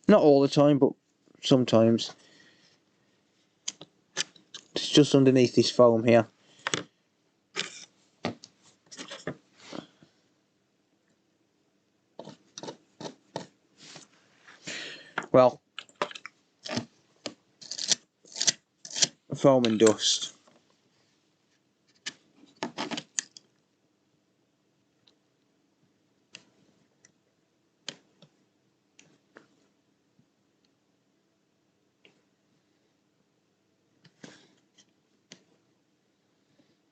Not all the time, but sometimes. It's just underneath this foam here. Well, foam and dust.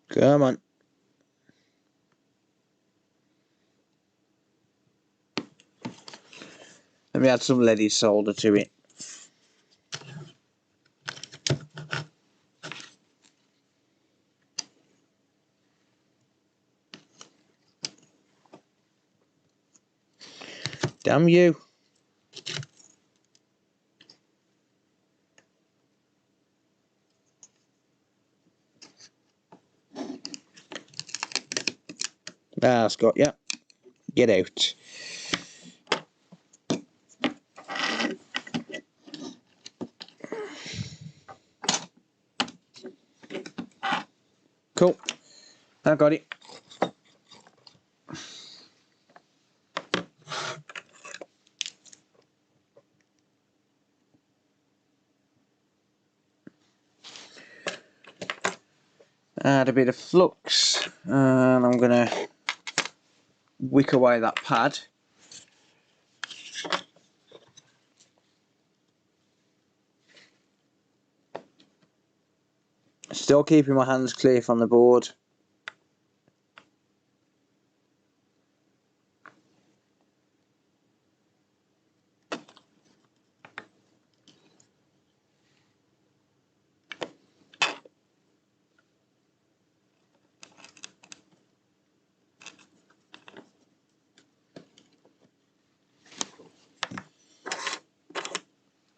Come on. Let me add some leaded solder to it. Damn you. Ah, Scott, yeah. Get out. Cool. I got it. Add a bit of flux, and I'm going to wick away that pad. Still keeping my hands clear from the board.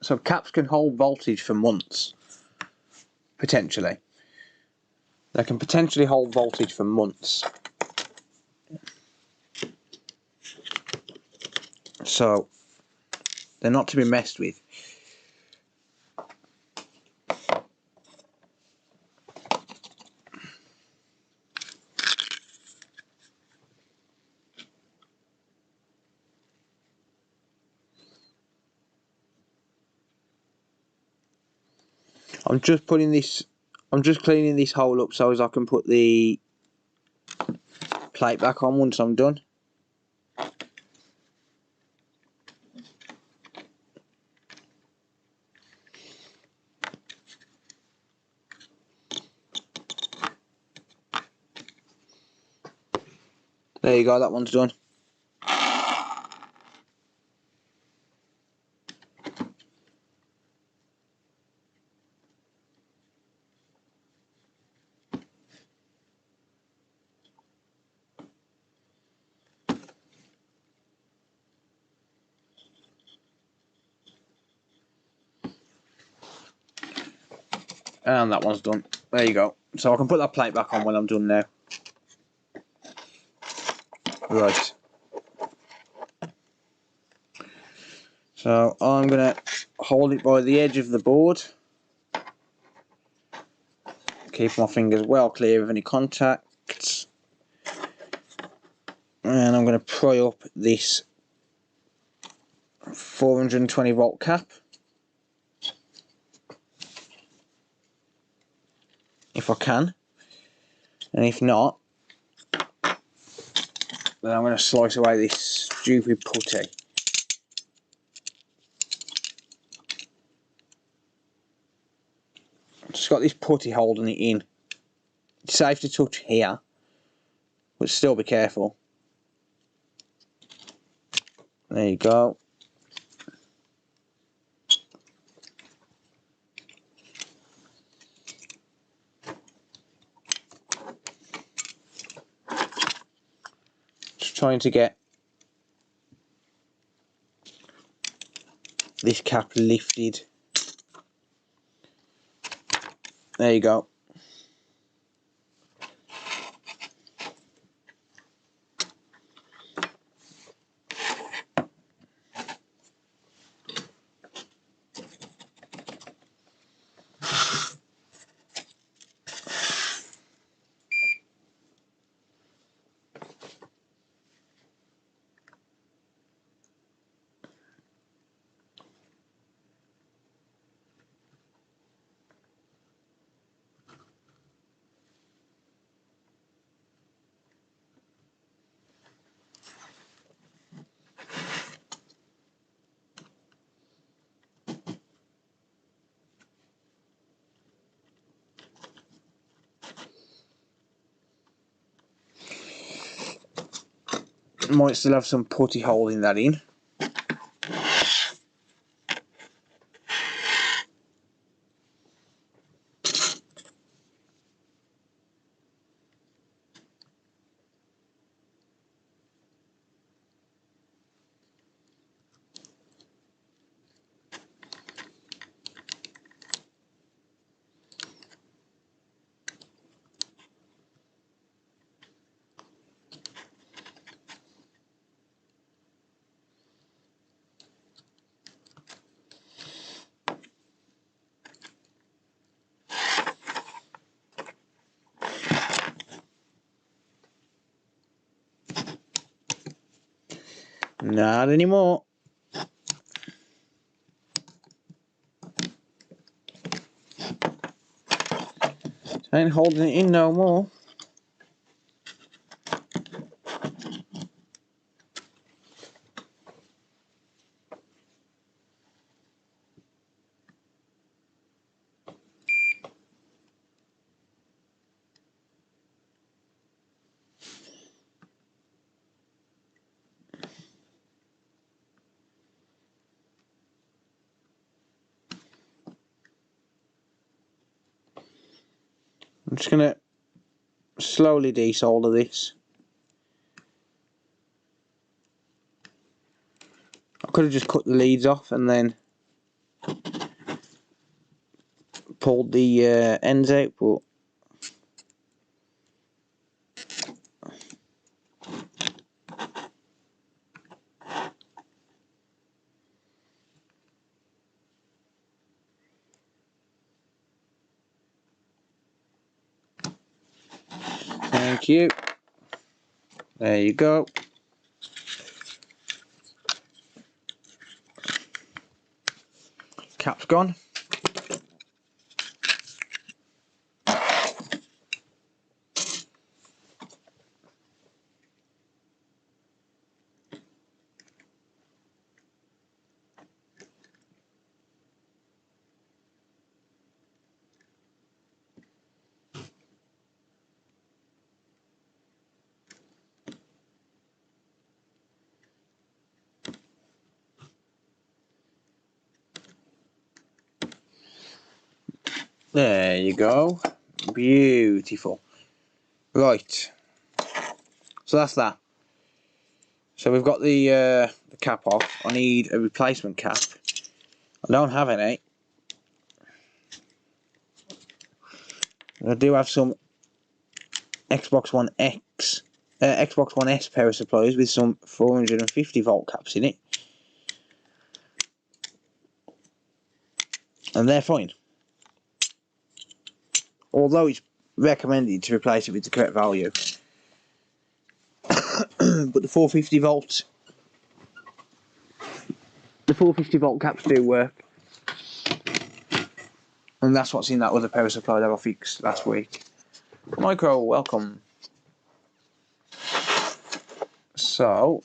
So caps can hold voltage for months, potentially. They can potentially hold voltage for months. So they're not to be messed with. I'm just cleaning this hole up so as I can put the plate back on once I'm done. There you go, that one's done. And that one's done. There you go. So I can put that plate back on when I'm done now. Right. So I'm going to hold it by the edge of the board. Keep my fingers well clear of any contacts. And I'm going to pry up this 420 volt cap. If I can. And if not, then I'm going to slice away this stupid putty. Just got this putty holding it in. It's safe to touch here, but still be careful. There you go. Just trying to get this cap lifted. There you go. Might still have some putty holding that in. Not anymore. Ain't holding it in no more. I'm just going to slowly desolder this. I could have just cut the leads off and then pulled the ends out, but thank you. There you go. Cap's gone. There you go. Beautiful. Right. So that's that. So we've got the cap off. I need a replacement cap. I don't have any. I do have some Xbox One Xbox One S power supplies with some 450 volt caps in it, and they're fine. Although it's recommended to replace it with the correct value, but the 450 volt caps do work, and that's what's in that other power supply that I fixed last week. Micro, welcome. So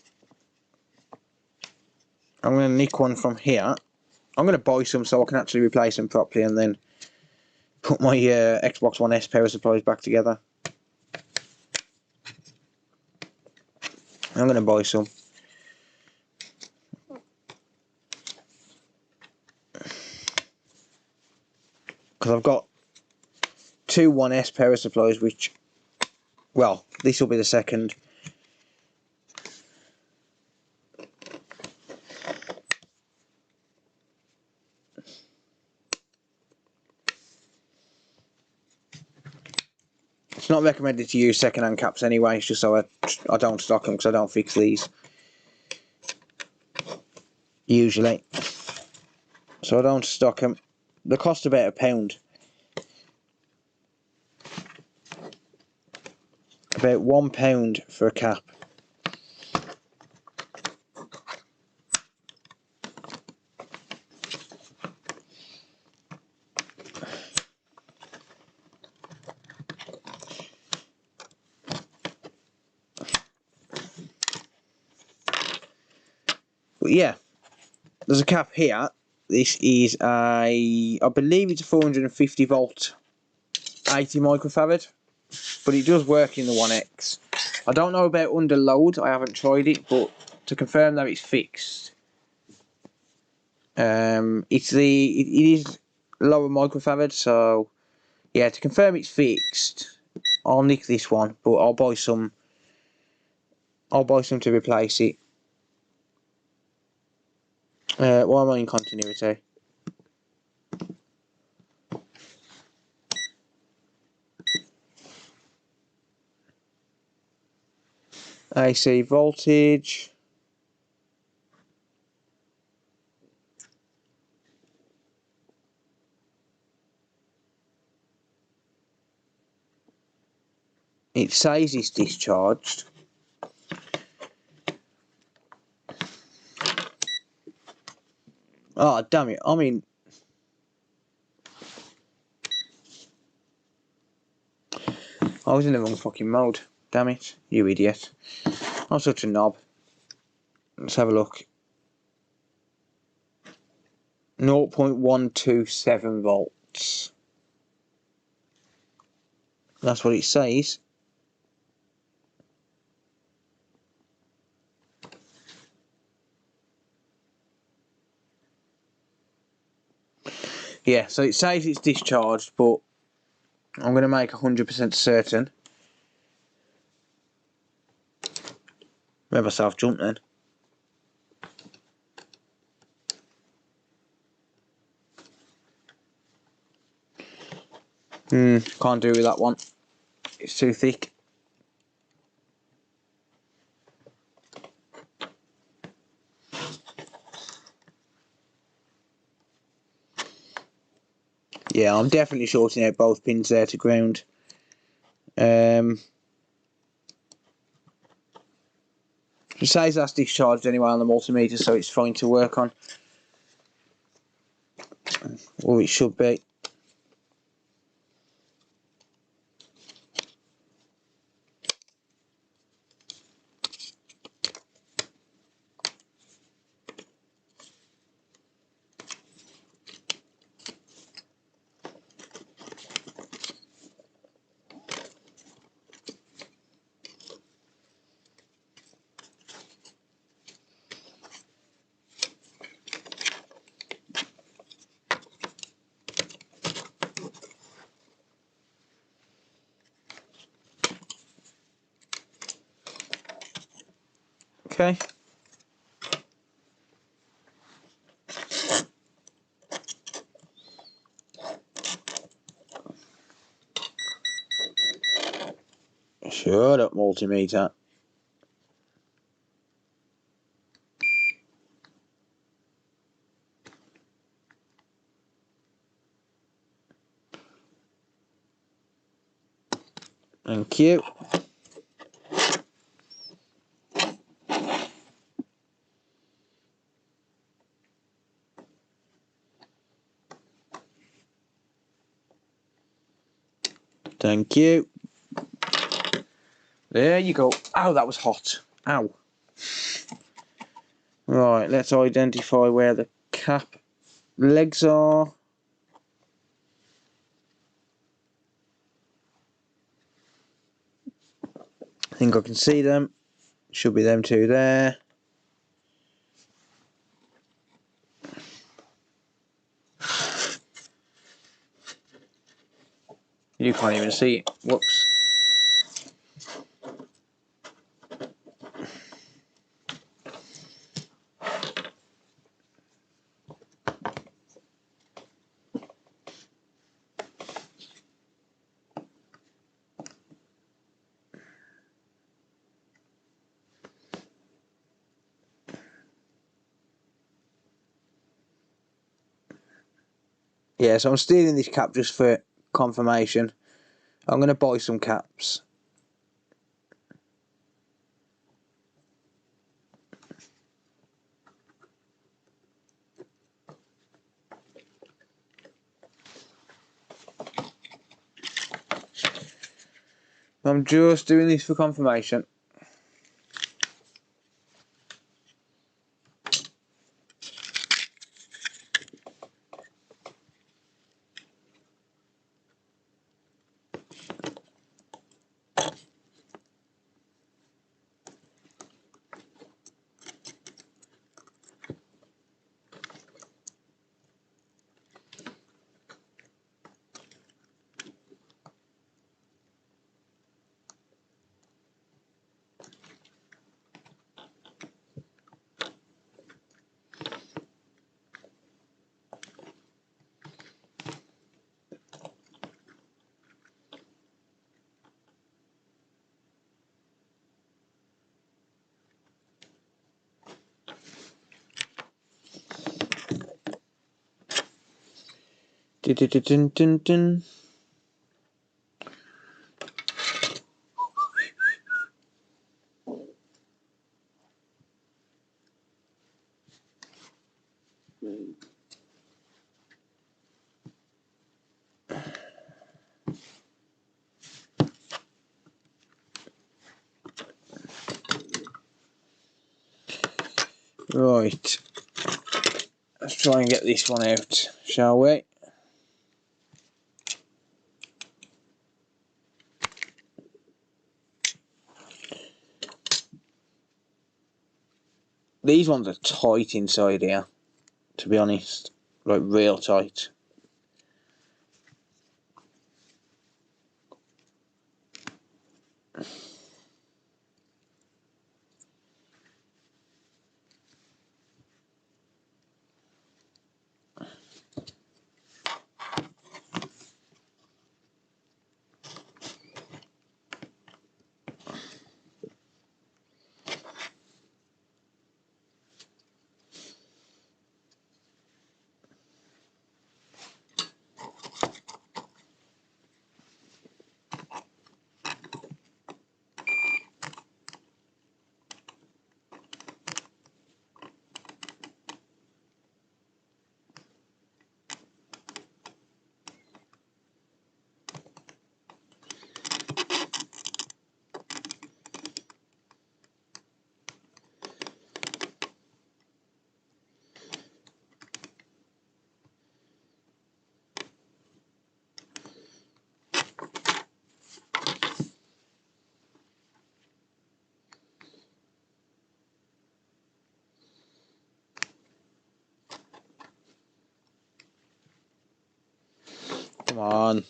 I'm going to nick one from here. I'm going to buy some so I can actually replace them properly, and then put my Xbox One S power supplies back together. I'm going to buy some. Because I've got two 1S power supplies, which, well, this will be the second. It's not recommended to use second-hand caps anyway, it's just so I don't stock them, because I don't fix these usually. So I don't stock them. They cost about £1. About £1 for a cap. But yeah, there's a cap here. This is I believe it's a 450 volt 80 microfarad, but it does work in the 1X. I don't know about under load, I haven't tried it, but to confirm that it's fixed, it is lower microfarad, so yeah, to confirm it's fixed, I'll nick this one, but I'll buy some to replace it. Why am I in continuity? AC voltage. It says it's discharged. Oh, damn it. I mean, I was in the wrong fucking mode. Damn it. You idiot. I'm such a knob. Let's have a look. 0.127 volts. That's what it says. Yeah, so it says it's discharged, but I'm going to make 100% certain. Made myself jump then. Can't do with that one. It's too thick. Yeah, I'm definitely shorting out both pins there to ground. It says that's discharged anyway on the multimeter, so it's fine to work on. Or it should be. Okay. Shut up, multimeter. Thank you. Thank you. There you go. Ow, that was hot. Ow. Right, let's identify where the cap legs are. I think I can see them. Should be them two there. You can't even see it. Whoops. Yeah, so I'm stealing this cap just for confirmation. I'm going to buy some caps. I'm just doing this for confirmation. Dun, dun, dun, dun, dun. Right. Let's try and get this one out, shall we? These ones are tight inside here, to be honest. Like, real tight. Come on.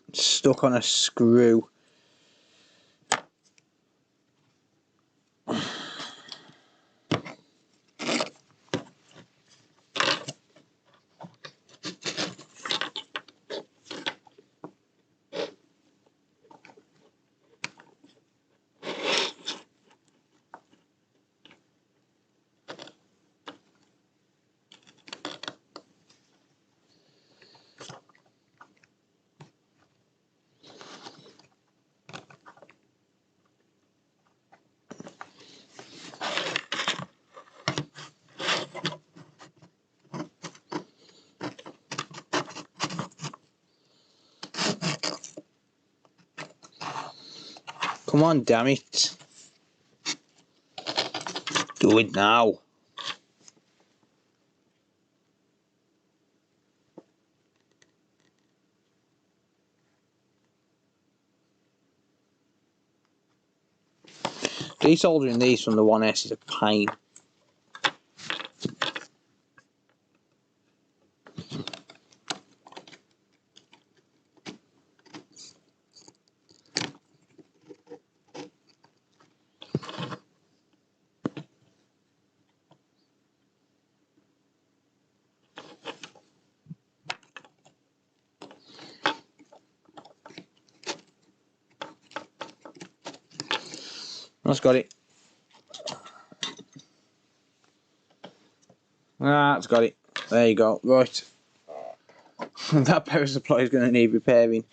It's stuck on a screw. Come on, damn it. Do it now. Desoldering these from the 1S is a pain. That's got it. That's got it. There you go. Right. That power supply is going to need repairing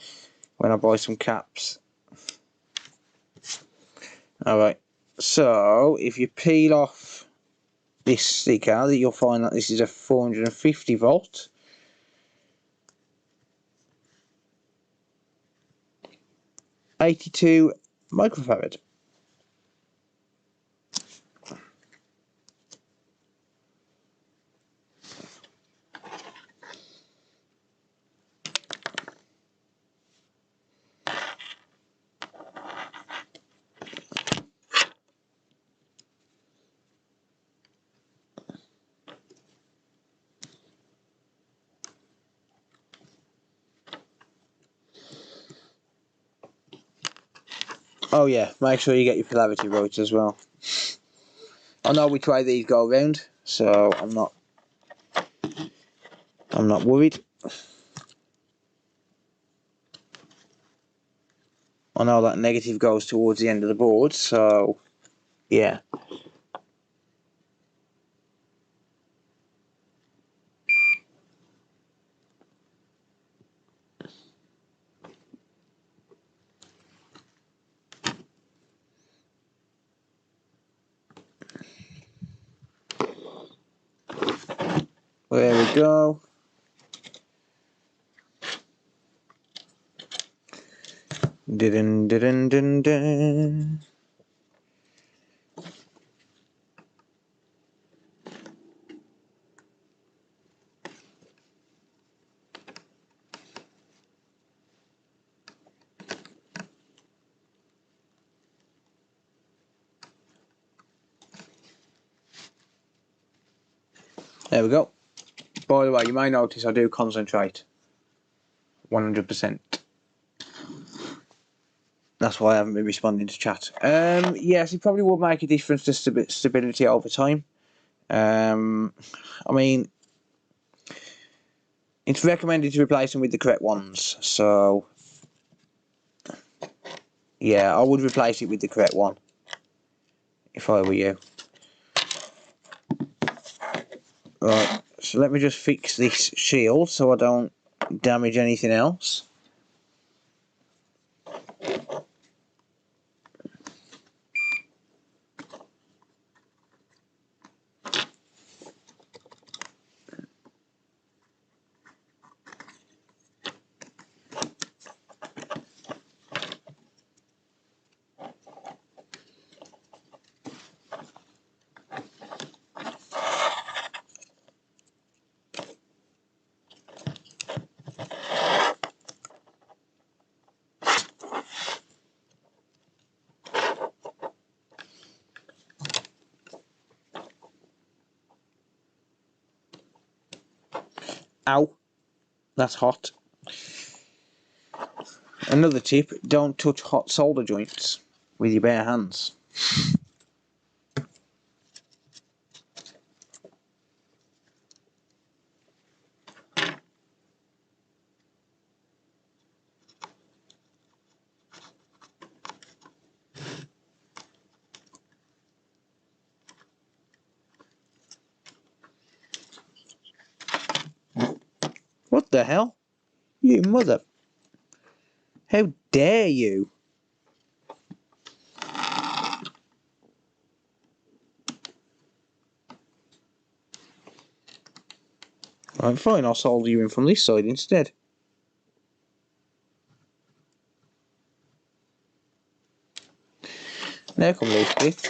when I buy some caps. Alright. So, if you peel off this sticker, you'll find that this is a 450 volt. 82 microfarad. Oh yeah, make sure you get your polarity right as well. I know which way these go around, so I'm not worried. I know that negative goes towards the end of the board, so yeah. There we go. Dun dun dun dun. There we go. By the way, you may notice I do concentrate 100%. That's why I haven't been responding to chat. Yes, it probably would make a difference to stability over time. I mean, it's recommended to replace them with the correct ones. So, yeah, I would replace it with the correct one if I were you. Right, so let me just fix this shield so I don't damage anything else. Ow, that's hot. Another tip, don't touch hot solder joints with your bare hands. What the hell? You mother... How dare you? Right, fine, I'll solder you in from this side instead. Now come loose bit.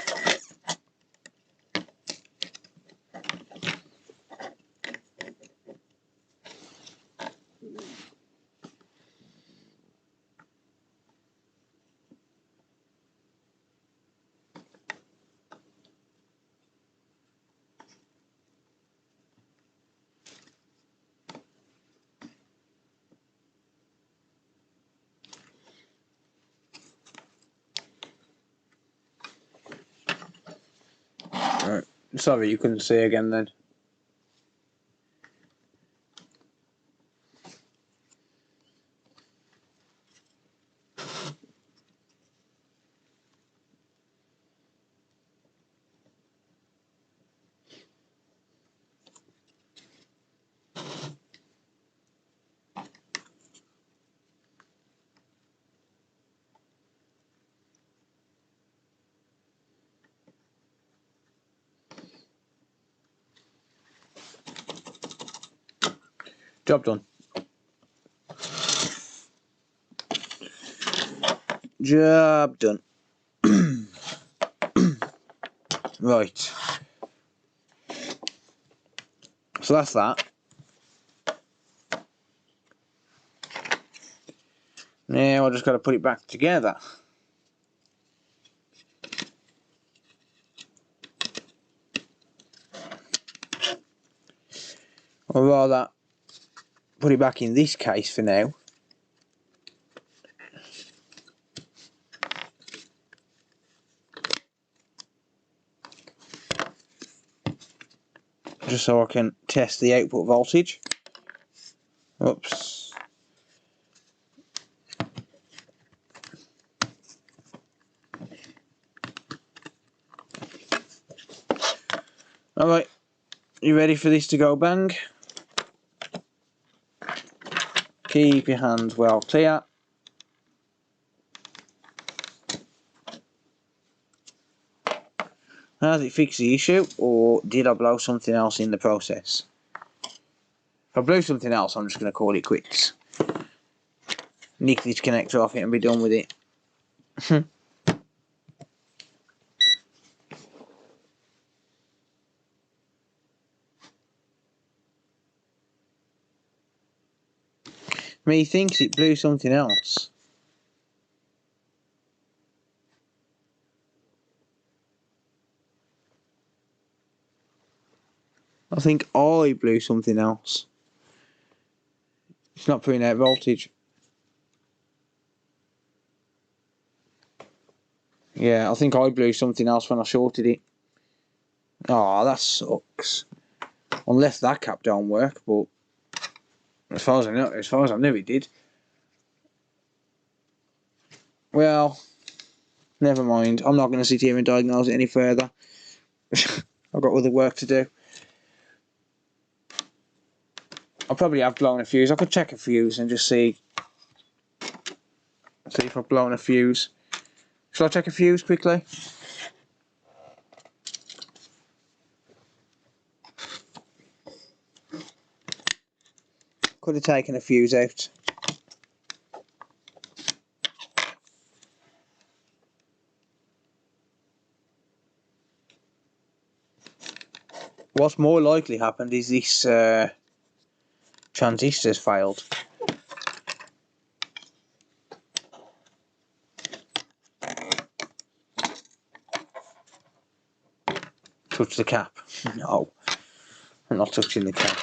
Right. Sorry you couldn't see again then. Job done. Job done. Right. So that's that. Now I just got to put it back together. Or rather, put it back in this case for now. Just so I can test the output voltage. Oops. Alright, you ready for this to go bang? Keep your hands well clear. Has it fixed the issue, or did I blow something else in the process? If I blew something else, I'm just going to call it quits. Nick this connector off it and be done with it. Me thinks it blew something else. I think I blew something else. It's not putting out voltage. Yeah, I think I blew something else when I shorted it. Oh, that sucks. Unless that cap don't work, but as far as I know it did. Well, never mind. I'm not going to sit here and diagnose it any further. I've got other work to do. I probably have blown a fuse. I could check a fuse and just see if I've blown a fuse. Shall I check a fuse quickly? Could have taken a fuse out. What's more likely happened is this transistor's failed. Touch the cap. No, I'm not touching the cap.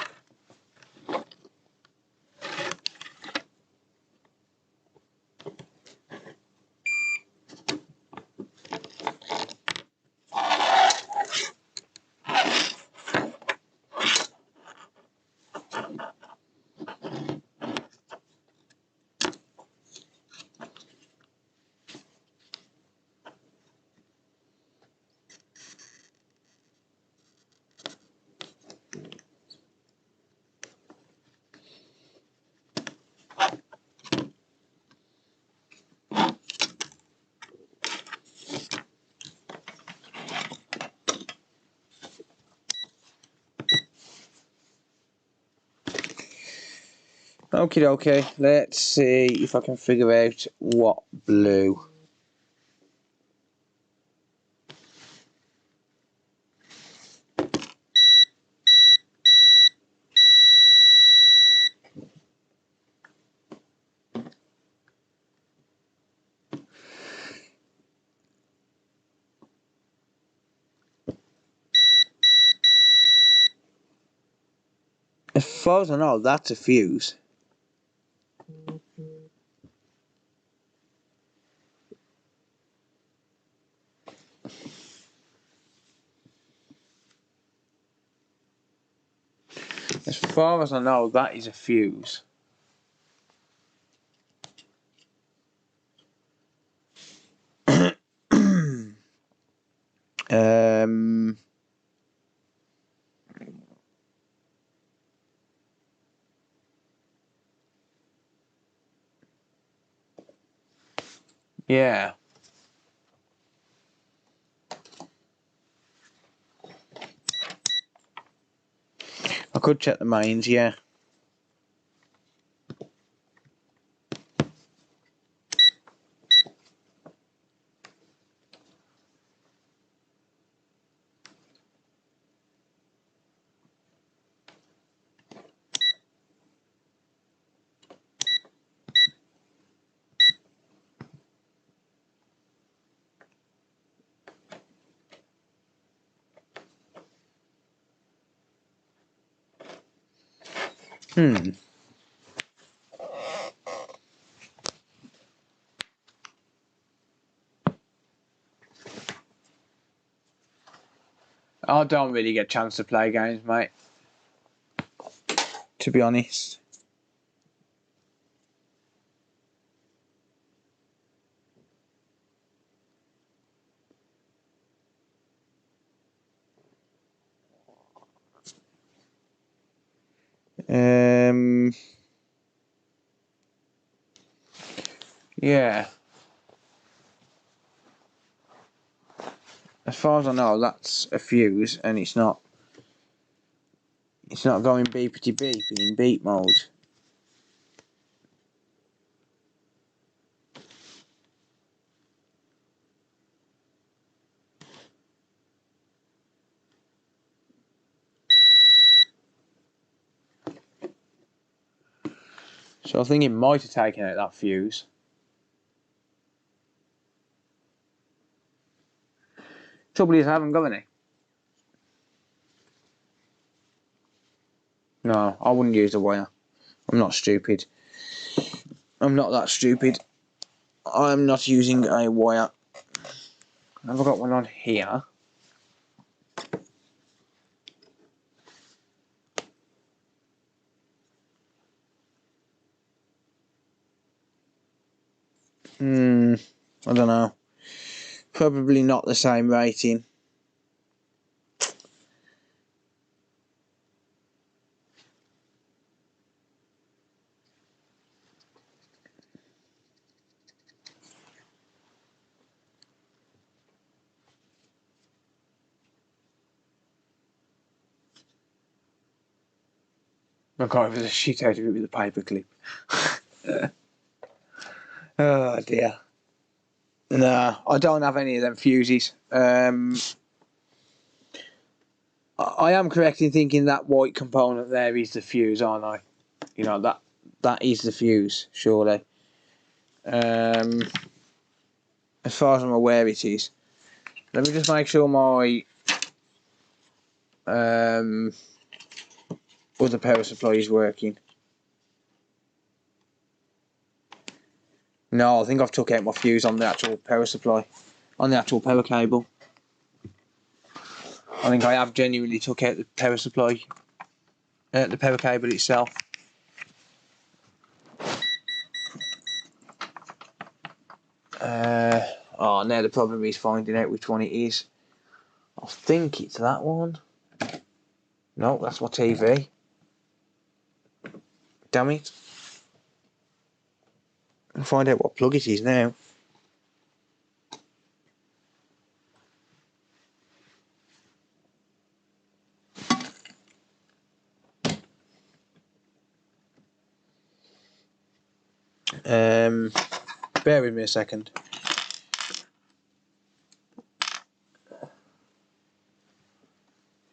Okay, let's see if I can figure out what blew. far as I know, that's a fuse. As far as I know, that is a fuse. Yeah. I could check the mains, yeah. I don't really get a chance to play games, mate. To be honest. Yeah. As far as I know, that's a fuse, and it's not going beepity beep in beep mode. So I think it might have taken out that fuse. Trouble is, I haven't got any. No, I wouldn't use the wire. I'm not stupid. I'm not that stupid. I'm not using a wire. Have I got one on here? I don't know. Probably not the same rating. I can't even the shit out of it with a paper clip. Oh dear. Nah, I don't have any of them fuses. I am correct in thinking that white component there is the fuse, aren't I? You know, that is the fuse, surely. As far as I'm aware, it is. Let me just make sure my other power supply is working. No, I think I've took out my fuse on the actual power supply, on the actual power cable. I think I have genuinely took out the power supply, the power cable itself. Oh, now the problem is finding out which one it is. I think it's that one. No, that's my TV. Damn it. I'll find out what plug it is now. Bear with me a second.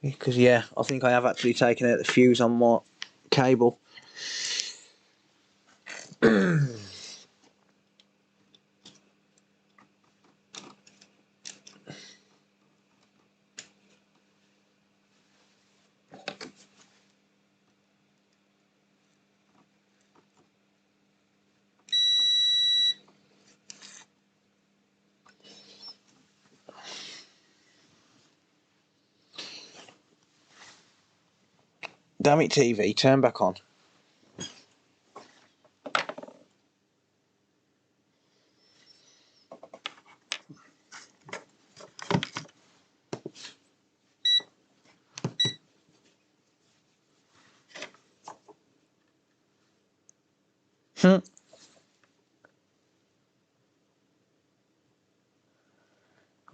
Because yeah, I think I have actually taken out the fuse on my cable. Damn it, TV, turn back on.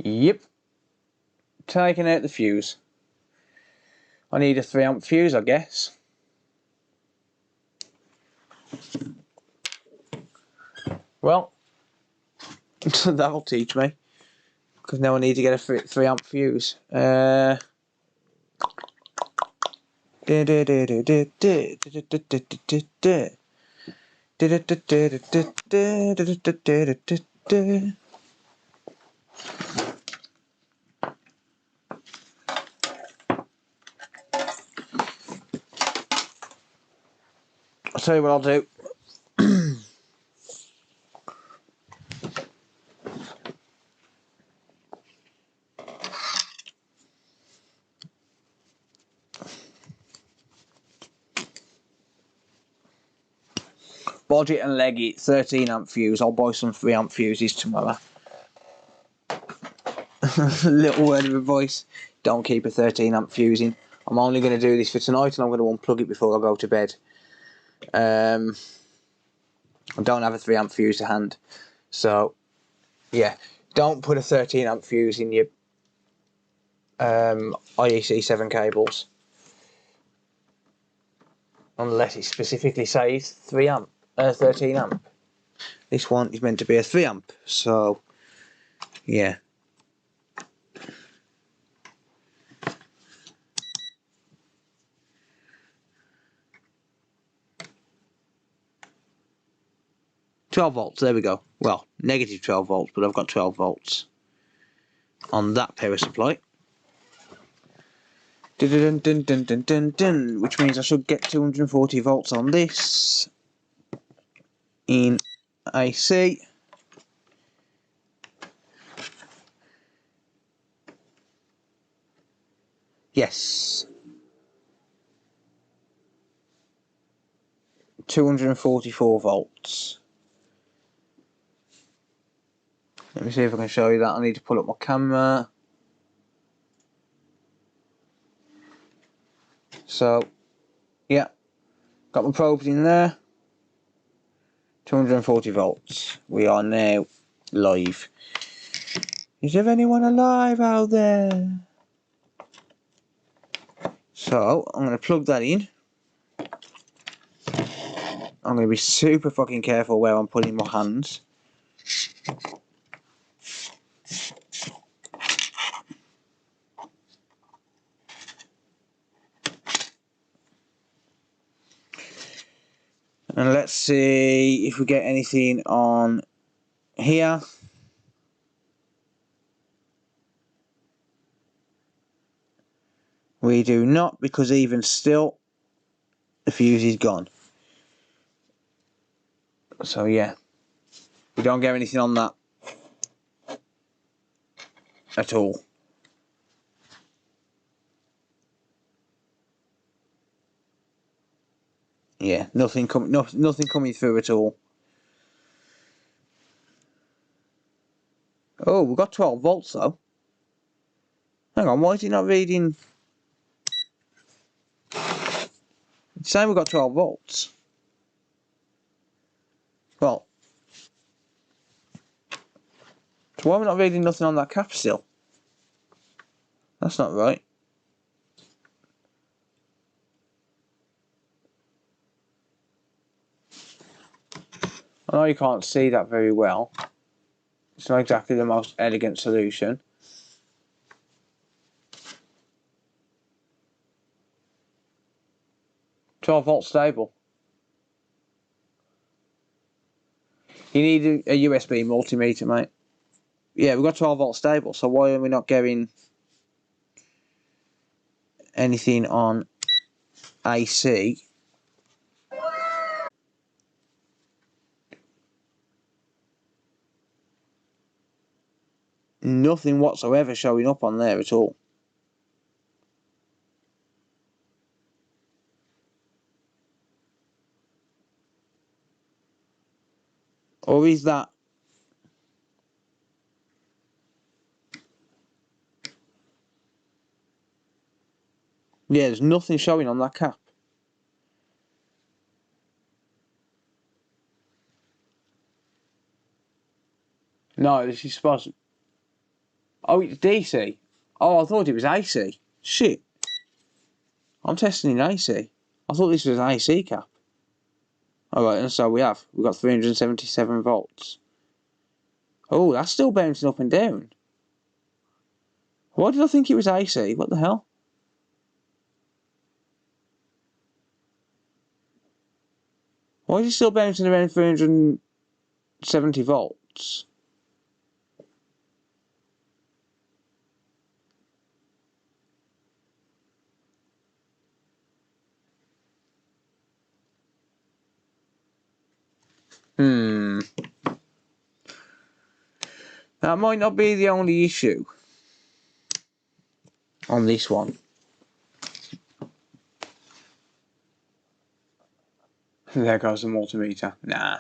Yep. Taking out the fuse. I need a 3 amp fuse, I guess. Well, that'll teach me. Because now I need to get a 3 amp fuse. I'll tell you what I'll do. Budget and leggy, 13 amp fuse. I'll buy some 3 amp fuses tomorrow. Little word of advice, don't keep a 13 amp fuse in. I'm only going to do this for tonight and I'm going to unplug it before I go to bed. I don't have a 3 amp fuse to hand. So, yeah, don't put a 13 amp fuse in your IEC7 cables. Unless it specifically says 13 amp. This one is meant to be a 3 amp, so yeah. $12 volts, there we go. Well, negative 12 volts, but I've got 12 volts on that power supply. Which means I should get 240 volts on this in AC. Yes. 244 volts. Let me see if I can show you that. I need to pull up my camera. So, yeah, got my probes in there. 240 volts. We are now live. Is there anyone alive out there? So, I'm going to plug that in. I'm going to be super fucking careful where I'm putting my hands. And let's see if we get anything on here. We do not, because even still, the fuse is gone. So yeah, we don't get anything on that at all. Yeah, nothing coming through at all. Oh, we've got 12 volts though. Hang on, why is it not reading? It's saying we've got 12 volts. Well, so why are we not reading nothing on that cap still? That's not right. I know you can't see that very well. It's not exactly the most elegant solution. $12 volt stable. You need a USB multimeter, mate. Yeah, we've got 12 volt stable, so why are we not getting anything on AC? Nothing whatsoever showing up on there at all. Or is that... Yeah, there's nothing showing on that cap. No, this is supposed to... Oh, it's DC. Oh, I thought it was AC. Shit. I'm testing in AC. I thought this was an AC cap. Alright, and so we've got 377 volts. Oh, that's still bouncing up and down. Why did I think it was AC? What the hell? Why is it still bouncing around 370 volts? That might not be the only issue on this one. There goes the multimeter. Nah.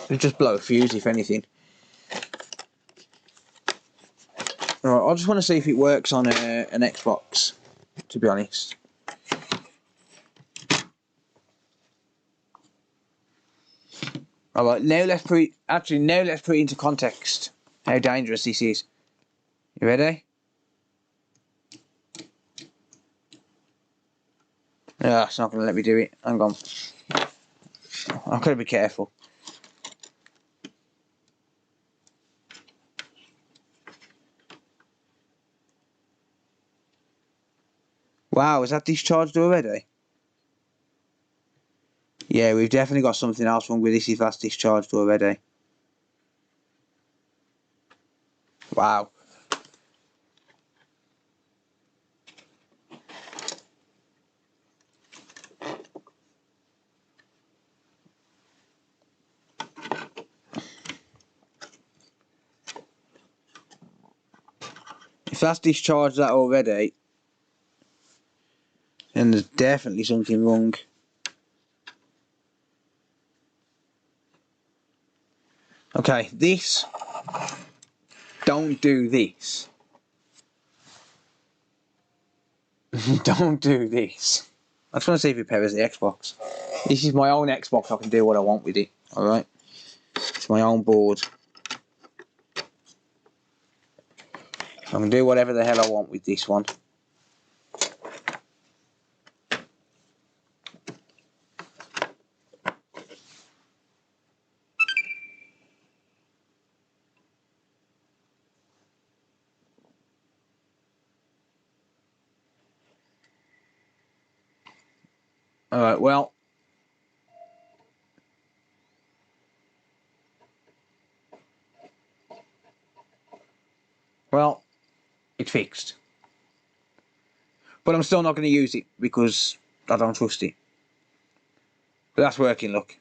It'll just blow a fuse if anything. Alright, I just want to see if it works on an Xbox, to be honest. Alright, now let's put it into context how dangerous this is. You ready? Ah, it's not going to let me do it. Hang on. I've got to be careful. Wow, is that discharged already? Yeah, we've definitely got something else wrong with this if that's discharged already. Wow. If that's discharged that already, then there's definitely something wrong. Okay, this. Don't do this. Don't do this. I just want to see if it powers the Xbox. This is my own Xbox, I can do what I want with it, alright? It's my own board. I can do whatever the hell I want with this one. Alright, well. Well, it's fixed. But I'm still not going to use it because I don't trust it. But that's working, look.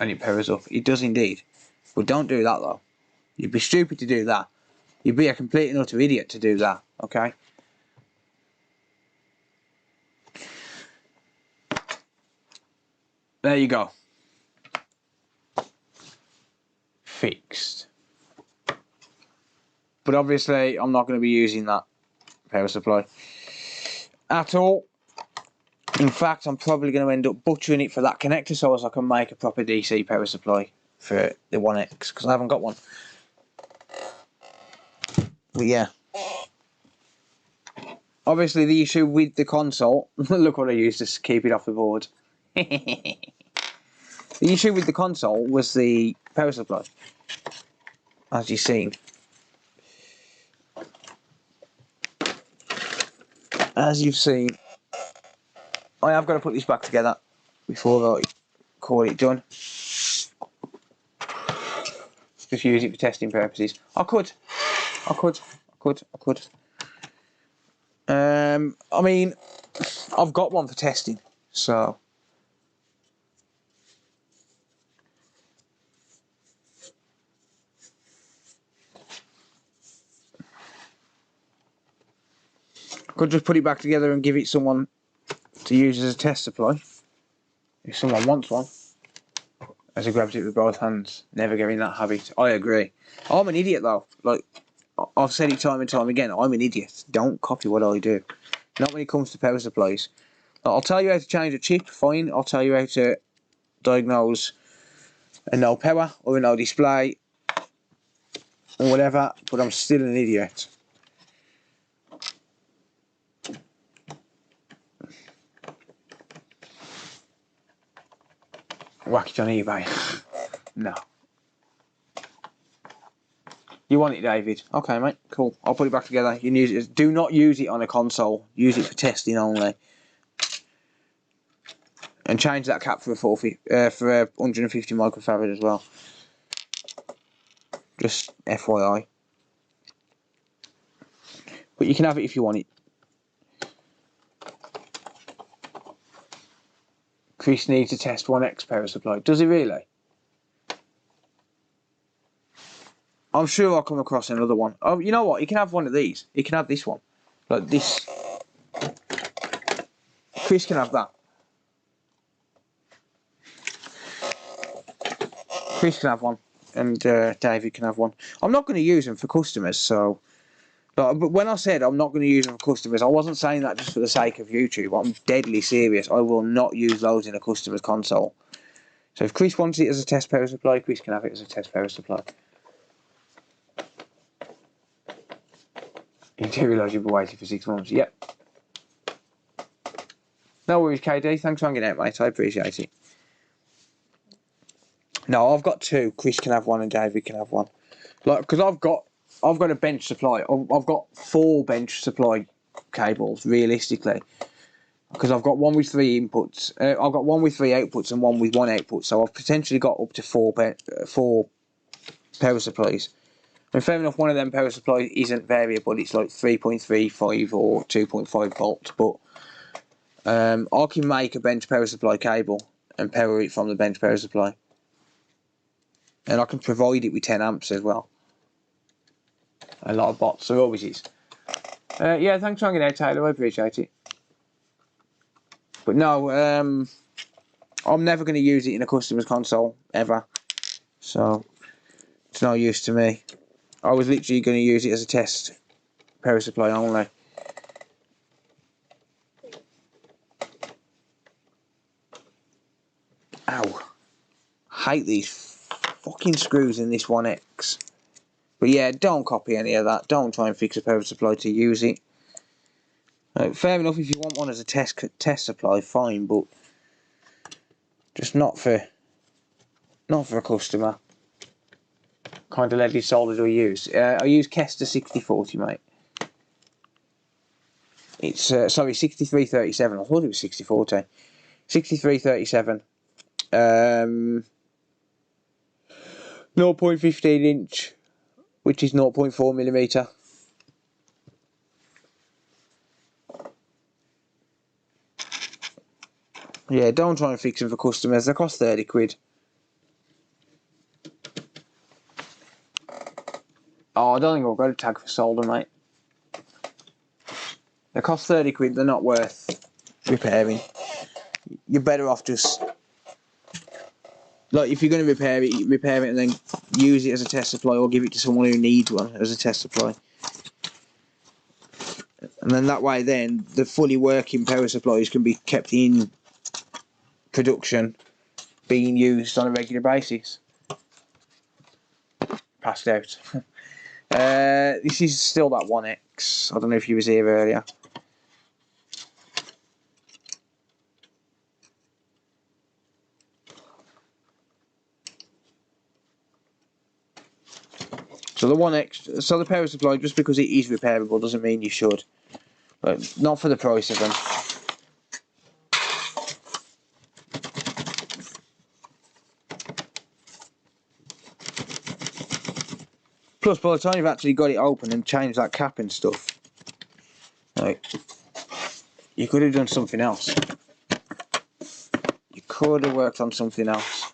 And it powers up. It does indeed. But don't do that though. You'd be stupid to do that. You'd be a complete and utter idiot to do that, okay? There you go. Fixed. But obviously I'm not going to be using that power supply at all. In fact, I'm probably going to end up butchering it for that connector so as I can make a proper DC power supply for the One X, because I haven't got one. But yeah. Obviously the issue with the console, look what I used to keep it off the board. The issue with the console was the power supply, as you've seen. As you've seen, I have got to put this back together before I call it done. Just use it for testing purposes. I could I could. I mean, I've got one for testing, so. I could just put it back together and give it someone to use as a test supply. If someone wants one. As he grabs it with both hands, never getting that habit. I agree. I'm an idiot though. Like, I've said it time and time again, I'm an idiot. Don't copy what I do. Not when it comes to power supplies. I'll tell you how to change a chip, fine. I'll tell you how to diagnose a no power or a no display or whatever, but I'm still an idiot. Whack it on eBay. No. You want it, David? Okay, mate. Cool. I'll put it back together. You can use it. Do not use it on a console. Use it for testing only. And change that cap for a 150 microfarad as well. Just FYI. But you can have it if you want it. Chris needs to test 1X power supply. Does he really? I'm sure I'll come across another one. Oh, you know what? He can have one of these. He can have this one. Like this. Chris can have that. Chris can have one. And David can have one. I'm not going to use them for customers, so... But when I said I'm not going to use them for customers, I wasn't saying that just for the sake of YouTube. I'm deadly serious. I will not use those in a customer's console. So if Chris wants it as a test power supply, Chris can have it as a test power supply. You do realise you've been waiting for 6 months? Yep. No worries, KD. Thanks for hanging out, mate. I appreciate it. No, I've got 2. Chris can have one and David can have one. Like, because I've got a bench supply. I've got 4 bench supply cables, realistically. Because I've got one with 3 inputs. I've got one with 3 outputs and one with 1 output. So I've potentially got up to 4 power supplies. And fair enough, one of them power supplies isn't variable. It's like 3.35 or 2.5 volts. But I can make a bench power supply cable and power it from the bench power supply. And I can provide it with 10 amps as well. A lot of bots, there always is. Yeah, thanks for hanging out, Taylor. I appreciate it. But no, I'm never going to use it in a customer's console, ever. So, it's no use to me. I was literally going to use it as a test power supply only. Ow. Hate these fucking screws in this 1X. But yeah, don't copy any of that. Don't try and fix a power supply to use it. Fair enough, if you want one as a test supply, fine, but just not for a customer. Kind of leaded solder do I use? I use Kester 6040, mate. It's sorry, 6337. I thought it was 6040. 6337. 0.15 inch, which is 0.4 millimeter. Yeah, don't try and fix them for customers. They cost 30 quid. Oh, I don't think I've got a tag for solder, mate. They cost 30 quid. They're not worth repairing. You're better off just... Like, if you're going to repair it and then use it as a test supply or give it to someone who needs one as a test supply. And then that way then, the fully working power supplies can be kept in production, being used on a regular basis. Passed out. This is still that 1X. I don't know if you was here earlier. So the 1X, so the power supply, just because it is repairable doesn't mean you should. But not for the price of them. Plus, by the time you've actually got it open and changed that cap and stuff, like, you could have done something else. You could have worked on something else.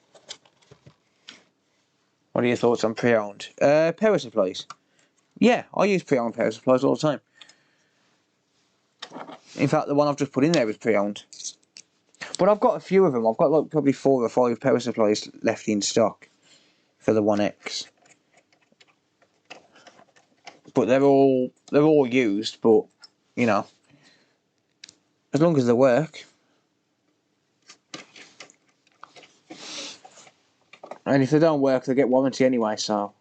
What are your thoughts on pre-owned? Power supplies. Yeah, I use pre-owned power supplies all the time. In fact, the one I've just put in there is pre-owned. But I've got a few of them. I've got like probably 4 or 5 power supplies left in stock for the One X. But they're all used. But you know, as long as they work. And if they don't work, they get warranty anyway. So,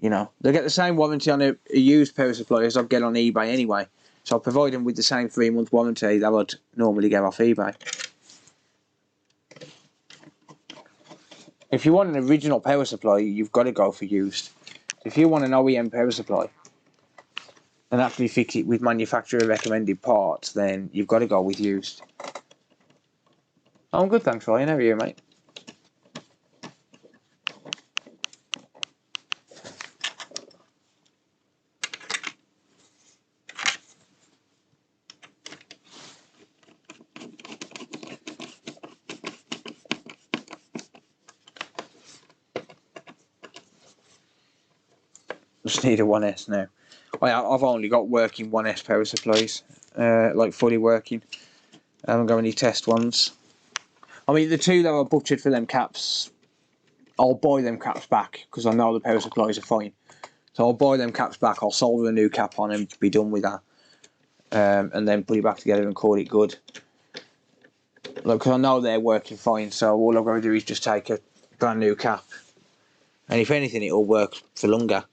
you know, they get the same warranty on a used power supply as I'd get on eBay anyway. So I'll provide them with the same 3-month warranty that I'd normally get off eBay. If you want an original power supply, you've got to go for used. If you want an OEM power supply and actually fix it with manufacturer recommended parts, then you've got to go with used. I'm good, thanks, Ryan. How are you, mate? Just need a 1S now. I've only got working 1S power supplies, like fully working. I haven't got any test ones. I mean, the 2 that are butchered for them caps, I'll buy them caps back because I know the power supplies are fine. So I'll buy them caps back, I'll solder a new cap on and be done with that. And then put it back together and call it good. Look, because I know they're working fine, so all I've got to do is just take a brand new cap. And if anything, it'll work for longer.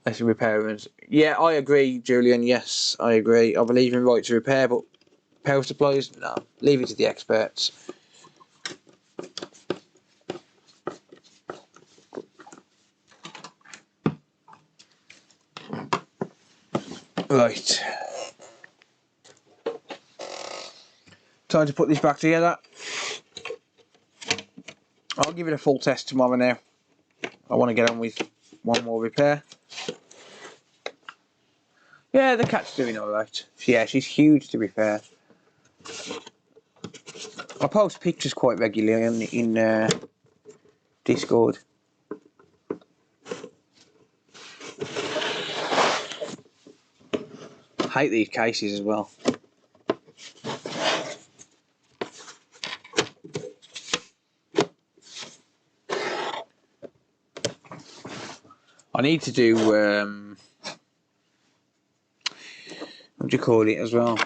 Let's repairers. Yeah, I agree, Julian. Yes, I agree. I believe in right to repair, but power supplies, no. Leave it to the experts. Right. Time to put this back together. I'll give it a full test tomorrow now. I want to get on with one more repair. Yeah, the cat's doing alright. Yeah, she's huge to be fair. I post pictures quite regularly in Discord. I hate these cases as well. I need to do what do you call it as well?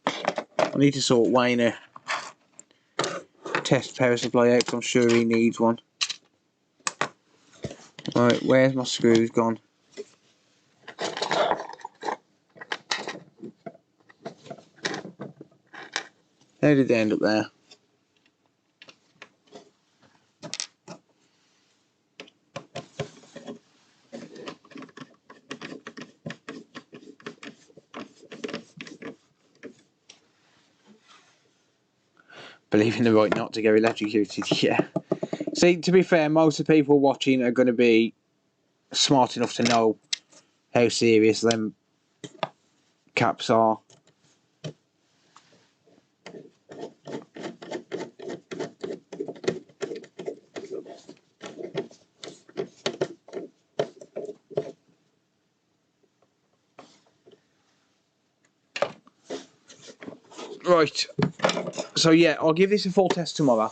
I need to sort Wayne a test power supply out because I'm sure he needs one. Right, where's my screws gone? How did they end up there? Believing the right not to get electrocuted, yeah. See, to be fair, most of the people watching are going to be smart enough to know how serious them caps are. Right, so yeah, I'll give this a full test tomorrow.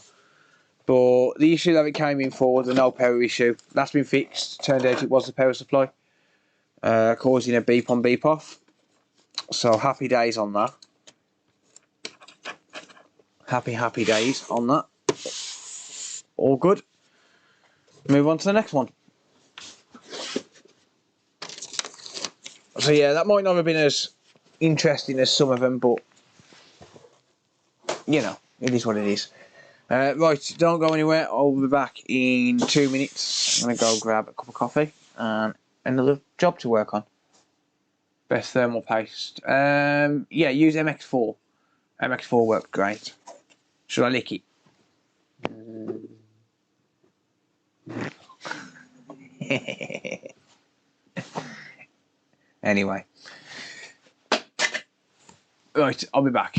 But the issue that it came in for was a no power issue. That's been fixed. Turned out it was the power supply, causing a beep on beep off. So happy days on that. Happy days on that. All good. Move on to the next one. So yeah, that might not have been as interesting as some of them, but you know, it is what it is. Right, don't go anywhere. I'll be back in 2 minutes. I'm going to go grab a cup of coffee and another job to work on. Best thermal paste. Yeah, use MX4. MX4 worked great. Should I lick it? Anyway. Right, I'll be back.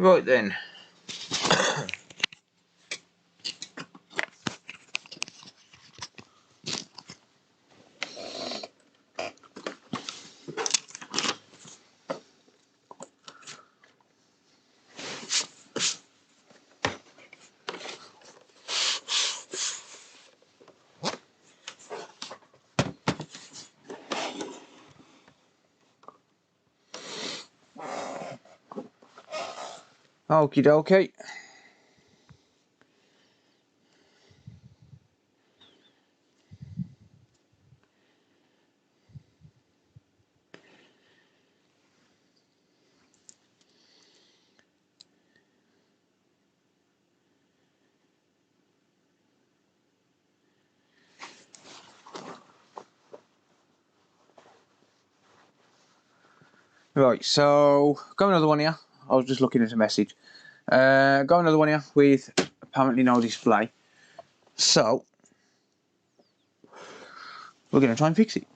Right then. Okie dokie. Right, so got another one here. I was just looking at a message. Got another one here with apparently no display. So we're gonna try and fix it.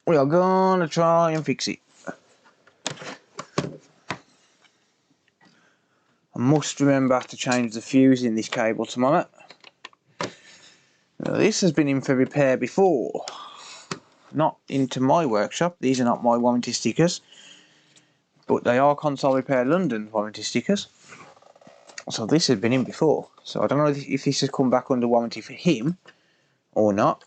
We are gonna try and fix it. I must remember to change the fuse in this cable tomorrow. Now, this has been in for repair before. Not into my workshop. These are not my warranty stickers. But they are Console Repair London warranty stickers. So this has been in before. So I don't know if this has come back under warranty for him or not.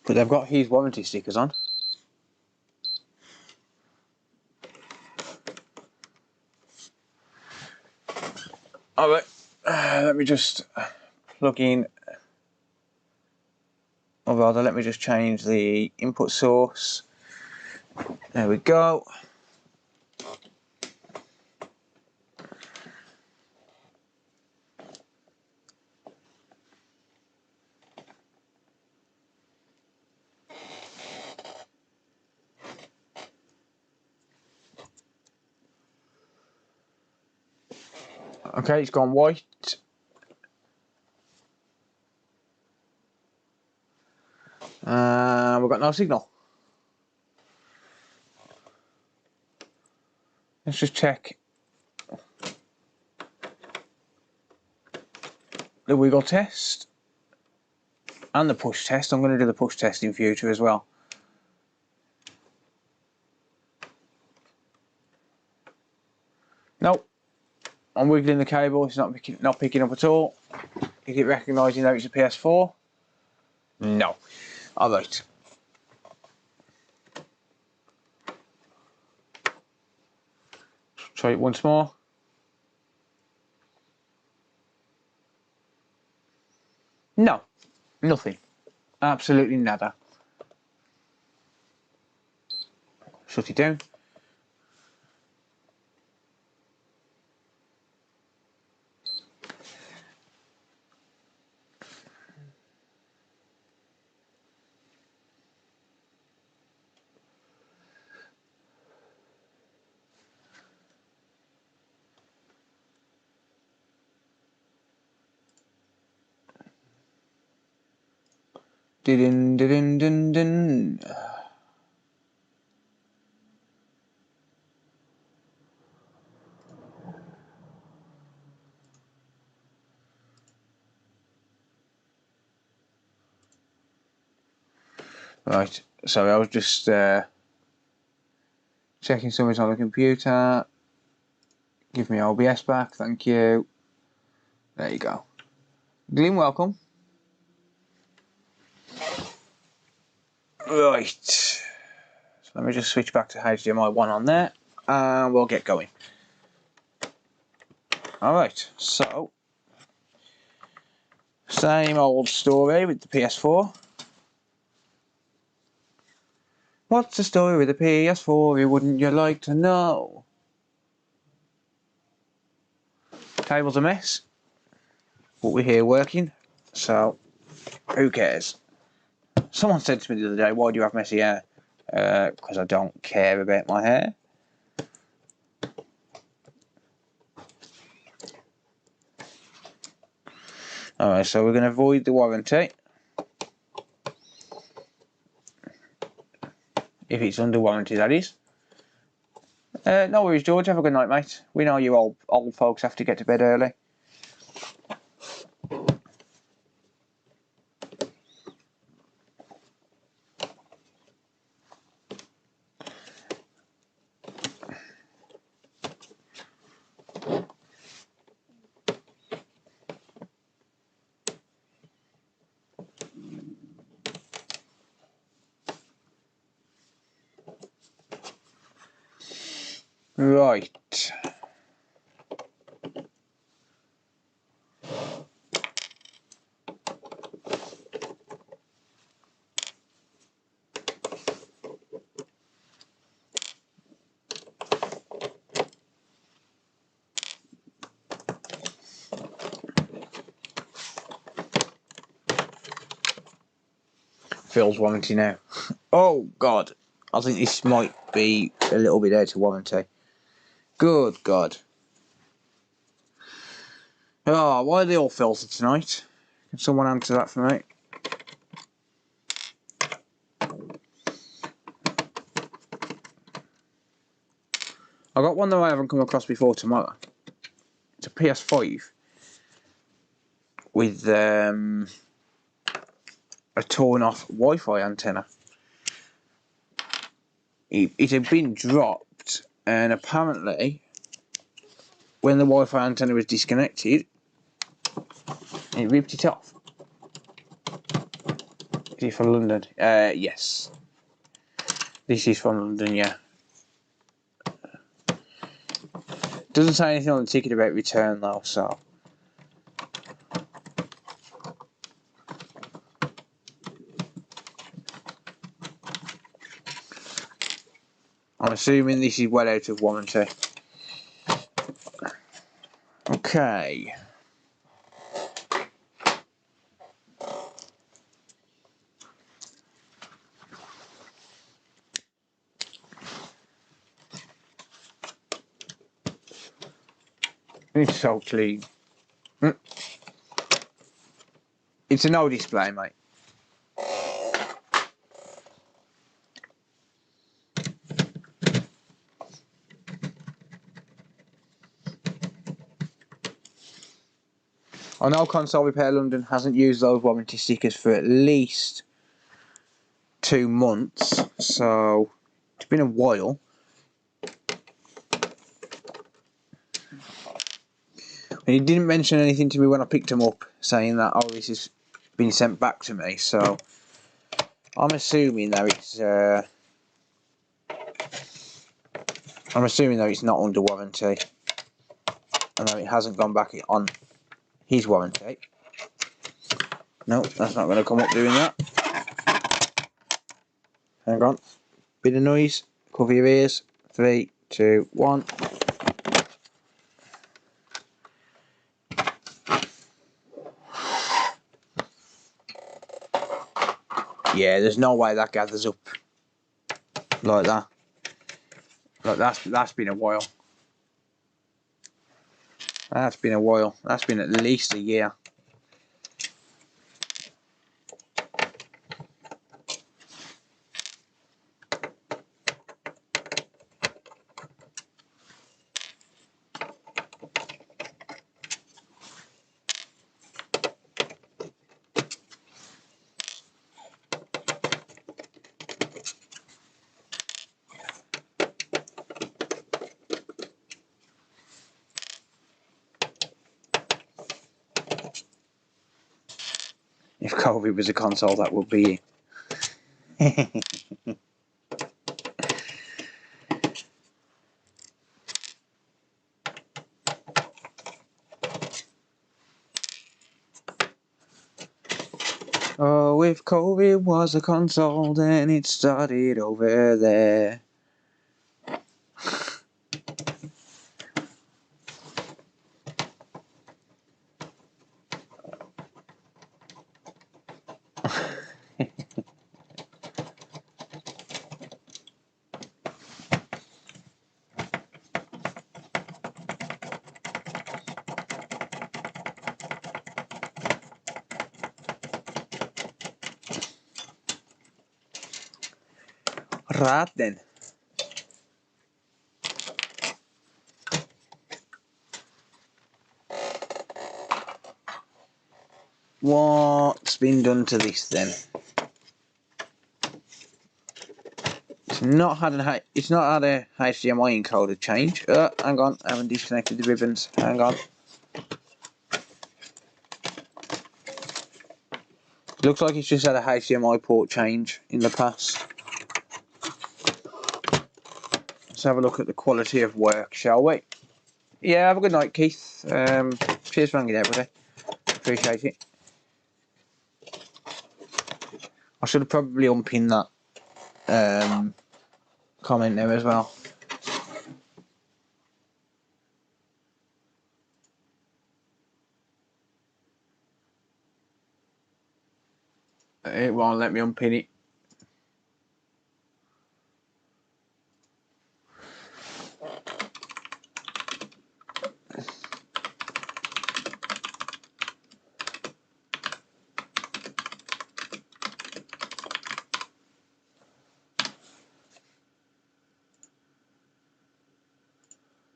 But they've got his warranty stickers on. Alright, let me just plug in, or rather let me just change the input source. There we go. Okay, it's gone white. We've got no signal. Let's just check the wiggle test and the push test. I'm going to do the push test in future as well. Nope. I'm wiggling the cable. It's not picking up at all. Is it recognising that it's a PS4? No. Alright. Try it once more. No. Nothing. Absolutely nada. Shut it down. Din din din din. Right, sorry, I was just checking something on the computer. Give me OBS back, thank you. There you go. Gleam, welcome. Right, so let me just switch back to HDMI 1 on there, and we'll get going. Alright, so same old story with the PS4. What's the story with the PS4? Wouldn't you like to know? Cable's a mess, but we're here working, so who cares? Someone said to me the other day, why do you have messy hair? Because I don't care about my hair. Alright, so we're going to avoid the warranty. If it's under warranty, that is. No worries, George. Have a good night, mate. We know you old folks have to get to bed early. Right. Phil's warranty now. Oh God, I think this might be a little bit out of warranty. Good God. Oh, why are they all filtered tonight? Can someone answer that for me? I got one that I haven't come across before tomorrow. It's a PS5 with a torn off Wi-Fi antenna. It had been dropped, and apparently when the Wi-Fi antenna was disconnected, it ripped it off. Is it from London? Yes. This is from London, yeah. Doesn't say anything on the ticket about return though, so. I'm assuming this is well out of warranty. Okay. It's so clean. It's a no display, mate. I know Console Repair London hasn't used those warranty stickers for at least 2 months, so it's been a while. And he didn't mention anything to me when I picked him up, saying that, oh, this has been sent back to me, so I'm assuming that it's not under warranty, and that it hasn't gone back on his warranty. No, that's not going to come up doing that. Hang on. Bit of noise. Cover your ears. 3, 2, 1. Yeah, there's no way that gathers up like that. Like that's been a while. That's been a while. That's been at least a year. If COVID was a console, that would be it. Oh, if COVID was a console, then it started over there. Right then. What's been done to this then? It's not had a HDMI encoder change. Hang on, I haven't disconnected the ribbons. Hang on. Looks like it's just had a HDMI port change in the past. Let's have a look at the quality of work, shall we? Yeah, have a good night, Keith. Cheers for hanging out with me. Appreciate it. I should have probably unpinned that comment now as well. It won't let me unpin it.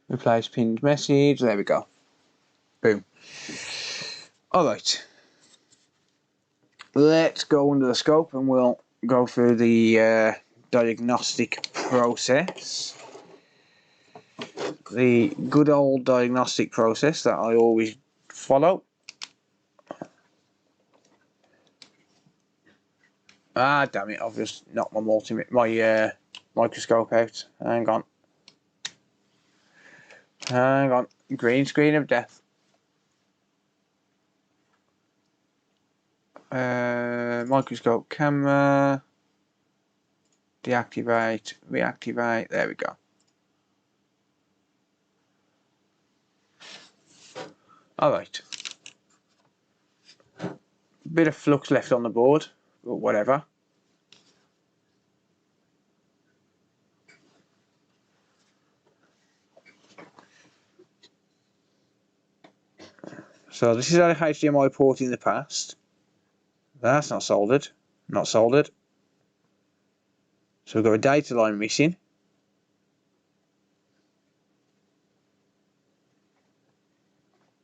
Replace pinned message. There we go. Boom. Alright. let's go under the scope and we'll go through the diagnostic process. The good old diagnostic process that I always follow. Ah, damn it! I've just knocked my microscope out. Hang on. Hang on. Green screen of death. Microscope camera. Deactivate. Reactivate. There we go. Alright. Bit of flux left on the board, but whatever. So this is our HDMI port in the past. That's not soldered. Not soldered. So we've got a data line missing.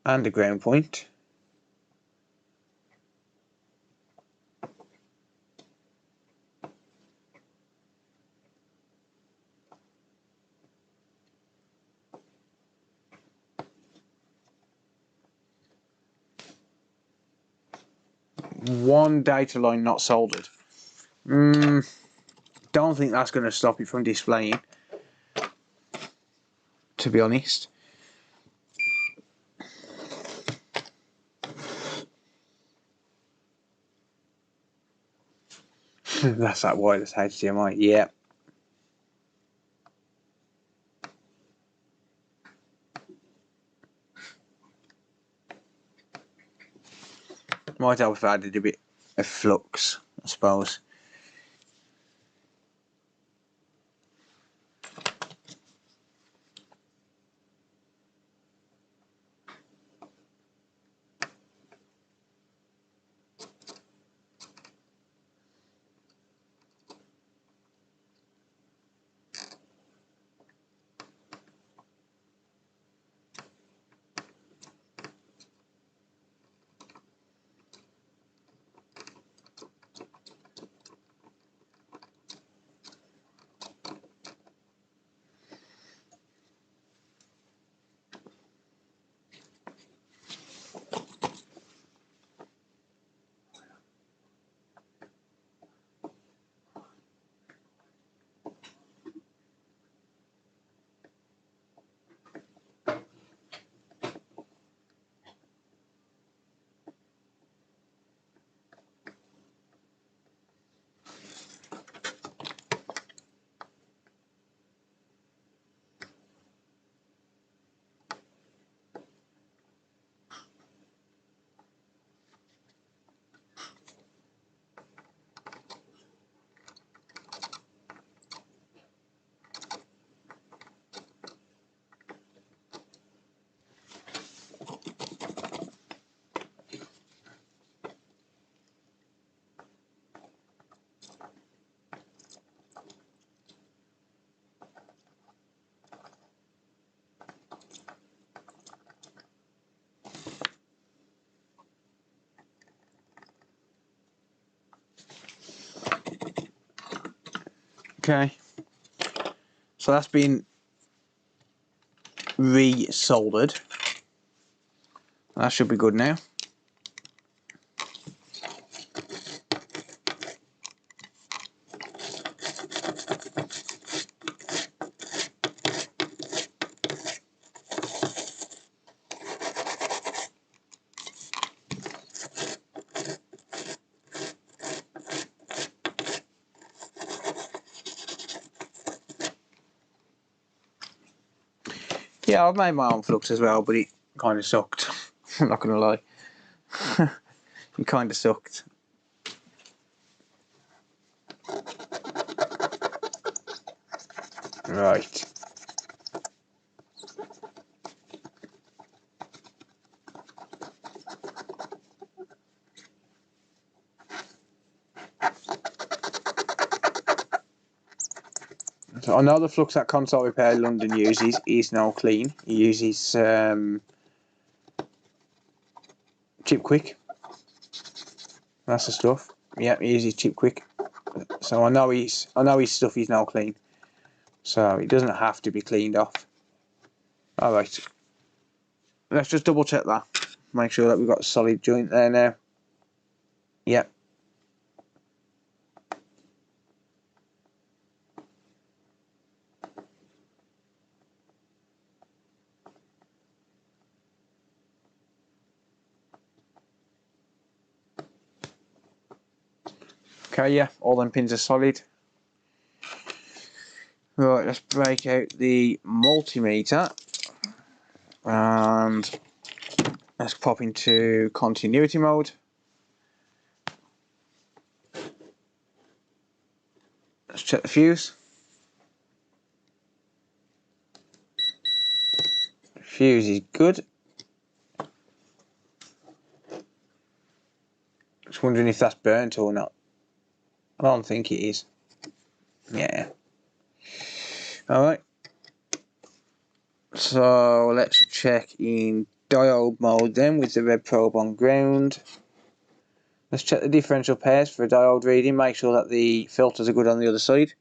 And a ground point. One data line not soldered. Don't think that's going to stop it from displaying, to be honest. That's that wireless HDMI, yeah. Might have added a bit of flux, I suppose. Okay, so that's been re-soldered. That should be good now. Yeah, I've made my own flux as well, but it kind of sucked. I'm not going to lie. It kind of sucked. Right. So I know the flux that Console Repair London uses is now clean. He uses Chip Quick. That's the stuff. Yep, he uses chip quick. So I know his stuff is now clean. So it doesn't have to be cleaned off. Alright. Let's just double check that. Make sure that we've got a solid joint there now. Yep. Okay, yeah, all them pins are solid. Right, let's break out the multimeter and let's pop into continuity mode. Let's check the fuse. The fuse is good. Just wondering if that's burnt or not. I don't think it is. Yeah. Alright. So let's check in diode mode then with the red probe on ground. Let's check the differential pairs for a diode reading, make sure that the filters are good on the other side.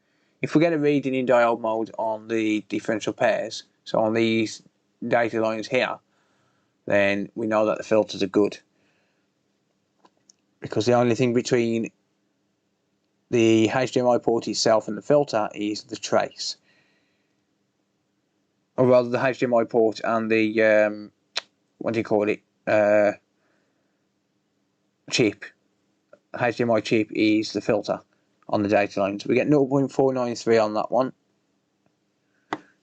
If we get a reading in diode mode on the differential pairs, so on these data lines here, then we know that the filters are good. Because the only thing between the HDMI port itself and the filter is the trace. Or rather the HDMI port and the, what do you call it, chip. The HDMI chip is the filter on the data line. So we get 0.493 on that one.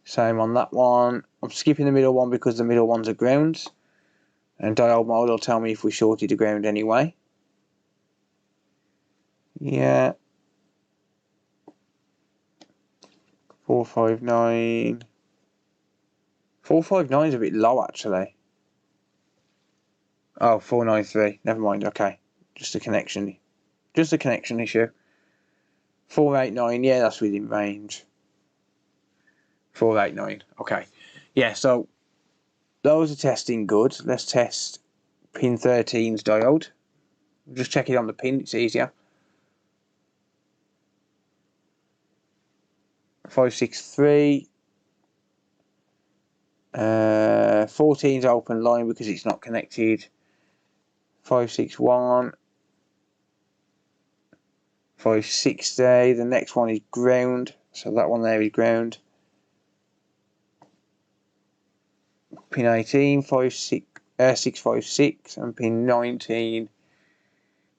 Same on that one. I'm skipping the middle one because the middle ones are grounds. And diode mode will tell me if we shorted the ground anyway. Yeah. 459. 459 is a bit low actually. Oh, 493. Never mind. Okay. Just a connection. Just a connection issue. 489. Yeah, that's within range. 489. Okay. Yeah, so those are testing good. Let's test pin 13's diode. Just check it on the pin, it's easier. 563. 14's open line because it's not connected. 561. 560. The next one is ground, so that one there is ground. Pin 18, 656, and pin 19,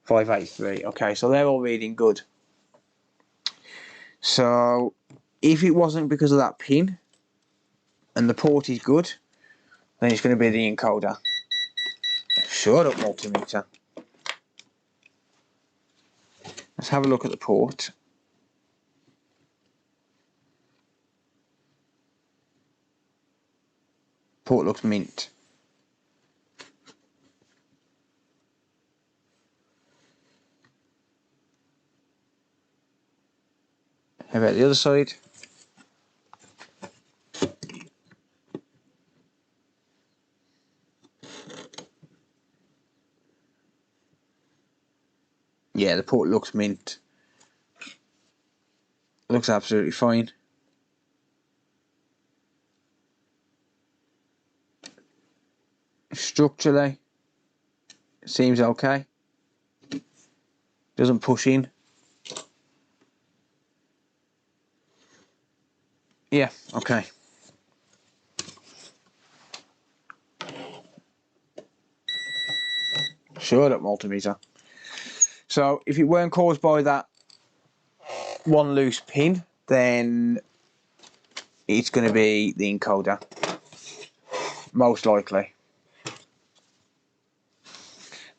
583. Okay, so they're all reading good. So if it wasn't because of that pin and the port is good, then it's going to be the encoder. Shut up, multimeter. Let's have a look at the port. Port looks mint. How about the other side? Yeah, the port looks mint. Looks absolutely fine. Structurally, it seems okay. Doesn't push in. Yeah, okay. Shut up, multimeter. So if it weren't caused by that one loose pin, then it's going to be the encoder, most likely.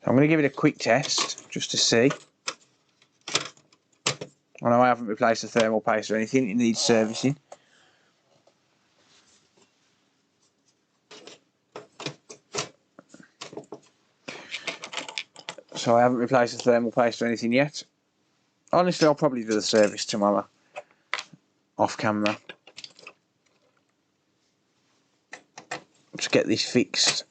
I'm going to give it a quick test just to see. I know I haven't replaced the thermal paste or anything, it needs servicing. So I haven't replaced the thermal paste or anything yet. Honestly, I'll probably do the service tomorrow, off camera. Let's get this fixed.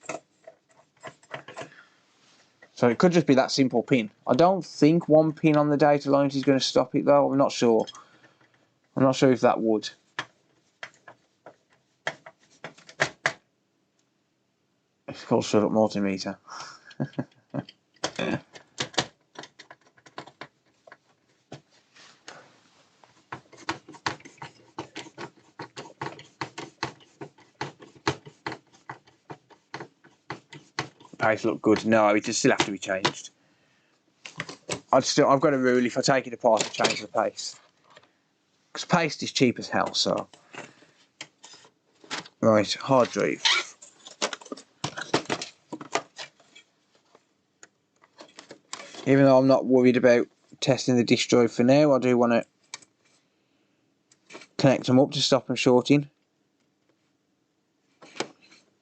So it could just be that simple pin. I don't think one pin on the data lines is going to stop it though. I'm not sure. I'm not sure if that would. It's called shut up multimeter. Paste look good. No, it just still have to be changed. I've got a rule: if I take it apart, I change the paste. Because paste is cheap as hell. So, right, hard drive. Even though I'm not worried about testing the disk drive for now, I do want to connect them up to stop them shorting.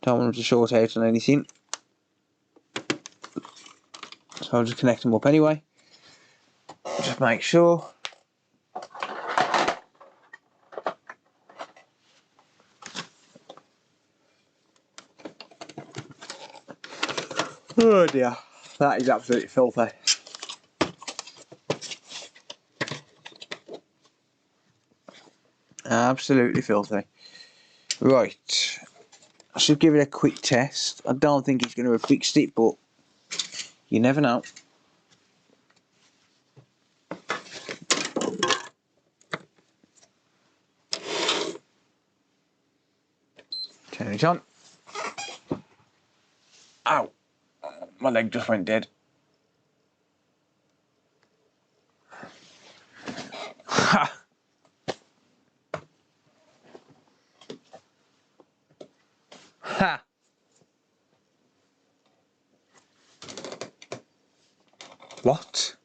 Don't want them to short out on anything. So I'll just connect them up anyway. Just make sure. Oh dear, that is absolutely filthy. Absolutely filthy. Right, I should give it a quick test. I don't think it's going to have fixed it, but you never know. Turn it on. Ow! My leg just went dead. Ha! Ha! What?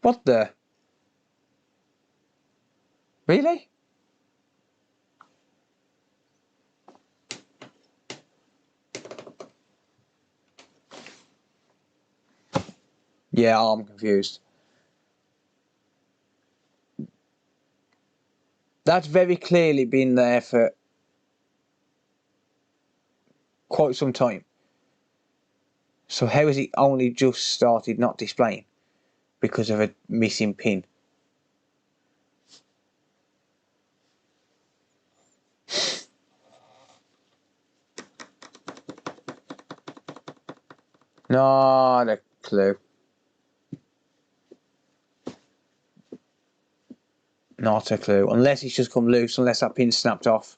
What the? Really? Yeah, I'm confused. That's very clearly been there for quite some time. So how has it only just started not displaying? Because of a missing pin. Not a clue. Not a clue. Unless it's just come loose, unless that pin snapped off.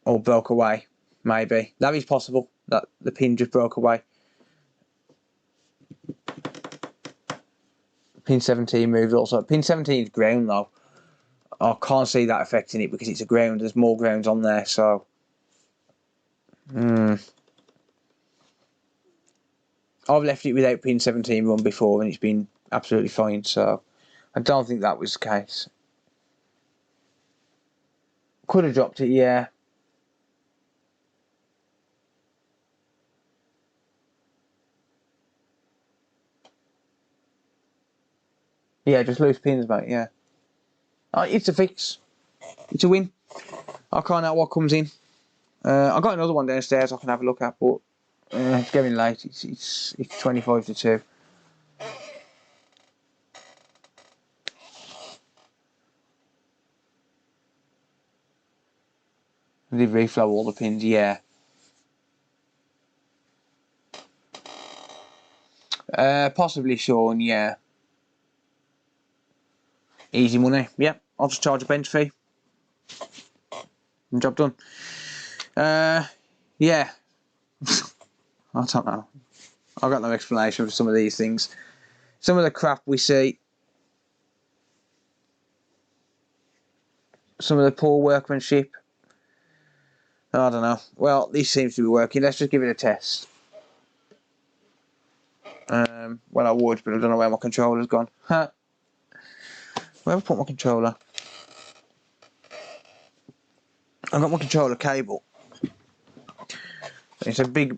Or broke away. Maybe. That is possible. That the pin just broke away. Pin 17 moved also. Pin 17 is ground though. I can't see that affecting it because it's a ground. There's more grounds on there, so. I've left it without pin 17 run before and it's been absolutely fine, so I don't think that was the case. Could have dropped it, yeah. Yeah, just loose pins, mate, yeah. It's a fix. It's a win. I can't know what comes in. I've got another one downstairs I can have a look at, but it's getting late. It's 25 to 2. I did reflow all the pins, yeah. Possibly Sean, yeah. Easy money, yeah. I'll just charge a bench fee. Job done. Yeah. I don't know. I've got no explanation for some of these things. Some of the crap we see. Some of the poor workmanship. I don't know. Well, this seems to be working. Let's just give it a test. Well, I would, but I don't know where my controller's gone. Huh. Where have I put my controller? I've got my controller cable. It's a big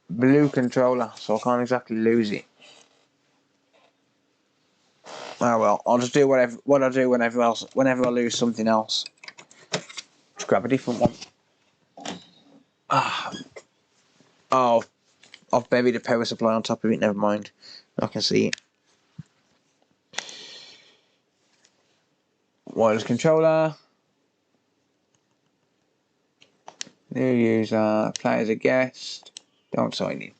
blue controller, so I can't exactly lose it. Oh well, I'll just do what I do whenever I lose something else. Just grab a different one. Oh, I've buried a power supply on top of it. Never mind, I can see it. Wireless controller. New user. Play as a guest. Don't sign in.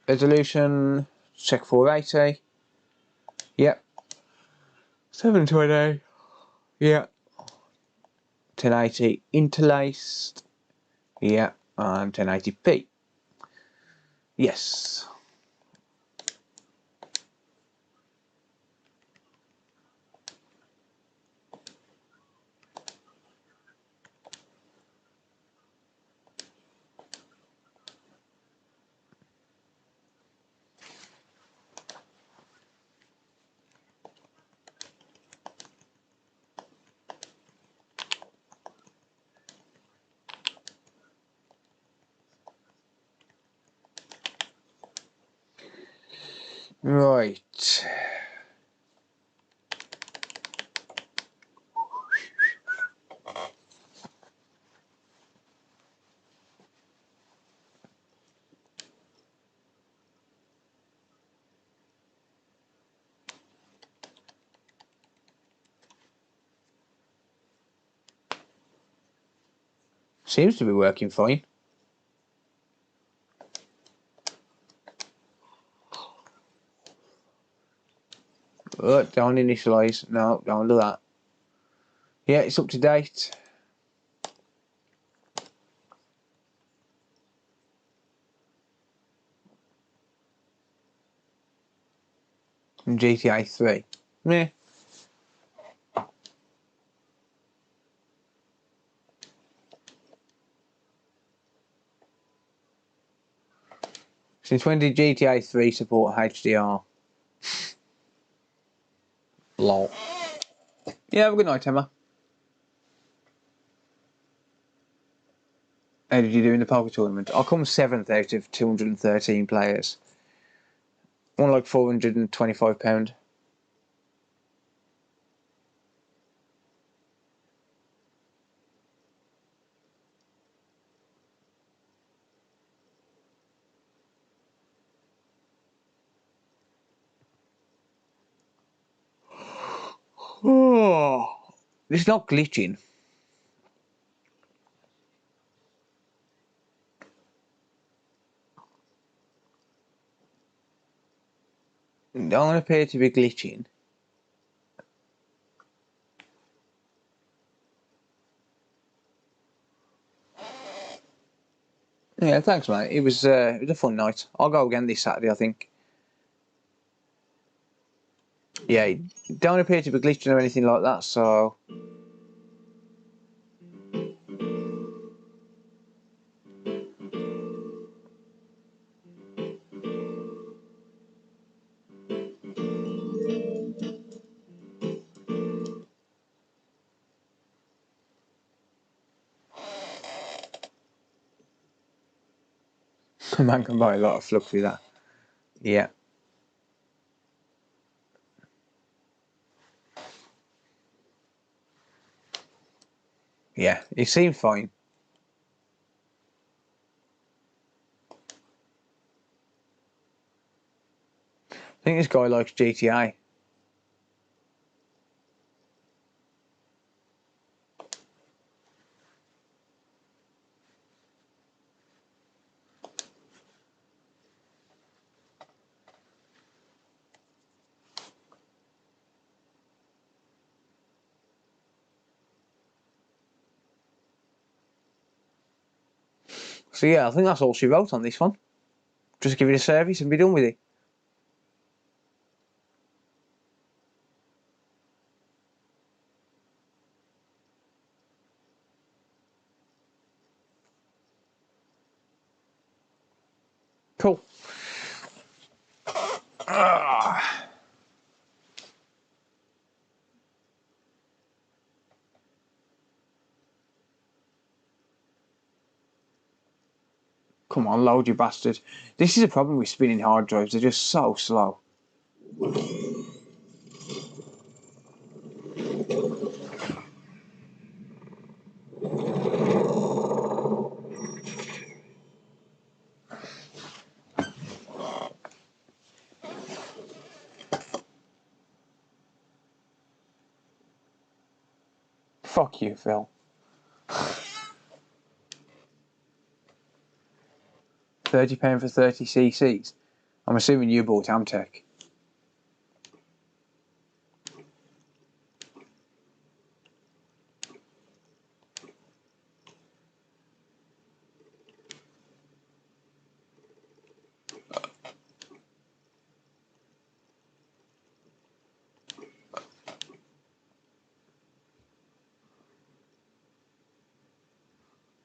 Resolution. Check 480. Yep. 720. Yeah. 1080 interlaced. Yeah. And 1080p. Yes. Right. Seems to be working fine. Don't initialize. No, don't do that. Yeah, it's up to date. And GTA 3. Yeah. Since when did GTA 3 support HDR? Lol. Yeah, have a good night, Emma. How did you do in the poker tournament? I come 7th out of 213 players. Won like £425. Oh, it's not glitching. It don't appear to be glitching. Yeah, thanks, mate. It was a fun night. I'll go again this Saturday, I think. Yeah, it don't appear to be glitching or anything like that, so... A man can buy a lot of flux with that. Yeah. Yeah, it seemed fine. I think this guy likes GTA. So yeah, I think that's all she wrote on this one. Just give it a service and be done with it. Cool. Come on, load, you bastard. This is a problem with spinning hard drives. They're just so slow. Fuck you, Phil. £30 for 30 cc's. I'm assuming you bought Amtech.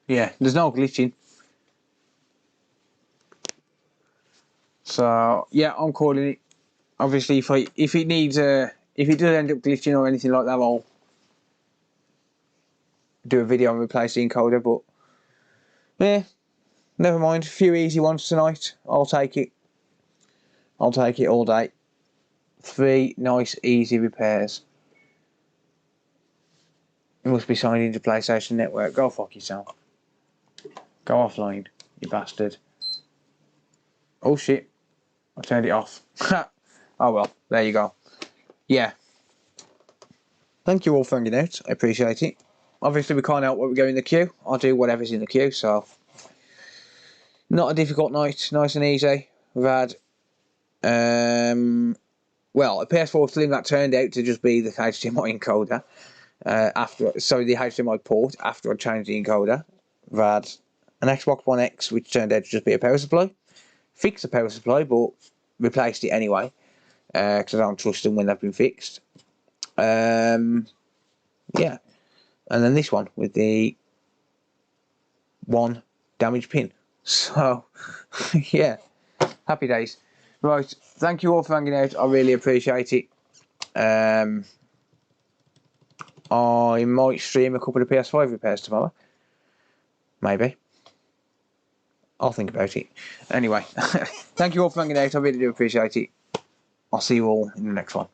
Yeah, there's no glitching. So yeah, I'm calling it. Obviously, if it needs if it does end up glitching or anything like that, I'll do a video and replace the encoder. But yeah, never mind. A few easy ones tonight. I'll take it. I'll take it all day. 3 nice, easy repairs. You must be signed into PlayStation Network. Go fuck yourself. Go offline, you bastard. Oh shit. I turned it off. Oh well, there you go. Yeah. Thank you all for hanging out. I appreciate it. Obviously we can't help what we go in the queue. I'll do whatever's in the queue, so not a difficult night, nice and easy. We've had well, a PS4 Slim that turned out to just be the HDMI encoder. The HDMI port after I changed the encoder. We've had an Xbox One X which turned out to just be a power supply. Fixed the power supply but replaced it anyway. Because I don't trust them when they've been fixed. Yeah. And then this one with the one damaged pin. So, yeah. Happy days. Right. Thank you all for hanging out. I really appreciate it. I might stream a couple of PS5 repairs tomorrow. Maybe. I'll think about it. Anyway. Thank you all for hanging out. I really do appreciate it. I'll see you all in the next one.